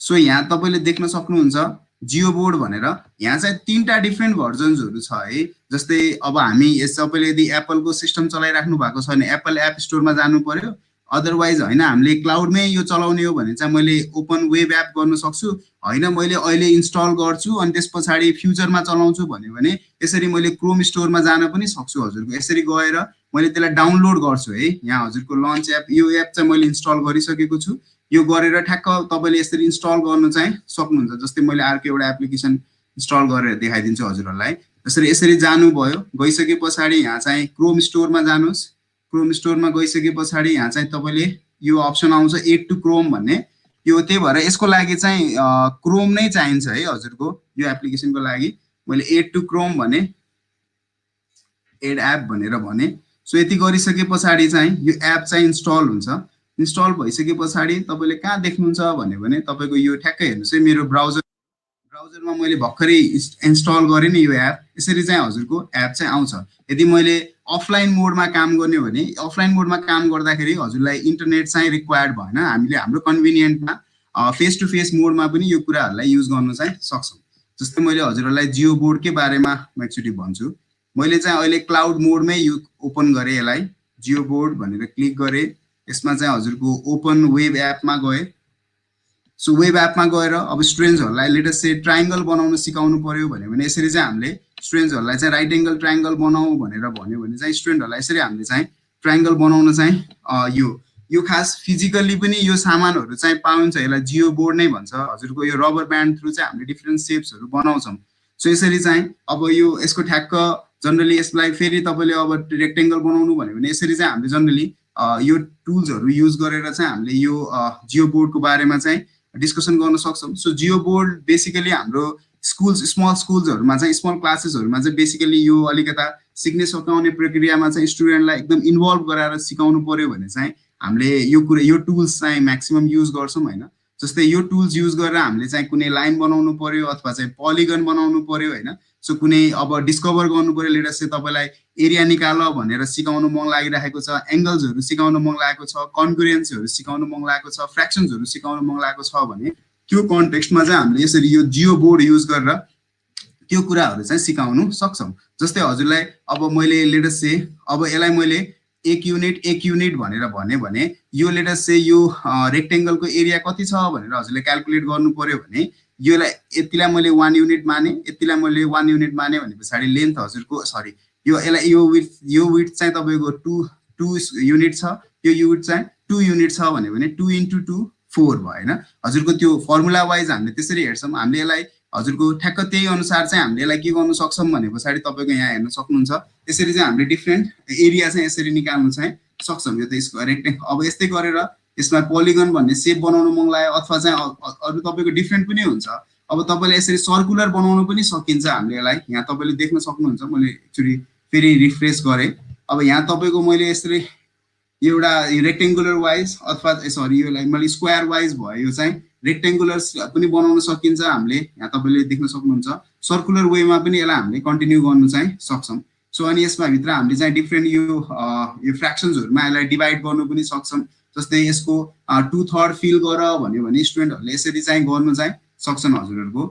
सो यहाँ तपाईँले देख्न सक्नुहुन्छ जियो बोर्ड भनेर। यहाँ चाहिँ 3टा डिफ्रेन्ट भर्जन्सहरू छ है। जस्तै अब हामी तपाईँले यदि एप्पलको सिस्टम चलाइराख्नु भएको छ भने एप्पल एप स्टोरमा जानु पर्यो। अदरवाइज होइन हामीले क्लाउडमै यो चलाउने हो भने चाहिँ मैले ओपन वेब एप गर्न सक्छु। होइन मैले अहिले इन्स्टल गर्छु अनि त्यस पछाडि फ्युचरमा चलाउँछु भन्यो भने यसरी मैले क्रोम स्टोरमा जान पनि सक्छु हजुरको। यसरी गएर मैले त्यसलाई डाउनलोड गर्छु है। यहाँ हजुरको लन्च एप, यो एप चाहिँ मैले इन्स्टल गरिसकेको छु। यो गरेर ठ्याक्क तपाईँले यसरी इन्स्टल गर्नु चाहिँ सक्नुहुन्छ। जस्तै मैले अर्को एउटा एप्लिकेसन इन्स्टल गरेर देखाइदिन्छु हजुरहरूलाई। यसरी जानुभयो, गइसके पछाडि यहाँ चाहिँ क्रोम स्टोरमा जानुहोस्। क्रोम स्टोरमा गइसके पछाडि यहाँ चाहिँ तपाईँले यो अप्सन आउँछ एड टु क्रोम भन्ने। यो त्यही भएर यसको लागि चाहिँ क्रोम नै चाहिन्छ है हजुरको। यो एप्लिकेसनको लागि मैले एड टु क्रोम भने, एड एप भनेर भने। सो यति गरिसके पछाडि चाहिँ यो एप चाहिँ इन्स्टल हुन्छ। इन्स्टल भइसके पछाडि तपाईँले कहाँ देख्नुहुन्छ भने तपाईँको यो ठ्याक्कै हेर्नुहोस् है, मेरो ब्राउजरमा मैले भर्खरै इन्स्टल गरेँ नि यो एप। यसरी चाहिँ हजुरको एप चाहिँ आउँछ। यदि मैले अफलाइन मोडमा काम गर्ने हो भने अफलाइन मोडमा काम गर्दाखेरि हजुरलाई इन्टरनेट चाहिँ रिक्वायर्ड भएन। हामीले हाम्रो कन्भिनियन्टमा फेस टु फेस मोडमा पनि यो कुराहरूलाई युज गर्न चाहिँ सक्छौँ। जस्तै मैले हजुरहरूलाई जियो बोर्डकै बारेमा म एकचोटि भन्छु। मैले चाहिँ अहिले क्लाउड मोडमै यो ओपन गरेँ, यसलाई जियो बोर्ड भनेर क्लिक गरेँ। यसमा चाहिँ हजुरको ओपन वेब एपमा गएँ। सो वेब एपमा गएर अब स्टुडेन्ट्सहरूलाई लेटेस्ट से ट्राइङ्गल बनाउन सिकाउनु पर्यो भने यसरी चाहिँ हामीले स्टुडेन्ट्सहरूलाई चाहिँ राइट एङ्गल ट्राइङ्गल बनाऊ भनेर भन्यो भने चाहिँ स्टुडेन्टहरूलाई यसरी हामीले चाहिँ ट्राइङ्गल बनाउन चाहिँ यो खास फिजिकल्ली पनि यो सामानहरू चाहिँ पाउँछ। यसलाई जियो बोर्ड नै भन्छ। हजुरको यो रबर ब्यान्ड थ्रु चाहिँ हामीले डिफ्रेन्ट सेप्सहरू बनाउँछौँ। सो यसरी चाहिँ अब यो यसको ठ्याक्क जनरली यसलाई फेरि तपाईँले अब रेक्टेङ्गल बनाउनु भन्यो भने यसरी चाहिँ हामीले जनरली यो टुल्सहरू युज गरेर चाहिँ हामीले यो जियो बोर्डको बारेमा चाहिँ डिस्कसन गर्न सक्छौँ। सो जियो बोर्ड बेसिकली हाम्रो स्मल स्कुल्सहरूमा चाहिँ स्मल क्लासेसहरूमा चाहिँ बेसिकली यो अलिकता सिक्ने सकाउने प्रक्रियामा चाहिँ स्टुडेन्टलाई एकदम इन्भल्भ गराएर सिकाउनु पर्यो भने चाहिँ हामीले यो टुल्स चाहिँ म्याक्सिमम युज गर्छौँ होइन। जस्तै यो टुल्स युज गरेर हामीले चाहिँ कुनै लाइन बनाउनु पर्यो अथवा चाहिँ पोलिगन बनाउनु पर्यो होइन। सो कुनै अब डिस्कभर गर्नु पर्यो, लेटेस्ट चाहिँ तपाईँलाई एरिया निकाल भनेर सिकाउनु मन लागिरहेको छ, एङ्गल्सहरू सिकाउनु मन लागेको छ, कन्कुरेन्सहरू सिकाउनु मन लागेको छ, फ्र्याक्सन्सहरू सिकाउनु मन लागेको छ भने त्यो कन्टेक्स्टमा चाहिँ हामीले यसरी यो जियो बोर्ड युज गरेर त्यो कुराहरू चाहिँ सिकाउनु सक्छौँ। जस्तै हजुरलाई अब मैले लेटेस्ट चाहिँ अब यसलाई मैले एक युनिट भनेर भने यो लेटेस्ट चाहिँ यो रेक्टेङ्गलको एरिया कति छ भनेर हजुरले क्यालकुलेट गर्नु पर्यो भने योलाई यतिलाई मैले 1 युनिट माने, यतिलाई मैले 1 युनिट माने भने पछाडि लेन्थ हजुरको सरी यो विड्थ चाहिँ तपाईँको 2 युनिट छ, यो युनिट चाहिँ 2 युनिट छ भने 2 × 2 4 भयो होइन। हजुरको त्यो फर्मुला वाइज हामीले त्यसरी हेर्छौँ। हामीले यसलाई हजुरको ठ्याक्क त्यही अनुसार चाहिँ हामीले यसलाई के गर्नु सक्छौँ भने पछाडि तपाईँको यहाँ हेर्न सक्नुहुन्छ। यसरी चाहिँ हामीले डिफ्रेन्ट एरिया चाहिँ यसरी निकाल्नु चाहिँ सक्छौँ। यो त यसको रेक्टेङ्गल अब यस्तै गरेर यसमा पोलिगन भन्ने सेप बनाउनु मन लाग्यो अथवा चाहिँ अरू तपाईँको डिफ्रेन्ट पनि हुन्छ। अब तपाईले यसरी सर्कुलर बनाउन पनि सकिन्छ हामीले यसलाई यहाँ तपाईले देख्न सक्नुहुन्छ मैले एक्चुअली फेरि रिफ्रेश गरे अब यहाँ तपाईको मैले यसरी एउटा रेक्टेंगुलर वाइज अथवा सरी योलाई मैले स्क्वायर वाइज भयो यो चाहिँ रेक्टेंगुलर पनि बनाउन सकिन्छ हामीले यहाँ तपाईले देख्न सक्नुहुन्छ सर्कुलर वेमा पनि यसलाई हामीले कन्टिन्यू गर्न चाहिँ सक्छौं सो अनि यसमा भित्र हामीले चाहिँ डिफरेन्ट यो फ्र्याक्सन्सहरुमा यसलाई डिभाइड गर्नु पनि सक्छौं जस्तै यसको 2/3 फिल गर भन्यो भने स्टुडेन्टहरुले यसरी चाहिँ गर्न चाहिँ सक्छन् हजुरहरुको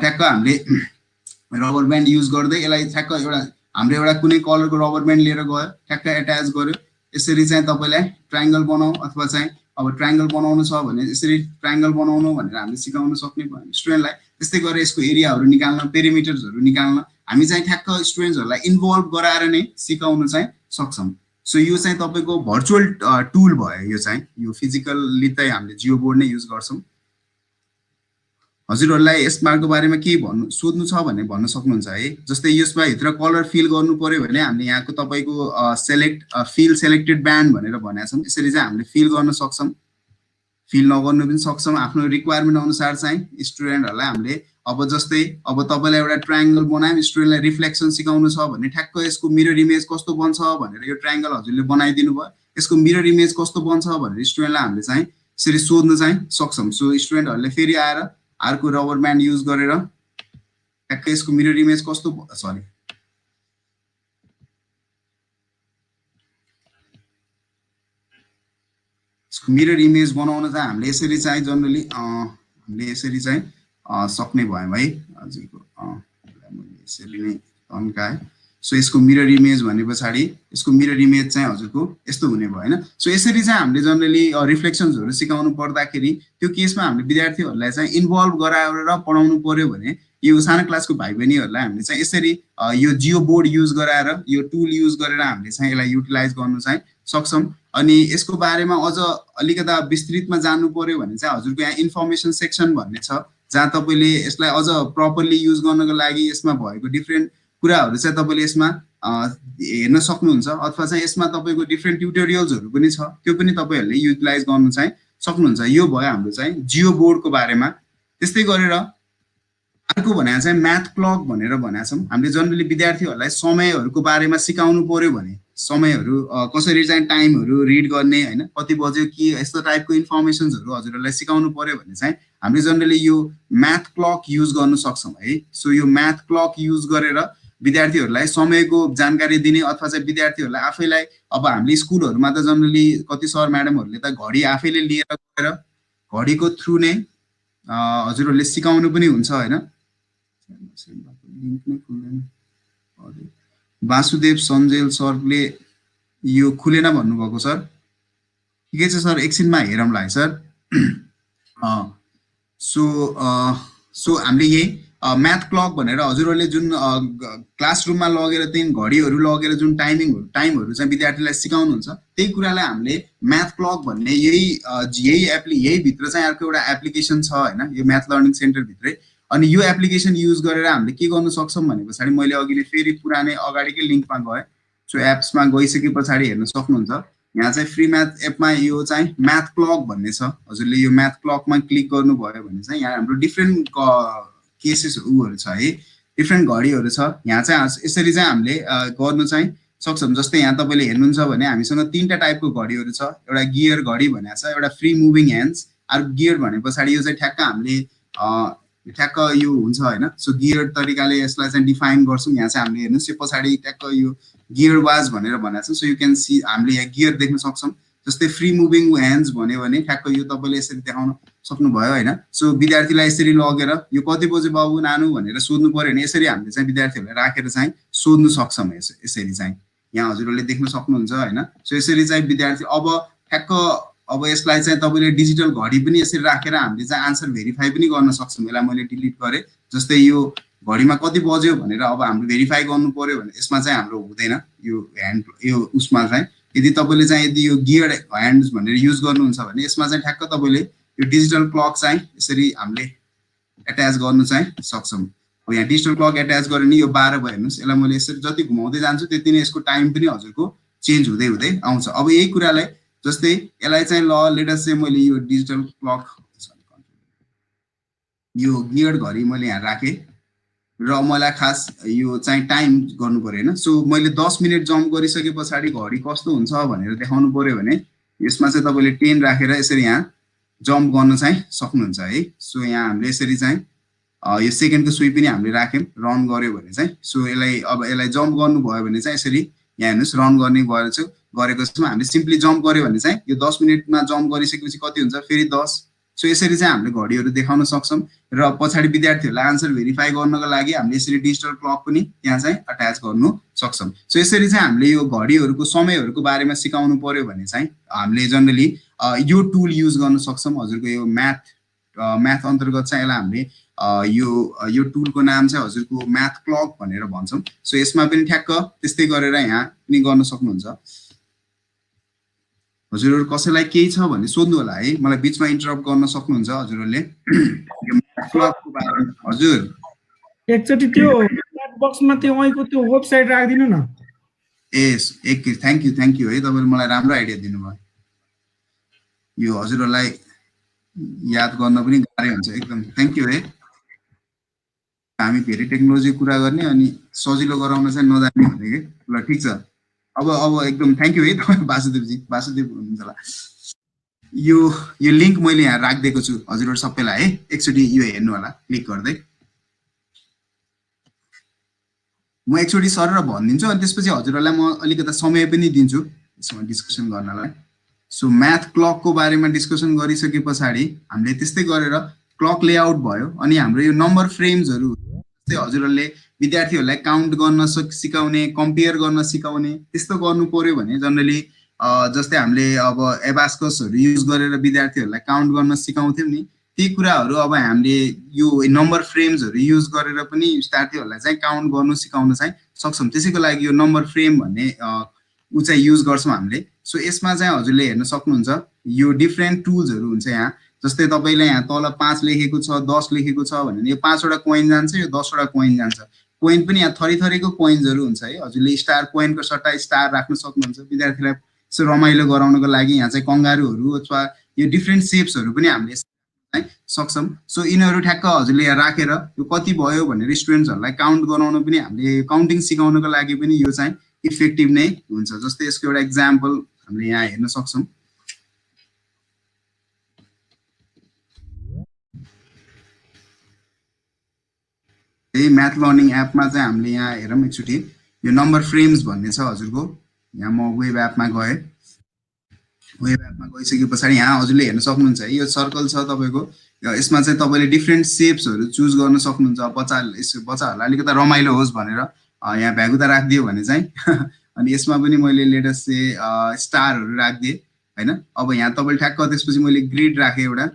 ठ्याक्क हामीले रबर ब्यान्ड युज गर्दै यसलाई ठ्याक्क एउटा हाम्रो एउटा कुनै कलरको रबर ब्यान्ड लिएर गयो ठ्याक्क अट्याच गर्यो यसरी चाहिँ तपाईलाई ट्रायंगल बनाऊ अथवा चाहिँ अब ट्रायंगल बनाउनु छ भने यसरी ट्रायंगल बनाउनु भनेर हामीले सिकाउन सक्ने भयो स्टुडेन्टलाई त्यस्तै गरेर यसको एरियाहरु निकाल्न पेरिमिटर्सहरु निकाल्न हामी चाहिँ ठ्याक्क स्टुडेन्ट्सहरुलाई इन्भल्भ गराएर नै सिकाउन चाहिँ सक्छौं सो यो चाहिँ तपाईको भर्चुअल टुल भयो यो चाहिँ यो फिजिकली चाहिँ हामीले जियोबोर्ड नै युज गर्छौं हजुरहरुलाई यसमाको बारेमा के भन्नु सोध्नु छ भने भन्न सक्नुहुन्छ है जस्तै यसमा भित्र कलर फिल गर्नु पर्यो भने हामीले यहाँको तपाईको सेलेक्ट फिल सेलेक्टेड ब्यान्ड भनेर भनेका छौं यसरी चाहिँ हामीले फिल गर्न सक्छौं फिल नगर्नु पनि सक्छौं आफ्नो रिक्वायरमेन्ट अनुसार चाहिँ स्टुडेन्टहरुलाई हामीले अब जस्तै अब तपाईलाई एउटा ट्रायंगल बनायौं स्टुडेन्टलाई रिफ्लेक्सन सिकाउनु छ भने ठ्याक्क यसको मिरर इमेज कस्तो बन्छ भनेर यो ट्रायंगल हजुरले बनाइदिनु भयो यसको मिरर इमेज कस्तो बन्छ भनेर स्टुडेन्टलाई हामीले चाहिँ यसरी सोध्न चाहिँ सक्छौं सो स्टुडेन्टहरुले फेरि आएर अर्को रबर ब्यान्ड युज गरेर ठ्याक्क यसको मिरर इमेज कस्तो सरी यसको मिरर इमेज बनाउन चाहिँ हामीले यसरी चाहिँ जनरली हामीले यसरी चाहिँ सक्ने भयौं है हजुरको मैले यसरी नै तन्काए सो यसको मिरर इमेज भनेपछि यसको मिरर इमेज चाहिँ हजुरको यस्तो हुने भयो हैन सो यसरी चाहिँ हामीले जनरली रिफ्लेक्सन्सहरु सिकाउनु पर्दाखेरि त्यो केसमा हामीले विद्यार्थीहरुलाई चाहिँ इन्भल्भ गराएर पढाउनु पर्यो भने यो सानो क्लासको भाइ बहिनीहरुलाई हामीले चाहिँ यसरी यो जियो बोर्ड युज गराएर यो टुल युज गरेर हामीले चाहिँ यसलाई युटिलाइज गर्न चाहिँ सक्छौं अनि यसको बारेमा अझ अलिकता विस्तृतमा जान्नु पर्यो भने चाहिँ हजुरको यहाँ इन्फर्मेसन सेक्सन भन्ने छ जहाँ तपाईले यसलाई अझ प्रपरली युज गर्नको लागि यसमा भएको डिफरेन्ट कुराहरु चाहिँ तपाईले यसमा हेर्न सक्नुहुन्छ अथवा चाहिँ यसमा तपाईको डिफरेन्ट ट्युटोरियल्सहरु पनि छ त्यो पनि तपाईहरुले युटिलाइज गर्न चाहिँ सक्नुहुन्छ यो भयो हाम्रो चाहिँ जियो बोर्डको बारेमा त्यस्तै गरेर अर्को भनेको चाहिँ म्याथ क्लक भनेर भनेका छौं हामीले जनरली विद्यार्थीहरुलाई समयहरुको बारेमा सिकाउनु पर्यो भने समयहरु कसरी चाहिँ टाइमहरु रिड गर्ने हैन कति बज्यो के यस्तो टाइपको इन्फर्मेसन्सहरु हजुरहरुलाई सिकाउनु पर्यो भने चाहिँ हामीले जनरली यो म्याथ क्लक युज गर्न सक्छौं है सो यो म्याथ क्लक युज गरेर विद्यार्थीहरुलाई समयको जानकारी दिने अथवा चाहिँ विद्यार्थीहरुलाई आफैलाई अब हामीले स्कुलहरुमा त जनरली कति सर म्याडमहरुले त घडी आफैले लिएर गएर घडीको थ्रु नै हजुरहरुले सिकाउनु पनि हुन्छ हैन लिंक नै खुल्दैन वासुदेव सञ्जेल सरले यो खुलेन भन्नुभएको सर ठिकै छ सर एकछिनमा हेरौँला है सर सो हामीले यही म्याथ क्लक भनेर हजुरहरुले जुन क्लासरुममा लगेर त्यही घडीहरु लगेर जुन टाइमहरु चाहिँ विद्यार्थीलाई सिकाउनुहुन्छ त्यही कुरालाई हामीले म्याथ क्लक भन्ने यही भित्र चाहिँ अर्को एउटा एप्लिकेसन छ हैन यो म्याथ लर्निङ सेन्टर भित्रै अनि यो एप्लिकेसन युज गरेर हामीले के गर्न सक्छौं भनेपछि मैले अघिले फेरि पुरानै अगाडिकै लिंकमा गए सो एप्समा गइसकेपछि हेर्न सक्नुहुन्छ यहाँ चाहिँ फ्री म्याथ एपमा यो चाहिँ म्याथ क्लक भन्ने छ हजुरले यो म्याथ क्लकमा क्लिक गर्नुभयो भने चाहिँ यहाँ हाम्रो डिफरेन्ट केसेसहरु छ है डिफरेन्ट घडीहरु छ यहाँ चाहिँ यसरी चाहिँ हामीले गर्न चाहिँ सक्छौं जस्तै यहाँ तपाईले हेर्नुहुन्छ भने हामीसँग तीनटा टाइपको घडीहरु छ एउटा गियर घडी भनेको छ एउटा फ्री मुभिङ ह्यान्ड्स अरु गियर भनेपछि यो चाहिँ ठ्याक्क हामीले ठ्याक्क यो हुन्छ हैन सो गियर तरिकाले यसलाई चाहिँ डिफाइन गर्छौं यहाँ चाहिँ हामीले हेर्नुस् यो पछाडी ट्याक्क यो गियर वाज भनेर भनेको छ सो यु क्यान सी हामीले यहाँ गियर देख्न सक्छौं जस्तै फ्री मुभिङ ह्यान्ड्स भन्यो भने ठ्याक्क यो तपाईले यसरी देखाउन सक्नु भयो हैन सो विद्यार्थीलाई यसरी लगेर यो कति बजे बाबु नानु भनेर सोध्नु पर्यो भने यसरी हामीले चाहिँ विद्यार्थीहरुलाई राखेर चाहिँ सोध्नु सक्छौं यसरी चाहिँ यहाँ हजुरहरुले देख्न सक्नुहुन्छ हैन सो यसरी चाहिँ विद्यार्थी अब ठ्याक्क अब यसलाई चाहिँ तपाईले डिजिटल घडी पनि यसरी राखेर हामीले चाहिँ आन्सर भेरिफाई पनि गर्न सक्छौं यसलाई मैले डिलिट गरे जस्तै यो घडीमा कति बज्यो भनेर अब हामीले भेरिफाई गर्नु पर्यो भने यसमा चाहिँ हाम्रो हुँदैन यो ह्यान्ड यो उसमा चाहिँ यदि तपाईले चाहिँ यदि यो गियर ह्यान्ड्स भनेर युज गर्नुहुन्छ भने यसमा चाहिँ ठ्याक्क तपाईले यो डिजिटल क्लक चाहिँ यसरी हामीले अट्याच गर्न चाहिँ सक्छौं अब यहाँ डिजिटल क्लक अट्याच गरे नि यो 12 भयो हेर्नुस् यसलाई मैले यसरी जति घुमाउँदै जान्छु त्यति नै यसको टाइम पनि हजुरको चेन्ज हुँदै हुँदै आउँछ अब यही कुरालाई जस्तै यसलाई चाहिँ ल लेट अस चाहिँ मैले यो डिजिटल क्लक यो गियर्ड घडी मैले यहाँ राखेँ र मलाई खास यो चाहिँ टाइम गर्नु पर्यो हैन। सो मैले 10 मिनेट जम्प गरिसके पछाडि घडी कस्तो हुन्छ भनेर देखाउनु पर्यो भने यसमा चाहिँ तपाईले 10 राखेर यसरी यहाँ जम्प गर्न चाहिँ सक्नुहुन्छ है। सो यहाँ हामीले यसरी चाहिँ यो सेकेन्डको सुई पनि हामीले राख्यौं रन गर्यो भने चाहिँ। सो यसलाई अब यसलाई जम्प गर्नु भयो भने चाहिँ यसरी यहाँ हेर्नुस् रन गर्ने गरेको छौं। हामीले सिम्पली जम्प गर्यो भने चाहिँ यो 10 मिनेटमा जम्प गरिसकेपछि कति हुन्छ फेरि 10। सो यसरी चाहिँ हामीले घडीहरु देखाउन सक्छौं र पछाडी विद्यार्थीहरुलाई आन्सर भेरिफाई गर्नको लागि हामीले यसरी डिजिटल क्लक पनि यहाँ चाहिँ अट्याच गर्नु सक्छौं। सो यसरी चाहिँ हामीले यो घडीहरुको समयहरुको बारेमा सिकाउनु पर्यो भने चाहिँ हामीले जनरली यो टुल युज गर्न सक्छौं। हजुरको यो म्याथ अन्तर्गत चाहिँ यसलाई हामीले यो टुलको नाम चाहिँ हजुरको म्याथ क्लक भनेर भन्छौं। सो यसमा पनि ठ्याक्क त्यस्तै गरेर यहाँ पनि गर्न सक्नुहुन्छ। हजुरहरु कसैलाई केही छ भने सोध्नु होला है, मलाई बीचमा इन्टरप्ट गर्न सक्नुहुन्छ हजुरहरुले। यो म्याथ क्लकको बारेमा हजुर एकचोटी त्यो च्याट बक्समा त्यो अहिलेको त्यो वेबसाइट राखिदिनु न। यस थ्यांक यू है, तपाईले मलाई राम्रो आइडिया दिनुभयो। यो हजुरहरुलाई याद गर्न पनि गाह्रो हुन्छ एकदम। थ्यांक यू है। हामी फेरि टेक्नोलोजी कुरा गर्ने अनि सजिलो गराउन चाहिँ नजान्ने भने के। ल ठीक छ। अब एकदम थ्यांक यू है तपाईँ वासुदेव हुनुहुन्छ होला। यो लिंक मैले यहाँ राखिदिएको छु हजुरहरु सबैलाई है। एकचोटी यो हेर्नु होला क्लिक गर्दै। म एकचोटी सरेर भनिदिन्छु अनि त्यसपछि हजुरहरुलाई म अलिकता समय पनि दिन्छु यसमा डिस्कसन गर्नलाई। सो म्याथ क्लकको बारेमा डिस्कसन गरिसके पछाडि हामीले त्यस्तै गरेर क्लक लेआउट भयो अनि हाम्रो यो नम्बर फ्रेम्सहरु जस्तै हजुरहरुले विद्यार्थीहरुलाई काउन्ट गर्न सिकाउने, कम्पेयर गर्न सिकाउने त्यस्तो गर्नु पर्यो भने जनरली जस्तै हामीले अब एबास्कसहरु युज गरेर विद्यार्थीहरुलाई काउन्ट गर्न सिकाउँथ्यौं नि, ती कुराहरु अब हामीले यो नम्बर फ्रेम्सहरु युज गरेर पनि विद्यार्थीहरुलाई चाहिँ काउन्ट गर्नु सिकाउन चाहिँ सक्छौं। त्यसैको लागि यो नम्बर फ्रेम भन्ने चाहिँ युज गर्छौं हामीले। सो यसमा चाहिँ हजुरले हेर्न सक्नुहुन्छ यो डिफरेन्ट टुल्सहरु हुन्छ यहाँ। जस्तै तपाईले यहाँ तल 5 लेखेको छ 10 लेखेको छ भने यो 5 वटा कोइन जान्छ, यो 10 वटा कोइन जान्छ। कोइन पनि यहाँ थरीथरीको कोइन्सहरु हुन्छ है। हजुरले स्टार कोइनको सट्टा स्टार राख्न सक्नुहुन्छ। विद्यार्थीलाई यसो रमाइलो गराउनको लागि यहाँ चाहिँ कंगारुहरु अथवा यो डिफरेन्ट शेप्सहरु पनि हामीले सक्छौं। सो यिनीहरु ठ्याक्क हजुरले यहाँ राखेर यो कति भयो भनेर स्टुडेन्ट्सहरुलाई काउन्ट गराउन पनि हामीले काउन्टिङ सिकाउनको लागि पनि यो चाहिँ इफेक्टिभ नै हुन्छ। जस्तै यसको एउटा एक्जाम्पल हामीले यहाँ हेर्न सक्छौं। यही म्याथ लर्निङ एपमा चाहिँ हामीले यहाँ हेरौँ एकचोटी यो नम्बर फ्रेम्स भन्ने छ हजुरको। यहाँ म वेब एपमा गए। वेब एपमा गइसके पछाडि यहाँ हजुरले हेर्न सक्नुहुन्छ है यो सर्कल छ तपाईको। यसमा चाहिँ तपाईले डिफरेन्ट शेप्सहरु चुज गर्न सक्नुहुन्छ। बच्चाहरुलाई अलिकता रमाइलो होस् भनेर यहाँ भ्यागुता राखिदियो भने चाहिँ अनि यसमा पनि मैले लेटेस्ट स्टारहरु राखिदिए हैन। अब यहाँ तपाईले ठ्याक्क त्यसपछि मैले ग्रिड राखे। एउटा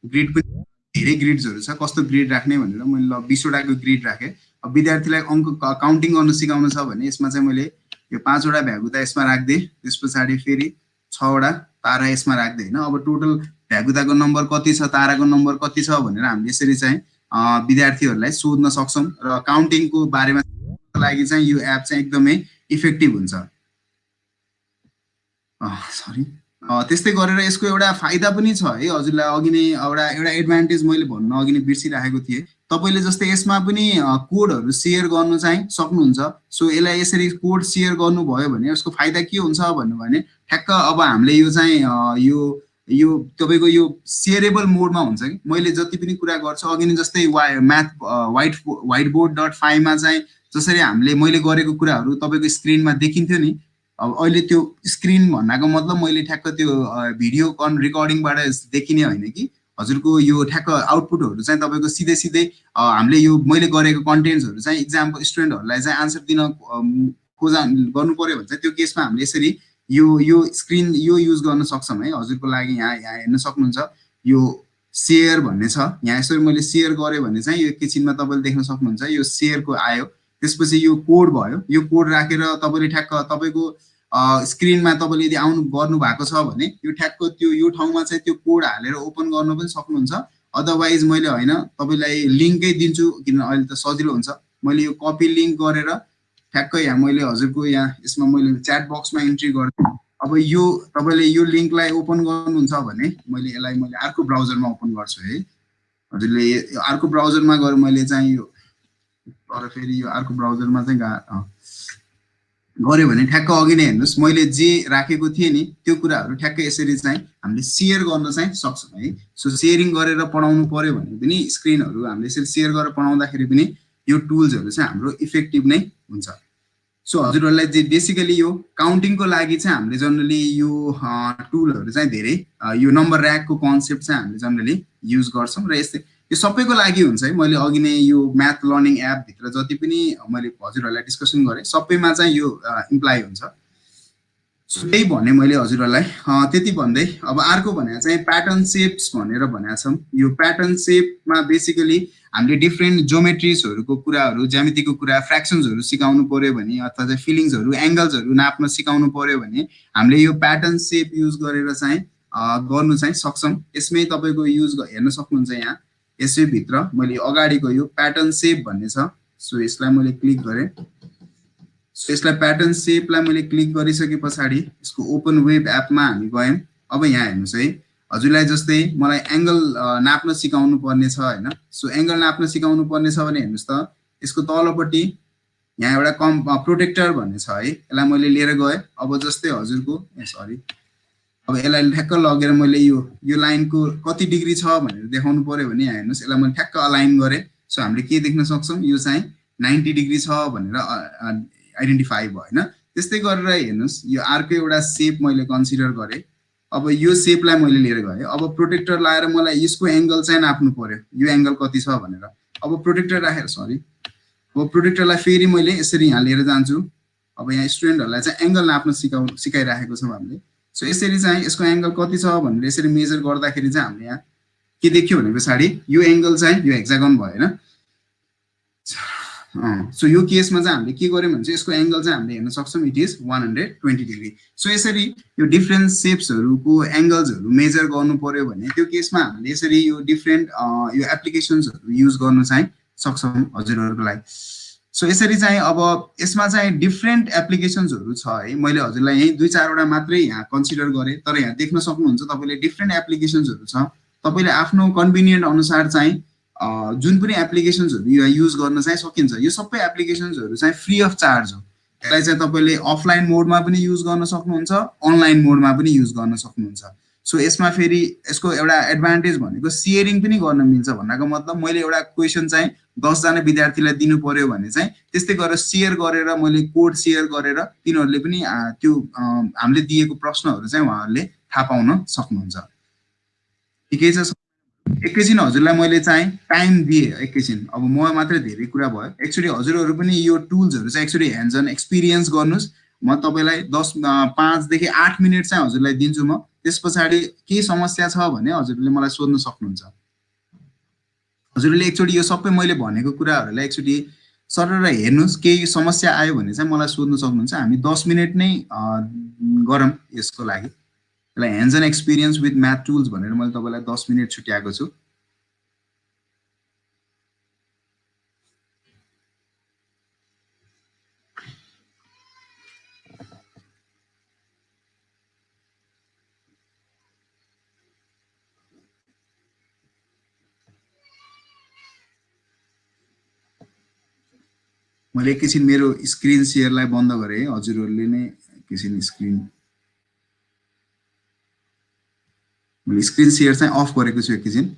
ग्रिड पनि धेरै ग्रिड्सहरु छ, कस्तो ग्रिड राख्ने भनेर मैले ल 20 वटाको ग्रिड राखे। अब विद्यार्थीलाई अंक काउन्टिङ गर्न सिकाउन छ भने यसमा चाहिँ मैले यो 5 वटा भ्यागुता यसमा राख्दिए। त्यसपछि फेरि 6 वटा तारा यसमा राख्दिए हैन। अब टोटल भ्यागुताको नम्बर कति छ, ताराको नम्बर कति छ भनेर हामीले यसरी चाहिँ विद्यार्थीहरुलाई सोध्न सक्छौं र काउन्टिङको बारेमा लागि चाहिँ यो एप चाहिँ एकदमै इफेक्टिभ हुन्छ। सरी त्यस्तै गरेर यसको एउटा फाइदा पनि छ है हजुरलाई। अघि नै एउटा एडभान्टेज मैले भन्न अघि नै बिर्सिराखेको थिएँ। तपाईले जस्तै यसमा पनि कोडहरु शेयर गर्न चाहिँ सक्नुहुन्छ। सो यसलाई यसरी कोड शेयर गर्नु भयो भने यसको फाइदा के हुन्छ भन्नु भने ठ्याक्क अब हामीले यो चाहिँ यो तपाईको यो शेयरेबल मोडमा हुन्छ कि। मैले जति पनि कुरा गर्छु अघि नै जस्तै म्याथ whiteboard.5 मा चाहिँ जसरी हामीले मैले गरेको कुराहरु तपाईको स्क्रिनमा देखिन्थ्यो नि। अब अहिले त्यो स्क्रिन भन्नाको मतलब मैले ठ्याक्क त्यो भिडियो रेकर्डिङबाट देखिने हैन कि हजुरको यो ठ्याक्क आउटपुटहरु चाहिँ तपाईको सिधै हामीले यो मैले गरेको कन्टेन्ट्सहरु चाहिँ एक्जाम्पल स्टुडेन्टहरुलाई चाहिँ आन्सर दिन खोजा गर्नु पर्यो भने चाहिँ त्यो केसमा हामीले यसरी यो स्क्रिन यो युज गर्न सक्छौं है। हजुरको लागि यहाँ हेर्न सक्नुहुन्छ यो शेयर भन्ने छ। यहाँ यसरी मैले शेयर गरे भने चाहिँ यो एकैछिनमा तपाईले देख्न सक्नुहुन्छ यो शेयरको आयो। त्यसपछि यो कोड भयो। यो कोड राखेर तपाईले ठ्याक्क तपाईको स्क्रिनमा तपाईले यदि आउनु गर्नु भएको छ भने यो ठ्याक्क त्यो यो ठाउँमा चाहिँ त्यो कोड हालेर ओपन गर्न पनि सक्नुहुन्छ। अदरवाइज मैले हैन तपाईलाई लिंकै दिन्छु किन अहिले त सजिलो हुन्छ। मैले यो कपी लिंक गरेर ठ्याक्क यहाँ मैले हजुरको यहाँ यसमा मैले च्याट बक्समा इन्ट्री गर्छु। अब यो तपाईले यो लिंकलाई ओपन गर्नुहुन्छ भने मैले यसलाई अर्को ब्राउजरमा ओपन गर्छु है। हजुरले यो अर्को ब्राउजरमा गएर मैले चाहिँ यो तर फेरि यो अर्को ब्राउजरमा चाहिँ गऱ्यो भने ठ्याक्क अघि नै हेर्नुहोस् मैले जे राखेको थिएँ नि त्यो कुराहरू ठ्याक्कै यसरी चाहिँ हामीले सेयर गर्न चाहिँ सक्छौँ है। सो सेयरिङ गरेर पढाउनु पर्यो भने पनि स्क्रिनहरू हामीले यसरी सेयर गरेर पढाउँदाखेरि पनि यो टुल्सहरू चाहिँ हाम्रो इफेक्टिभ नै हुन्छ। सो हजुरहरूलाई जे बेसिकली यो काउन्टिङको लागि चाहिँ हामीले जनरली यो टुलहरू चाहिँ धेरै यो नम्बर ऱ्याकको कन्सेप्ट चाहिँ हामीले जनरली युज गर्छौँ र यस्तै यो सबैको लागि हुन्छ है। मैले अघि नै यो म्याथ लर्निङ एपभित्र जति पनि मैले हजुरहरूलाई डिस्कसन गरेँ सबैमा चाहिँ यो इम्प्लाइ हुन्छ। सो त्यही भने मैले हजुरहरूलाई त्यति भन्दै अब अर्को भने चाहिँ प्याटर्न सेप्स भनेर भनेका छौँ। यो प्याटर्न सेपमा बेसिकली हामीले डिफ्रेन्ट ज्योमेट्रिजहरूको कुराहरू ज्यामितिको कुरा फ्र्याक्सन्सहरू सिकाउनु पर्यो भने अथवा चाहिँ फिलिङ्सहरू एङ्गल्सहरू नाप्न सिकाउनु पर्यो भने हामीले यो प्याटर्न सेप युज गरेर चाहिँ गर्नु चाहिँ सक्छौँ। यसमै तपाईँको युज हेर्न सक्नुहुन्छ यहाँ यसैभित्र मैले अगाडिको यो प्याटर्न सेप भन्ने छ। सो यसलाई मैले क्लिक गरेँ। सो यसलाई प्याटर्न सेपलाई मैले क्लिक गरिसके पछाडि यसको ओपन वेब एपमा हामी गयौँ। अब यहाँ हेर्नुहोस् है हजुरलाई जस्तै मलाई एङ्गल नाप्न सिकाउनु पर्ने छ होइन। सो एङ्गल नाप्न सिकाउनु पर्ने छ भने हेर्नुहोस् त यसको तलपट्टि यहाँ एउटा प्रोटेक्टर भन्ने छ है। यसलाई मैले लिएर गएँ। अब जस्तै हजुरको सरी अब यसलाई ठ्याक्क लगेर मैले यो लाइनको कति डिग्री छ भनेर देखाउनु पर्यो भने यहाँ हेर्नुहोस् यसलाई मैले ठ्याक्क अलाइन गरेँ। सो हामीले के देख्न सक्छौँ यो चाहिँ 90 डिग्री छ भनेर आइडेन्टिफाई भयो होइन। त्यस्तै गरेर हेर्नुहोस् यो अर्को एउटा सेप मैले कन्सिडर गरेँ। अब यो सेपलाई मैले लिएर गएँ। अब प्रोटेक्टर लगाएर मलाई यसको एङ्गल चाहिँ नाप्नु पर्यो यो एङ्गल कति छ भनेर। अब प्रोटेक्टर राखेर अब प्रोटेक्टरलाई फेरि मैले यसरी यहाँ लिएर जान्छु। अब यहाँ स्टुडेन्टहरूलाई चाहिँ एङ्गल नाप्न सिकाइराखेको छौँ हामीले। सो यसरी चाहिँ यसको एङ्गल कति छ भनेर यसरी मेजर गर्दाखेरि चाहिँ हामीले यहाँ के देख्यो भने पछाडि यो एङ्गल चाहिँ यो हेक्सागन भयो होइन। सो यो केसमा चाहिँ हामीले के गर्यौँ भने चाहिँ यसको एङ्गल चाहिँ हामीले हेर्न सक्छौँ इट इज 120 डिग्री। सो यसरी यो डिफ्रेन्ट सेप्सहरूको एङ्गल्सहरू मेजर गर्नु पर्यो भने त्यो केसमा हामीले यसरी यो डिफ्रेन्ट यो एप्लिकेसन्सहरू युज गर्नु चाहिँ सक्छौँ हजुरहरूको लागि। सो यसरी चाहिँ अब यसमा चाहिँ डिफ्रेन्ट एप्लिकेसन्सहरू छ है। मैले हजुरलाई यहीँ 2-4वटा मात्रै यहाँ कन्सिडर गरेँ तर यहाँ देख्न सक्नुहुन्छ तपाईँले डिफ्रेन्ट एप्लिकेसन्सहरू छ। तपाईँले आफ्नो कन्भिनियन्ट अनुसार चाहिँ जुन पनि एप्लिकेसन्सहरू युज गर्न चाहिँ सकिन्छ। यो सबै एप्लिकेसन्सहरू चाहिँ फ्री अफ चार्ज हो। यसलाई चाहिँ तपाईँले अफलाइन मोडमा पनि युज गर्न सक्नुहुन्छ अनलाइन मोडमा पनि युज गर्न सक्नुहुन्छ। सो यसमा फेरि यसको एउटा एडभान्टेज भनेको सेयरिङ पनि गर्न मिल्छ भन्नाको मतलब मैले एउटा क्वेसन चाहिँ 10 जना विद्यार्थीलाई दिनु पर्यो भने चाहिँ त्यस्तै गरेर सेयर गरेर मैले कोड सेयर गरेर तिनीहरूले पनि त्यो हामीले दिएको प्रश्नहरू चाहिँ उहाँहरूले थाहा पाउन सक्नुहुन्छ। ठिकै छ। एकैछिन हजुरलाई मैले चाहिँ टाइम दिएँ एकैछिन। अब म मात्रै धेरै कुरा भयो। एक्चुअली हजुरहरू पनि यो टुल्सहरू चाहिँ एक्चुअली ह्यान्ड्स अन एक्सपिरियन्स गर्नुहोस्। म तपाईँलाई 5 देखि 8 मिनट चाहिँ हजुरलाई दिन्छु म। त्यस पछाडि केही समस्या छ भने हजुरले मलाई सोध्न सक्नुहुन्छ। हजुरले एकचोटि यो सबै मैले भनेको कुराहरूलाई एकचोटि सरर हेर्नुहोस्। केही समस्या आयो भने चाहिँ मलाई सोध्न सक्नुहुन्छ। हामी 10 मिनट नै गरौँ यसको लागि। यसलाई hands on experience with math tools भनेर मैले तपाईँलाई 10 मिनट छुट्याएको छु। मैले एकैछिन मेरो स्क्रिन सेयरलाई बन्द गरेँ। हजुरहरूले नै एकैछिन मैले स्क्रिन सेयर चाहिँ अफ गरेको छु एकैछिन।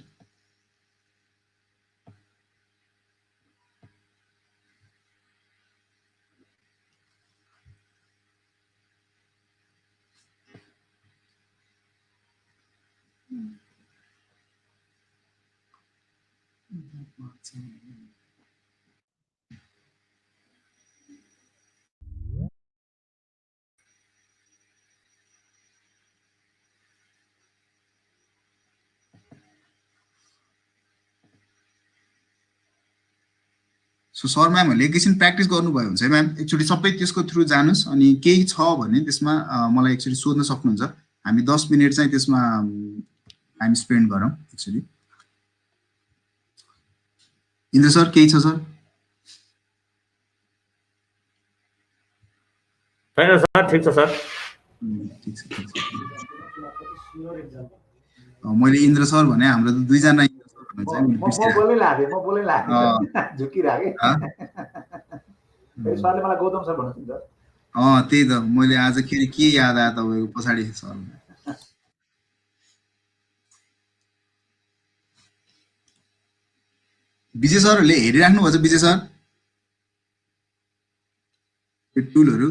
सो सर म्यामहरूले एकैछिन प्र्याक्टिस गर्नुभयो हुन्छ है म्याम। एकचोटि सबै त्यसको थ्रु जानुहोस् अनि केही छ भने त्यसमा मलाई एकचोटि सोध्न सक्नुहुन्छ। हामी 10 मिनट चाहिँ त्यसमा टाइम स्पेन्ड गरौँ एक्चुअली। इन्द्र सर केही छ सर? छैन सर, ठिक छ सर। मैले इन्द्र सर भने हाम्रो त 2 जना गर्न चाहिँ म बोल्नै लाग्यो झुकिराखेँ सरले मलाई गौतम सर भन्नुहुन्छ नि त त्यही त मैले आज के याद आयो तपाईँको पछाडि सर विजय सरहरूले हेरिराख्नु भएको छ विजय सर त्यो टुलहरू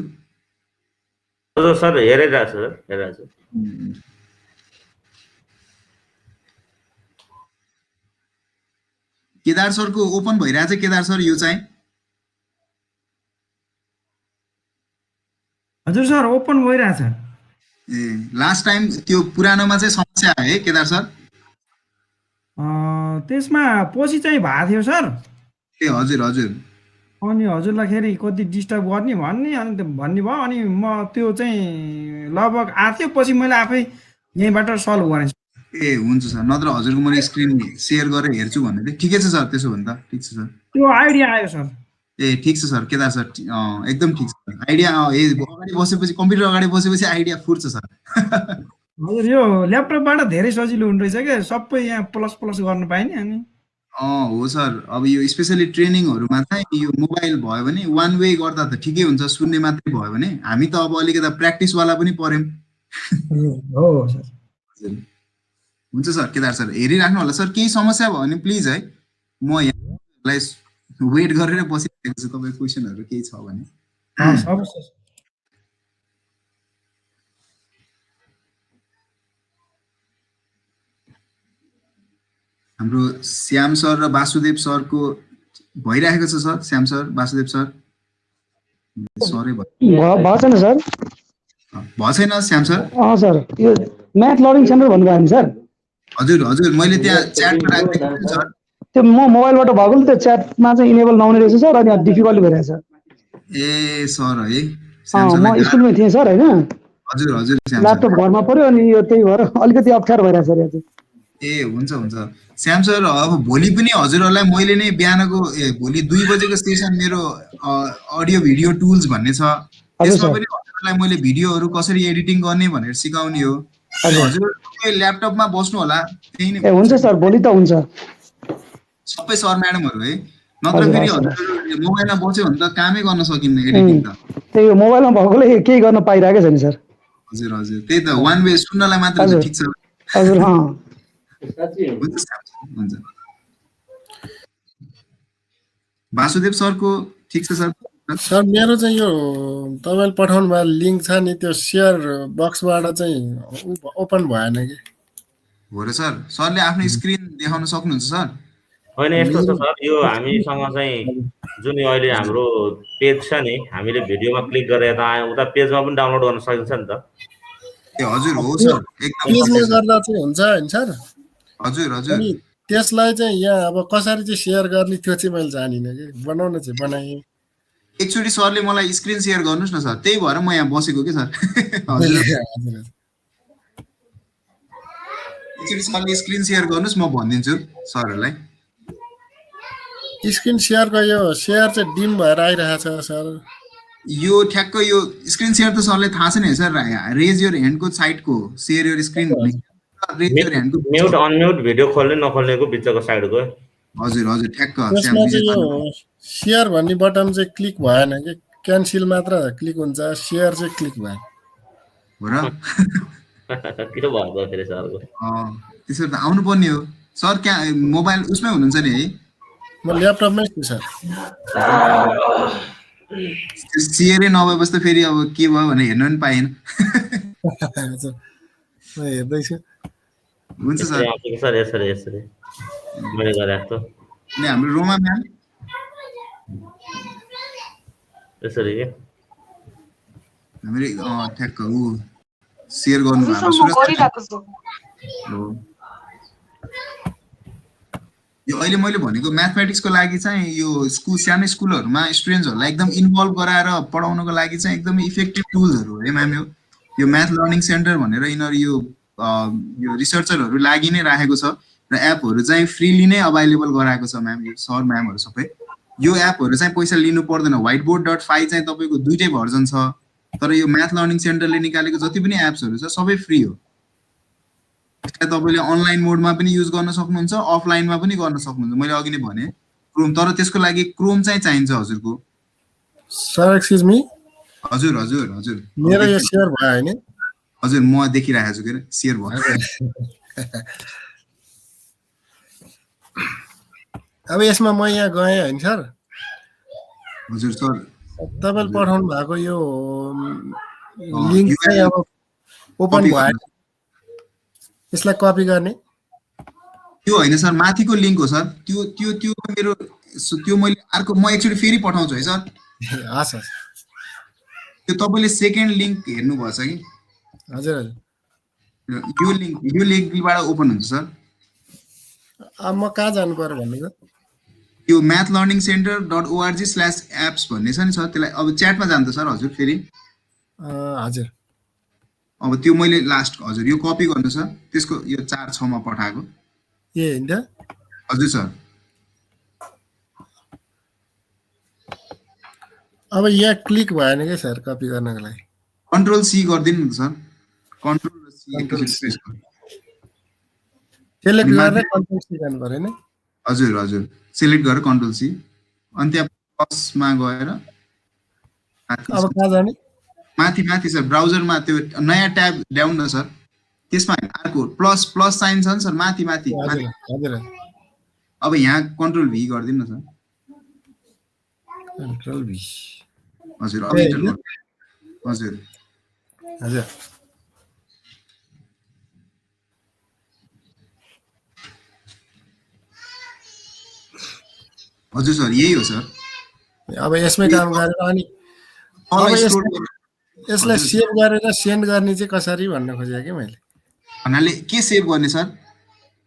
हजुर सर हेरिरहेको छु हेरिरहेको छु केदार सरको ओपन भइरहेछ केदार सर यो चाहिँ हजुर सर ओपन भइरहेछ ए लास्ट टाइम त्यो पुरानोमा चाहिँ समस्या आयो है केदार सर त्यसमा पछि चाहिँ भएको थियो सर ए हजुर हजुर अनि हजुरलाई खेरि कति डिस्टर्ब गर्ने भन्ने अनि भन्ने भयो अनि म त्यो चाहिँ लगभग आएको थियो पछि मैले आफै यहीँबाट सल्भ गरेँ ए हुन्छ सर नत्र हजुरको मैले स्क्रिन सेयर गरेर हेर्छु भन्ने थिएँ ठिकै छ सर त्यसो भने त ठिक छ सर त्यो आइडिया आयो सर ए ठिक छ सर केदार सर एकदम ठिक छ आइडिया अगाडि बसेपछि कम्प्युटर अगाडि बसेपछि आइडिया फुर्छ सर हजुर यो ल्यापटपबाट धेरै सजिलो हुने रहेछ क्या सबै यहाँ प्लस प्लस गर्न पाइने अनि हो सर अब यो स्पेसली ट्रेनिङहरूमा चाहिँ यो मोबाइल भयो भने वान वे गर्दा त ठिकै हुन्छ सुन्ने मात्रै भयो भने हामी त अब अलिकति प्र्याक्टिसवाला पनि पर्यौँ हो सर हुन्छ सर केदार सर हेरिराख्नु होला सर केही समस्या भयो भने प्लिज है म यहाँलाई वेट गरेर बसिरहेको छु तपाईँ क्वेसनहरू केही छ भने हाम्रो श्याम सर र वासुदेव सरको भइरहेको छ sir Shyam sir Vasudev sir सरै भएको छैन सर भएको छैन श्याम सर सर यो म्याथ लर्निङ सेन्टर भन्नुभयो नि सर हजुर हजुर मैले त्यहाँ च्याटमा राखिदिएको छु सर त्यो म मोबाइलबाट भएकोले त्यो च्याटमा चाहिँ इनेबल नहुने रहेछ सर अनि डिफिकल्ट भइरहेछ ए सर है म स्कुलमै थिएँ सर होइन हजुर हजुर ल्यापटप घरमा पर्यो अनि यो त्यही भएर अलिकति अप्ठ्यारो भइरहेछ सर यहाँ ए हुन्छ हुन्छ श्याम सर अब भोलि पनि हजुरहरूलाई मैले नै बिहानको भोलि 2 बजेको सेसन मेरो अडियो भिडियो टुल्स भन्ने छ त्यसमा पनि हजुरहरूलाई मैले भिडियोहरू कसरी एडिटिङ गर्ने भनेर सिकाउने हो हजुरहरु ल्यापटपमा बस्नु होला त्यही नै हुन्छ सर भोलि त हुन्छ सबै सर म्याडमहरु है नत्र फेरि हजुरहरु मोबाइलमा बस्यो भने त कामै गर्न सकिन्न एडिटिङ त त्यही मोबाइलमा भएकोले केही गर्न पाइरहेको छैन सर हजुर हजुर त्यही त वान वे सुन्नलाई मात्र ठीक छ हजुर हुन्छ वासुदेव सरको ठीक छ सर सर मेरो चाहिँ यो तपाईले पठाउनु भएको लिंक छ नि त्यो शेयर बक्सबाट चाहिँ ओपन भएन के हो र सर सरले आफ्नो स्क्रिन देखाउन सक्नुहुन्छ सर हैन यस्तो छ सर यो हामीसँग चाहिँ जुन अहिले हाम्रो पेज छ नि हामीले भिडियोमा क्लिक गरेर यता आयो उता पेजमा पनि डाउनलोड गर्न सकिन्छ नि त ए हजुर हो सर एकदम पेजमा गर्दा चाहिँ हुन्छ हैन सर हजुर हजुर अनि त्यसलाई चाहिँ यहाँ अब कसरी चाहिँ शेयर गर्ने त्यो चाहिँ मैले जानिन के बनाउन चाहिँ बनाए एकचोटी सरले मलाई स्क्रिन शेयर गर्नुस् न सर त्यही भएर म यहाँ बसेको के सर हजुर एकचोटी सरले स्क्रिन शेयर गर्नुस् म भनिदिन्छु सरहरुलाई स्क्रिन शेयरको यो शेयर चाहिँ डिम भएर आइरहेछ सर यो ठ्याक्क यो स्क्रिन शेयर त सरले थाहा छैन सर रेज योर ह्यान्डको साइडको share your screen raise your ह्यान्डको म्युट अनम्युट भिडियो खोल्ने नखोल्नेको बिचको साइडको हजुर हजुर ठ्याक्क त्यसमा चाहिँ यो शेयर भन्ने बटन चाहिँ क्लिक भएन के क्यान्सल मात्र क्लिक हुन्छ शेयर चाहिँ क्लिक भएन हो र के भयो फेरि सरको त्यसो त आउनु पर्ने हो सर मोबाइल उसमै हुनुहुन्छ नि है म ल्यापटपमै छु सर शेयरै नभएपछि त फेरि अब के भयो भने हेर्न पनि पाएन हजुर म हेर्दैछु हुन्छ सर सर यसरी मैले गरेको नि हाम्रो रोमा म्याम यसरी के हामीले ठ्याक्क उ शेयर गर्नु भएको छ यो अहिले मैले भनेको म्याथमेटिक्सको लागि चाहिँ यो स्कुल सानो स्कुलहरुमा स्टुडेन्ट्सहरुलाई एकदम इन्भल्भ गराएर पढाउनको लागि चाहिँ एकदमै इफेक्टिभ टुल्सहरु हो है म्याम यो म्याथ लर्निङ सेन्टर भनेर यिनीहरु यो रिसर्चरहरु लागि नै राखेको छ र एपहरु चाहिँ फ्रीली नै अवेलेबल गराएको छ म्याम यो सर म्यामहरु सबै यो एपहरु चाहिँ पैसा लिनु पर्दैन whiteboard.5 चाहिँ तपाईको दुईटै भर्जन छ तर यो म्याथ लर्निङ सेन्टरले निकालेको जति पनि एप्सहरु छ सबै फ्री हो यसलाई तपाईँले अनलाइन मोडमा पनि युज गर्न सक्नुहुन्छ, अफलाइनमा पनि गर्न सक्नुहुन्छ। मैले अघि नै भने क्रोम, तर त्यसको लागि क्रोम चाहिँ चाहिन्छ हजुरको। सर एक्सक्युज मी, हजुर हजुर हजुर मेरो यो सेयर भयो हैन? हजुर म देखिरहेको छु के अरे सेयर भयो। अब यसमा म यहाँ गएँ हैन सर? हजुर सर तपाईले पठाउनु भएको यो लिंक चाहिँ अब ओपन भयो, यसलाई कपी गर्ने? त्यो होइन सर, माथिको लिङ्क हो सर। त्यो त्यो त्यो मेरो त्यो मैले अर्को म एकचोटि फेरि पठाउँछु है सर। हस् हस्, त्यो तपाईँले सेकेन्ड लिङ्क हेर्नुभएछ कि? हजुर हजुर, यो लिङ्कबाट ओपन हुन्छ सर। अब म कहाँ जानु पर्यो भन्नु त? त्यो mathlearningscenter.org/apps भन्ने छ नि सर, त्यसलाई अब च्याटमा जान्छ सर हजुर फेरि। हजुर, अब त्यो मैले लास्ट हजुर यो कपी गर्नु सर, त्यसको यो 4-6 मा पठाएको। ए हैन त? हजुर सर। अब यहाँ क्लिक भएन के सर कपी गर्नको लागि? कन्ट्रोल सी गरिदिनु न सर, कन्ट्रोल र सी Control C। प्रेस गर्नु। सेलेक्ट गरेर कन्ट्रोल सी गर्नु पर्यो नि? हजुर हजुर, सिलेक्ट गरेर कन्ट्रोल सी, अनि त्यहाँ प्लसमा गएर अब कहाँ जाने? माथि माथि सर ब्राउजरमा त्यो नयाँ ट्याब ल्याउनु न सर, त्यसमा अर्को प्लस प्लस साइन छ नि सर माथि माथि माथि। हजुर, अब यहाँ कन्ट्रोल भी गरिदिनु न सर। कन्ट्रोल भी, हजुर अब इन्टर गर्नु। हजुर हजुर, हजुर सर यही हो सर। अब यसमै काम गरेर अनि अब यसलाई सेभ गरेर सेन्ड गर्ने चाहिँ कसरी भन्न खोजेँ कि मैले? भन्नाले के सेभ गर्ने सर?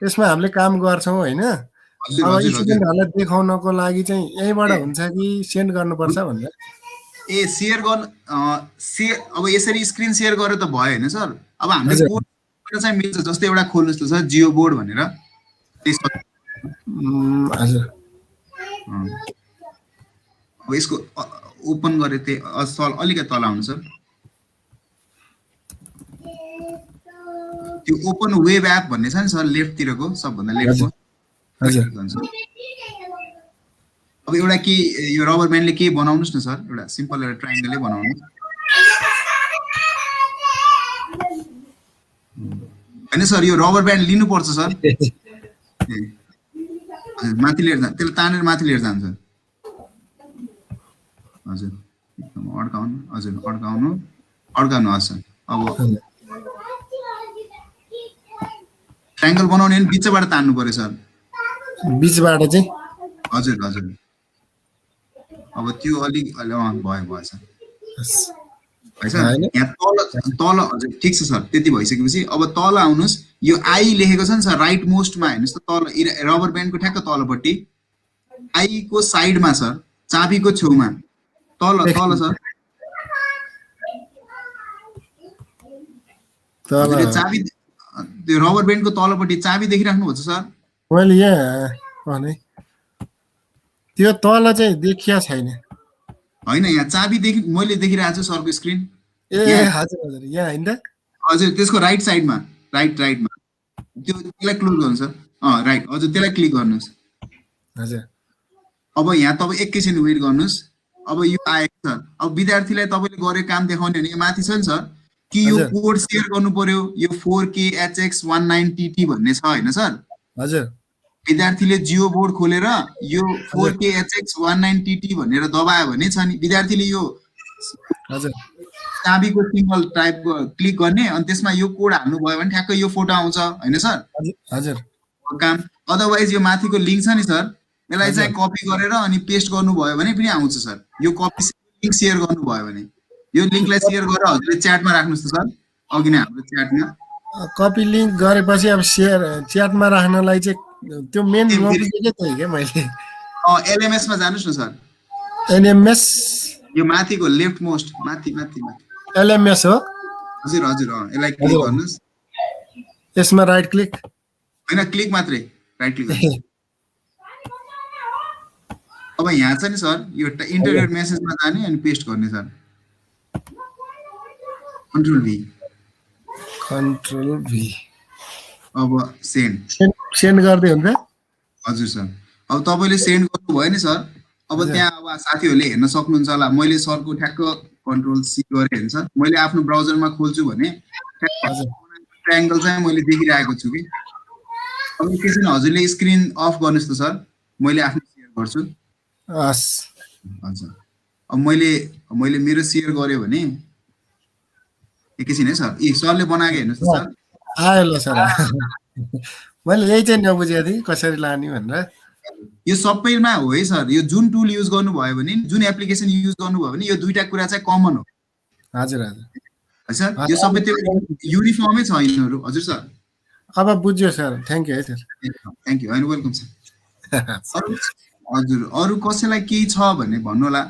त्यसमा हामीले काम गर्छौँ होइन? हजुर अब हजुर हजुर। स्टुडेन्टहरूलाई देखाउनको लागि चाहिँ यहीँबाट हुन्छ कि सेन्ड गर्नुपर्छ भनेर? ए सेयर गर्नु सेयर अब यसरी स्क्रिन सेयर गरेर त भयो होइन सर। अब हामीले हजुर। कोड चाहिँ मिल्छ, जस्तै एउटा खोल्नुहोस् त सर जियो बोर्ड भनेर। हजुर, अब यसको ओपन गरे त्यही अलिकति तल आउनु सर। त्यो ओपन वेब एप भन्ने छ नि सर लेफ्टतिरको, सबभन्दा लेफ्टको। हजुर, अब एउटा के यो रबर ब्यान्डले के बनाउनुहोस् न सर, एउटा सिम्पल एउटा ट्रायङ्गलै बनाउनु होइन सर। यो रबर ब्यान्ड लिनुपर्छ सर। हजुर माथि लिएर जान्छ, त्यसलाई तानेर माथि लिएर जान्छ। हजुर एकदम अड्काउनु, हजुर अड्काउनु अड्काउनु हस् सर। अब ट्रायङ्गल बनाउने नि बिचबाट तान्नु पर्यो सर, बिचबाट चाहिँ? हजुर हजुर। अब त्यो अलिक भयो सर है सर। यहाँ तल तल हजुर ठिक छ सर, त्यति भइसकेपछि अब तल आउनुहोस्। यो आई लेखेको छ नि सर राइट मोस्टमा हेर्नुहोस् त, तल रबर ब्यान्डको ठ्याक्क तलपट्टि आई को साइडमा सर, चाबीको छेउमा तल तल सर। हजुर चाबी त्यो रबर ब्यान्डको तलपट्टि चाबी देखिराख्नु भएको छ सर? मैले यहाँ भने त्यो तल चाहिँ देखिया छैन। होइन यहाँ चाबी मैले देखिरहेको छु सरको स्क्रिन। ए हजुर हजुर, यहाँ होइन त? हजुर त्यसको राइट साइडमा, राइटमा त्यो त्यसलाई क्लोज गर्नु सर। राइट हजुर त्यसलाई क्लिक गर्नुहोस्। हजुर, अब यहाँ तपाईँ एकैछिन वेट गर्नुहोस्। अब यो आएको छ। अब विद्यार्थीलाई तपाईँले गरेको काम देखाउने भने माथि छ नि सर कि यो कोड सेयर गर्नु पर्यो, यो 4KHX19TT भन्ने छ होइन सर? हजुर, विद्यार्थीले जियो बोर्ड खोलेर यो 4KHX19TT भनेर दबायो भने छ नि, विद्यार्थीले यो हजुर, चाबीको सिम्बल टाइप क्लिक गर्ने, अनि त्यसमा यो कोड हाल्नु भयो भने ठ्याक्कै यो फोटो आउँछ होइन सर? हजुर, काम। अदरवाइज यो माथिको लिङ्क छ नि सर, यसलाई चाहिँ कपी गरेर अनि पेस्ट गर्नुभयो भने पनि आउँछ सर। यो कपी लिङ्क सेयर गर्नुभयो भने यो लिङ्कलाई सेयर गरेर हजुरले च्याटमा राख्नुहोस् त सर, अघि नै हाम्रो च्याटमा। कपी लिङ्क गरेपछि अब सेयर च्याटमा राख्नलाई चाहिँ त्यो मेन नबुझेकै थिएँ क्या मैले। LMS मा जानुहोस् न सर। एनएमएस यो माथिको लेफ्ट मोस्ट माथि माथि माथि एलएमएस हो? हजुर हजुर यसलाई क्लिक गर्नुहोस्। यसमा राइट क्लिक? होइन क्लिक मात्रै, राइट क्लिक गर्नुहोस्। अब यहाँ छ नि सर यो इन्टरनेट मेसेजमा जाने अनि पेस्ट गर्ने सर, कन्ट्रोल भी। कन्ट्रोल भी। अब सेन्ड सेन्ड गर्दै हुन्छ हजुर सर अब तपाईँले सेन्ड गर्नुभयो नि सर अब त्यहाँ अब साथीहरूले हेर्न सक्नुहुन्छ होला मैले सरको ठ्याक्क कन्ट्रोल सी गरेँ हेर्नु सर मैले आफ्नो ब्राउजरमा खोल्छु भने ट्रायङ्गल चाहिँ मैले देखिरहेको छु कि अब एकैछिन हजुरले स्क्रिन अफ गर्नुहोस् त सर मैले आफ्नो सेयर गर्छु हस् हजुर अब मैले मेरो सेयर गरेँ भने एकैछिन है सर सरले बनाएको हेर्नुहोस् त सर आयो ल सर मैले यही चाहिँ नबुझेको थिएँ कसरी लाने भनेर यो सबैमा हो है सर यो जुन टुल युज गर्नुभयो भने जुन एप्लिकेसन युज गर्नुभयो भने यो दुईटा कुरा चाहिँ कमन हो हजुर हजुर है सर यो सबै त्यो युनिफर्मै छ यिनीहरू हजुर सर अब बुझ्यो सर थ्याङ्क यू है सर थ्याङ्क यू होइन वेलकम सर हजुर अरू कसैलाई केही छ भने भन्नु होला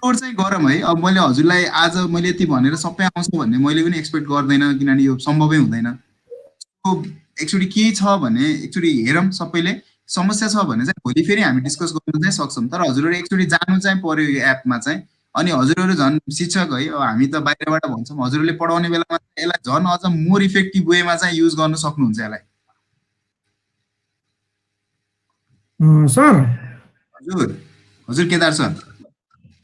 चाहिँ गरौँ है अब मैले हजुरलाई आज मैले यति भनेर सबै आउँछ भन्ने मैले पनि एक्सपेक्ट गर्दैन किनभने यो सम्भवै हुँदैन एक्चुअली के छ भने एक्चुअली हेरौँ सबैले समस्या छ भने चाहिँ भोलि फेरि हामी डिस्कस गर्नु चाहिँ सक्छौँ तर हजुरहरू एक्चुअली जानु चाहिँ पर्यो यो एपमा चाहिँ अनि हजुरहरू झन् शिक्षक है अब हामी त बाहिरबाट भन्छौँ हजुरहरूले पढाउने बेलामा यसलाई झन् अझ मोर इफेक्टिभ वेमा चाहिँ युज गर्न सक्नुहुन्छ यसलाई सर हजुर हजुर केदार सर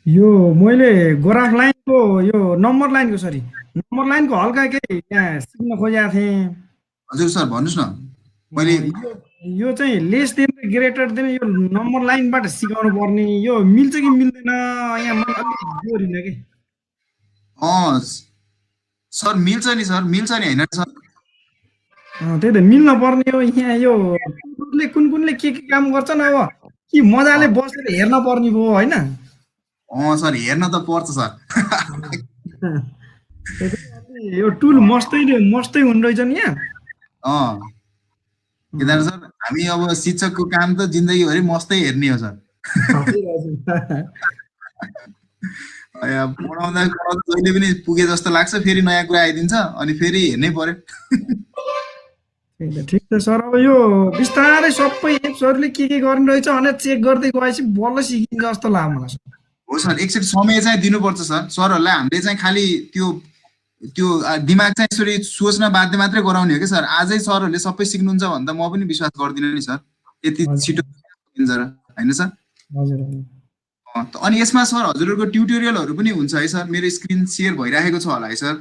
यो मैले ग्राफ लाइनको यो नम्बर लाइनको नम्बर लाइनको हल्का केही यहाँ सिक्न खोजेको थिएँ हजुर सर भन्नुहोस् न मैले यो चाहिँ लेस देन र ग्रेटर देन यो नम्बर लाइनबाट सिकाउनु पर्ने यो मिल्छ कि मिल्दैन यहाँ मलाई अलिक बोरिन कि सर मिल्छ नि होइन सर त्यही त मिल्न पर्ने हो यहाँ यो कुनले के काम गर्छन् अब कि मजाले बसेर हेर्न पर्ने भयो होइन सर हेर्न त पर्छ सर यो टुल मस्तै हुँदो रहेछ नि यहाँ केदार सर हामी अब शिक्षकको काम त जिन्दगीभरि मस्तै हेर्ने हो सर पढाउँदा जहिले पनि पुगे जस्तो लाग्छ फेरि नयाँ कुरा आइदिन्छ अनि फेरि हेर्नै पर्यो ठिक छ सर अब यो बिस्तारै सबै एप्सहरूले के गर्ने रहेछ भनेर चेक गर्दै गएपछि बल्ल सिकिन्छ जस्तो लाग्यो मलाई हो सर एकचोटि समय चाहिँ दिनुपर्छ सरहरूलाई हामीले चाहिँ खालि त्यो दिमाग चाहिँ यसरी सोच्न बाध्य मात्रै गराउने हो कि सर आजै सरहरूले सबै सिक्नुहुन्छ भन्दा म पनि विश्वास गर्दिनँ नि सर यति छिटो सकिन्छ र होइन सर अनि यसमा सर हजुरहरूको ट्युटोरियलहरू पनि हुन्छ है सर मेरो स्क्रिन सेयर भइरहेको छ होला है सर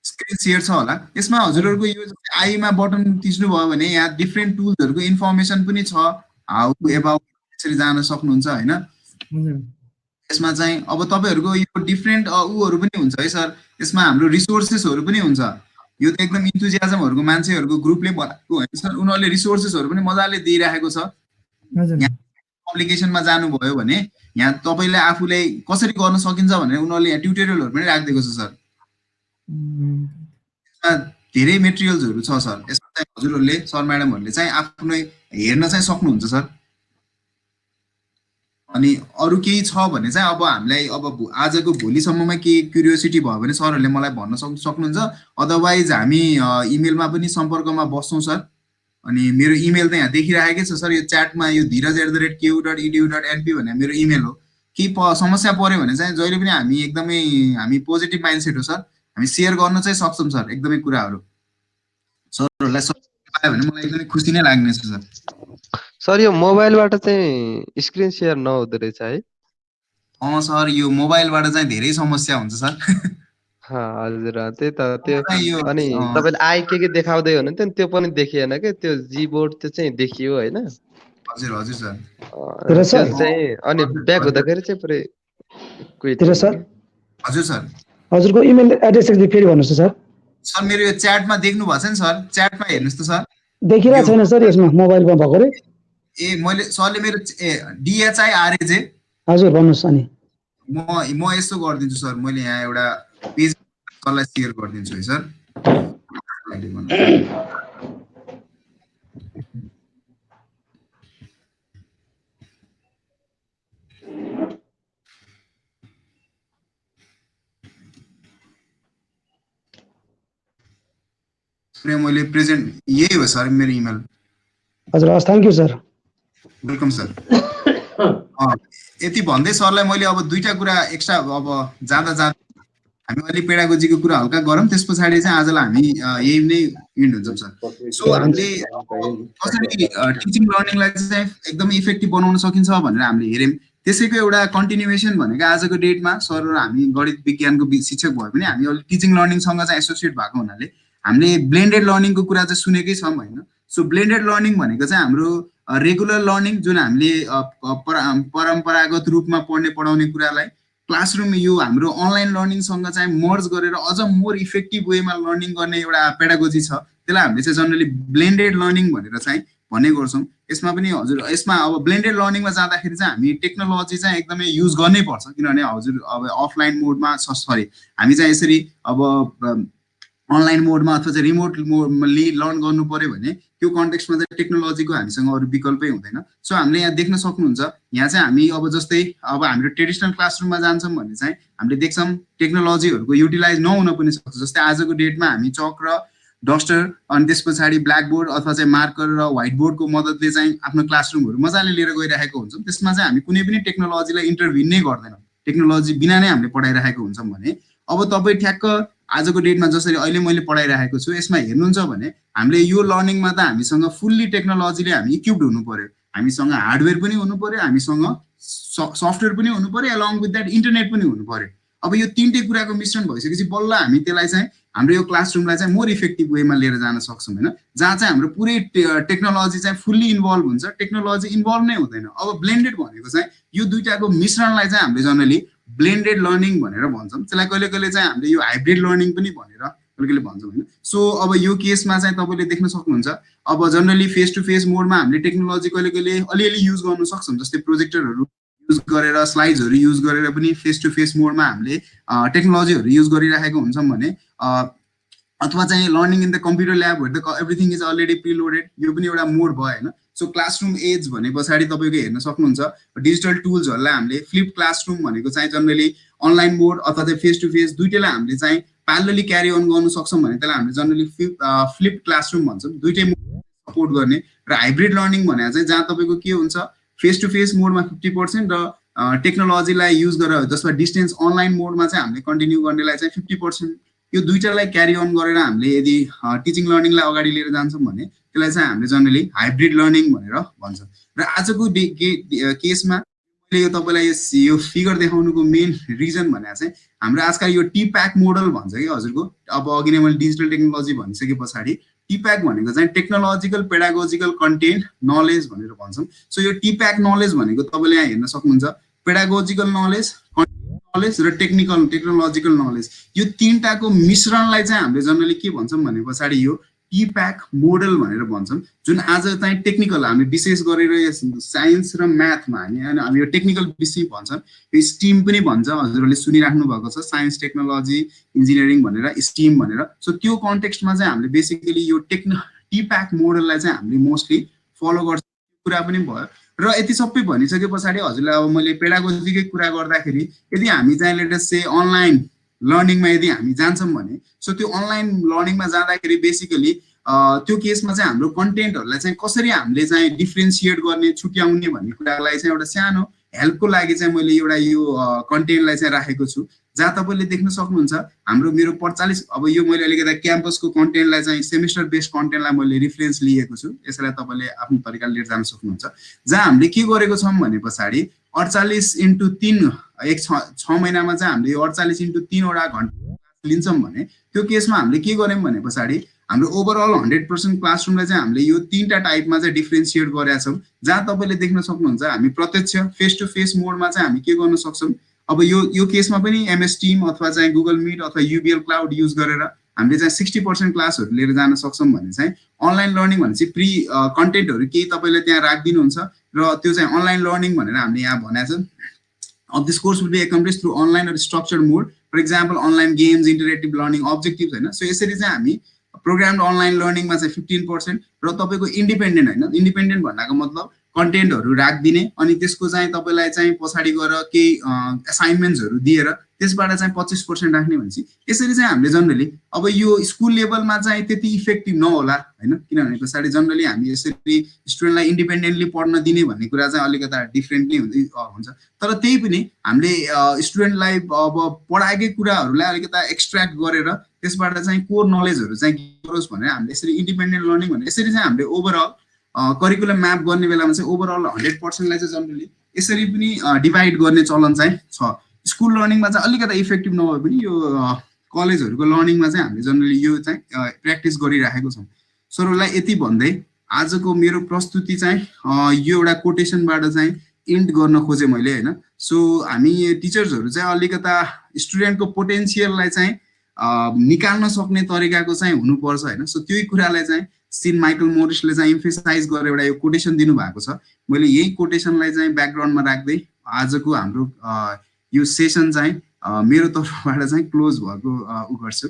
स्क्रिन सेयर छ होला यसमा हजुरहरूको यो आईमा बटन थिच्नुभयो भने यहाँ डिफ्रेन्ट टुल्सहरूको इन्फर्मेसन पनि छ हाउ एबाउट यसरी जान सक्नुहुन्छ होइन यसमा चाहिँ अब तपाईँहरूको यो डिफ्रेन्ट उहरू पनि हुन्छ है सर यसमा हाम्रो रिसोर्सेसहरू पनि हुन्छ यो त एकदम इन्थुजियाजमहरूको मान्छेहरूको ग्रुपले बनाएको होइन सर उनीहरूले रिसोर्सेसहरू पनि मजाले दिइरहेको छ पब्लिकेसनमा जानुभयो भने यहाँ तपाईँले आफूलाई कसरी गर्न सकिन्छ भनेर उनीहरूले यहाँ ट्युटोरियलहरू पनि राखिदिएको छ सर धेरै मेटेरियल्सहरू छ सर यसमा चाहिँ हजुरहरूले सर म्याडमहरूले चाहिँ आफ्नो हेर्न चाहिँ सक्नुहुन्छ सर अनि अरू केही छ भने चाहिँ अब हामीलाई अब आजको भोलिसम्ममा केही क्युरियोसिटी भयो भने सरहरूले मलाई भन्न सक्नुहुन्छ अदरवाइज हामी इमेलमा पनि सम्पर्कमा बस्छौँ सर अनि मेरो इमेल त यहाँ देखिरहेकै छ सर यो च्याटमा यो dheeraj@ku.edu.np भन्ने मेरो इमेल हो केही समस्या पर्यो भने चाहिँ जहिले पनि हामी पोजिटिभ माइन्डसेट हो सर हामी सेयर गर्न चाहिँ सक्छौँ सर एकदमै कुराहरू सरहरूलाई पायो भने मलाई एकदमै खुसी नै लाग्नेछ सर सर यो मोबाइलबाट चाहिँ स्क्रिन सेयर नहुँदो रहेछ है सर यो मोबाइलबाट चाहिँ धेरै समस्या हुन्छ सर हजुर त्यही त त्यो अनि तपाईले आइ के देखाउँदै हुनुहुन्थ्यो नि त्यो पनि देखिएन के त्यो जीबोर्ड त्यो चाहिँ देखियो होइन हजुर हजुर सर त्यो चाहिँ अनि ब्याक हुँदाखेरि चाहिँ पुरै क्विट सर हजुर सर हजुरको इमेल एड्रेस फेरि भन्नुहोस् सर सर मेरो यो च्याटमा देख्नु भएको छ नि सर च्याटमा हेर्नुहोस् त सर देखिरहेको छैन सर यसमा मोबाइलमा भएको रे मैले सरले मेरो DHIRAJ हजुर भन्नुहोस् अनि म यसो गरिदिन्छु सर मैले यहाँ एउटा पेज सरलाई सेयर गरिदिन्छु है सर मैले प्रेजेन्ट यही हो सर मेरो इमेल हजुर हस् thank you sir welcome sir यति भन्दै सरलाई मैले अब दुईटा कुरा एक्स्ट्रा अब जाँदा हामी अहिले पेडागोजीको कुरा हल्का गरौँ, त्यस पछाडि चाहिँ आजलाई हामी यही नै इन्ड हुन्छौँ सर। सो हामीले कसरी टिचिङ लर्निङलाई चाहिँ एकदमै इफेक्टिभ बनाउन सकिन्छ भनेर हामीले हेऱ्यौँ। त्यसैको एउटा कन्टिन्युएसन भनेको आजको डेटमा सर हामी गणित विज्ञानको शिक्षक भए पनि हामी अहिले टिचिङ लर्निङसँग चाहिँ एसोसिएट भएको हुनाले हामीले ब्लेन्डेड लर्निङको कुरा चाहिँ सुनेकै छौँ होइन। सो ब्लेन्डेड लर्निङ भनेको चाहिँ हाम्रो रेगुलर लर्निङ जुन हामीले परम्परागत रूपमा पढाउने कुरालाई क्लासरुम यो हाम्रो अनलाइन लर्निङसँग चाहिँ मर्ज गरेर अझ मोर इफेक्टिभ वेमा लर्निङ गर्ने एउटा पेडागोजी छ, त्यसलाई हामीले चाहिँ जनरली ब्लेन्डेड लर्निङ भनेर चाहिँ भन्ने गर्छौँ। यसमा पनि हजुर यसमा अब ब्लेन्डेड लर्निङमा जाँदाखेरि चाहिँ हामी टेक्नोलोजी चाहिँ एकदमै युज गर्नै पर्छ, किनभने हजुर अब अफलाइन मोडमा सरी हामी चाहिँ यसरी अब अनलाइन मोडमा अथवा चाहिँ रिमोट मोडली लर्न गर्नु पर्यो भने त्यो कन्टेक्स्टमा चाहिँ टेक्नोलोजीको हामीसँग अरू विकल्पै हुँदैन। सो हामीले यहाँ देख्न सक्नुहुन्छ, यहाँ चाहिँ हामी अब जस्तै अब हाम्रो ट्रेडिसनल क्लासरुममा जान्छौँ भने चाहिँ हामीले देख्छौँ टेक्नोलोजीहरूको युटिलाइज नहुन पनि सक्छ। जस्तै आजको डेटमा हामी चक र डस्टर अनि त्यस पछाडि ब्ल्याकबोर्ड अथवा चाहिँ मार्कर र व्हाइट बोर्डको मद्दतले चाहिँ आफ्नो क्लासरुमहरू मजाले लिएर गइरहेको हुन्छौँ। त्यसमा चाहिँ हामी कुनै पनि टेक्नोलोजीलाई इन्टरभिन नै गर्दैनौँ, टेक्नोलोजी बिना नै हामीले पढाइरहेको हुन्छौँ भने अब तपाईँ ठ्याक्क आजको डेटमा जसरी अहिले मैले पढाइरहेको छु यसमा हेर्नुहुन्छ भने हामीले यो लर्निङमा त हामीसँग फुल्ली टेक्नोलोजीले हामी इक्विप्ड हुनु पर्यो, हामीसँग हार्डवेयर पनि हुनु पर्यो, हामीसँग सफ्टवेयर पनि हुनु पर्यो, अलङ विथ द्याट इन्टरनेट पनि हुनु पर्यो। अब यो तीनटै कुराको मिश्रण भइसकेपछि बल्ल हामी त्यसलाई चाहिँ हाम्रो यो क्लासरुमलाई चाहिँ मोर इफेक्टिभ वेमा लिएर जान सक्छौँ होइन, जहाँ चाहिँ हाम्रो पुरै टेक्नोलोजी चाहिँ फुल्ली इन्भल्भ हुन्छ, टेक्नोलोजी इन्भल्भ नै हुँदैन। अब ब्लेन्डेड भनेको चाहिँ यो दुईटाको मिश्रणलाई चाहिँ हामीले जनरली ब्लेन्डेड लर्निङ भनेर भन्छौँ। त्यसलाई कहिले कहिले चाहिँ हामीले यो हाइब्रिड लर्निङ पनि भनेर कहिले कहिले भन्छौँ होइन। सो अब यो केसमा चाहिँ तपाईँले देख्न सक्नुहुन्छ अब जनरली फेस टु फेस मोडमा हामीले टेक्नोलोजी कहिले कहिले अलिअलि युज गर्न सक्छौँ, जस्तै प्रोजेक्टरहरू युज गरेर स्लाइड्सहरू युज गरेर पनि फेस टु फेस मोडमा हामीले टेक्नोलोजीहरू युज गरिरहेको हुन्छौँ भने अथवा चाहिँ learning in the computer lab the everything is already preloaded, यो पनि एउटा मोड भयो होइन। सो क्लासरुम एज भने पछाडि तपाईँको हेर्न सक्नुहुन्छ डिजिटल टुल्सहरूलाई हामीले फ्लिप क्लासरुम भनेको चाहिँ जनरली अनलाइन मोड अथवा चाहिँ फेस टु फेस दुइटैलाई हामीले चाहिँ प्यारलली क्यारी अन गर्नु सक्छौँ भने त्यसलाई हामीले जनरली फ्लिप क्लासरुम भन्छौँ, दुइटै सपोर्ट गर्ने। र हाइब्रिड लर्निङ भने चाहिँ जहाँ तपाईँको के हुन्छ फेस टु फेस मोडमा 50% र टेक्नोलोजीलाई युज गरेर जसमा डिस्टेन्स अनलाइन मोडमा चाहिँ हामीले कन्टिन्यू गर्नेलाई चाहिँ 50%, यो दुइटालाई क्यारी अन गरेर हामीले यदि टिचिङ लर्निङलाई अगाडि लिएर जान्छौँ भने त्यसलाई चाहिँ हामीले जनरली हाइब्रिड लर्निङ भनेर भन्छौँ। र आजको केसमा मैले यो तपाईँलाई यो फिगर देखाउनुको मेन रिजन भनेर चाहिँ हाम्रो आजकल यो टिप्याक मोडल भन्छ कि हजुरको, अब अघि नै मैले डिजिटल टेक्नोलोजी भनिसके पछाडि टिप्याक भनेको चाहिँ टेक्नोलोजिकल पेडागोजिकल कन्टेन्ट नलेज भनेर भन्छौँ। सो यो टिप्याक नलेज भनेको तपाईँले यहाँ हेर्न सक्नुहुन्छ पेडागोजिकल नलेज, नलेज र टेक्नोलोजिकल नलेज, यो तीनटाको मिश्रणलाई चाहिँ हामीले जनरली के भन्छौँ भने पछाडि यो टिप्याक मोडल भनेर भन्छौँ। जुन आज चाहिँ टेक्निकल हामी विशेष गरेर साइन्स र म्याथमा हामी यो टेक्निकल विषय भन्छौँ, यो स्टिम पनि भन्छ, हजुरहरूले सुनिराख्नु भएको छ साइन्स टेक्नोलोजी इन्जिनियरिङ भनेर स्टिम भनेर। सो त्यो कन्टेक्स्टमा चाहिँ हामीले बेसिकली यो टिप्याक मोडललाई चाहिँ हामीले मोस्टली फलो गर्छ, कुरा पनि भयो। र यति सबै भनिसके पछाडि हजुरलाई अब मैले पेडागोजीकै कुरा गर्दाखेरि यदि हामी चाहिँ लेटेस्ट से अनलाइन लर्निङमा यदि हामी जान्छौँ भने सो त्यो अनलाइन लर्निङमा जाँदाखेरि बेसिकली त्यो केसमा चाहिँ हाम्रो कन्टेन्टहरूलाई चाहिँ कसरी हामीले चाहिँ डिफ्रेन्सिएट गर्ने छुट्याउने भन्ने कुरालाई चाहिँ एउटा सानो हेल्पको लागि चाहिँ मैले एउटा यो कन्टेन्टलाई चाहिँ राखेको छु, जहाँ तपाईँले देख्न सक्नुहुन्छ हाम्रो मेरो 45 अब यो मैले अलिकति क्याम्पसको कन्टेन्टलाई चाहिँ सेमिस्टर बेस्ड कन्टेन्टलाई मैले रिफरेन्स लिएको छु, यसलाई तपाईँले आफ्नो तरिकाले लिएर जान सक्नुहुन्छ। जहाँ हामीले के गरेको छौँ भने पछाडि 48x3 एक 6 महिनामा चाहिँ हामीले 48x3 वटा घन्टा लिन्छौँ भने त्यो केसमा हामीले के गर्यौँ भने पछाडि हाम्रो ओभरअल 100% क्लासरुमलाई चाहिँ हामीले यो तीनटा टाइपमा चाहिँ डिफ्रेन्सिएट गरेका छौँ, जहाँ तपाईँले देख्न सक्नुहुन्छ हामी प्रत्यक्ष फेस टु फेस मोडमा चाहिँ हामी के गर्न सक्छौँ। अब यो केसमा पनि एमएस टिम अथवा चाहिँ गुगल मिट अथवा युबिएल क्लाउड युज गरेर हामीले चाहिँ 60% क्लासहरू लिएर जान सक्छौँ भने चाहिँ अनलाइन लर्निङ भनेपछि प्री कन्टेन्टहरू केही तपाईँले त्यहाँ राखिदिनुहुन्छ र त्यो चाहिँ अनलाइन लर्निङ भनेर हामीले यहाँ भनेको छ। Of this course will be accomplished through online or structured mode, for example online games, interactive learning objectives हैन। सो यसरी चाहिँ हामी प्रोग्राम्ड अनलाइन लर्निङमा चाहिँ 15% र तपाईँको इन्डिपेन्डेन्ट हैन, इन्डिपेन्डेन्ट भन्नाको मतलब कन्टेन्टहरू राखिदिने अनि त्यसको चाहिँ तपाईँलाई चाहिँ पछाडि गएर केही असाइनमेन्ट्सहरू दिएर त्यसबाट चाहिँ 25% राख्ने भनेपछि यसरी चाहिँ हामीले जनरली अब यो स्कुल लेभलमा चाहिँ त्यति इफेक्टिभ नहोला हैन, किनभने पछाडि जनरली हामी यसरी स्टुडेन्टलाई इन्डिपेन्डेन्टली पढ्न दिने भन्ने कुरा चाहिँ अलिकता डिफ्रेन्टली हुन्छ। तर त्यही पनि हामीले स्टुडेन्टलाई अब पढाएकै कुराहरूलाई अलिकता एक्सट्र्याक्ट गरेर त्यसबाट चाहिँ कोर नलेजहरू चाहिँ गरोस् भनेर हामीले यसरी इन्डिपेन्डेन्ट लर्निङ भनेर यसरी चाहिँ हामीले ओभरअल करिकुलम म्याप गर्ने बेलामा चाहिँ ओभरअल 100%लाई चाहिँ जनरली यसरी पनि डिभाइड गर्ने चलन चाहिँ छ। स्कुल लर्निङमा चाहिँ अलिकता इफेक्टिभ नभए पनि यो कलेजहरूको लर्निङमा चाहिँ हामीले जनरली यो चाहिँ प्र्याक्टिस गरिराखेको छौँ। सरहरूलाई यति भन्दै आजको मेरो प्रस्तुति चाहिँ यो एउटा कोटेसनबाट चाहिँ इन्ड गर्न खोजेँ मैले हैन। सो हामी टिचर्सहरू चाहिँ अलिकता स्टुडेन्टको पोटेन्सियललाई चाहिँ निकाल्न सक्ने तरिकाको चाहिँ हुनुपर्छ हैन। सो त्यही कुरालाई चाहिँ सिन माइकल मोरिसले चाहिँ इम्फेसाइज गरेर एउटा यो कोटेसन दिनुभएको छ। मैले यही कोटेसनलाई चाहिँ ब्याकग्राउन्डमा राख्दै आजको हाम्रो यो सेसन चाहिँ मेरो तर्फबाट चाहिँ क्लोज भएको उ गर्छु।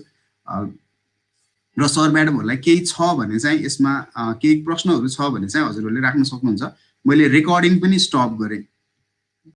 र सर म्याडमहरूलाई केही छ भने चाहिँ यसमा केही प्रश्नहरू छ भने चाहिँ हजुरहरूले राख्न सक्नुहुन्छ। मैले रेकर्डिङ पनि स्टप गरेँ।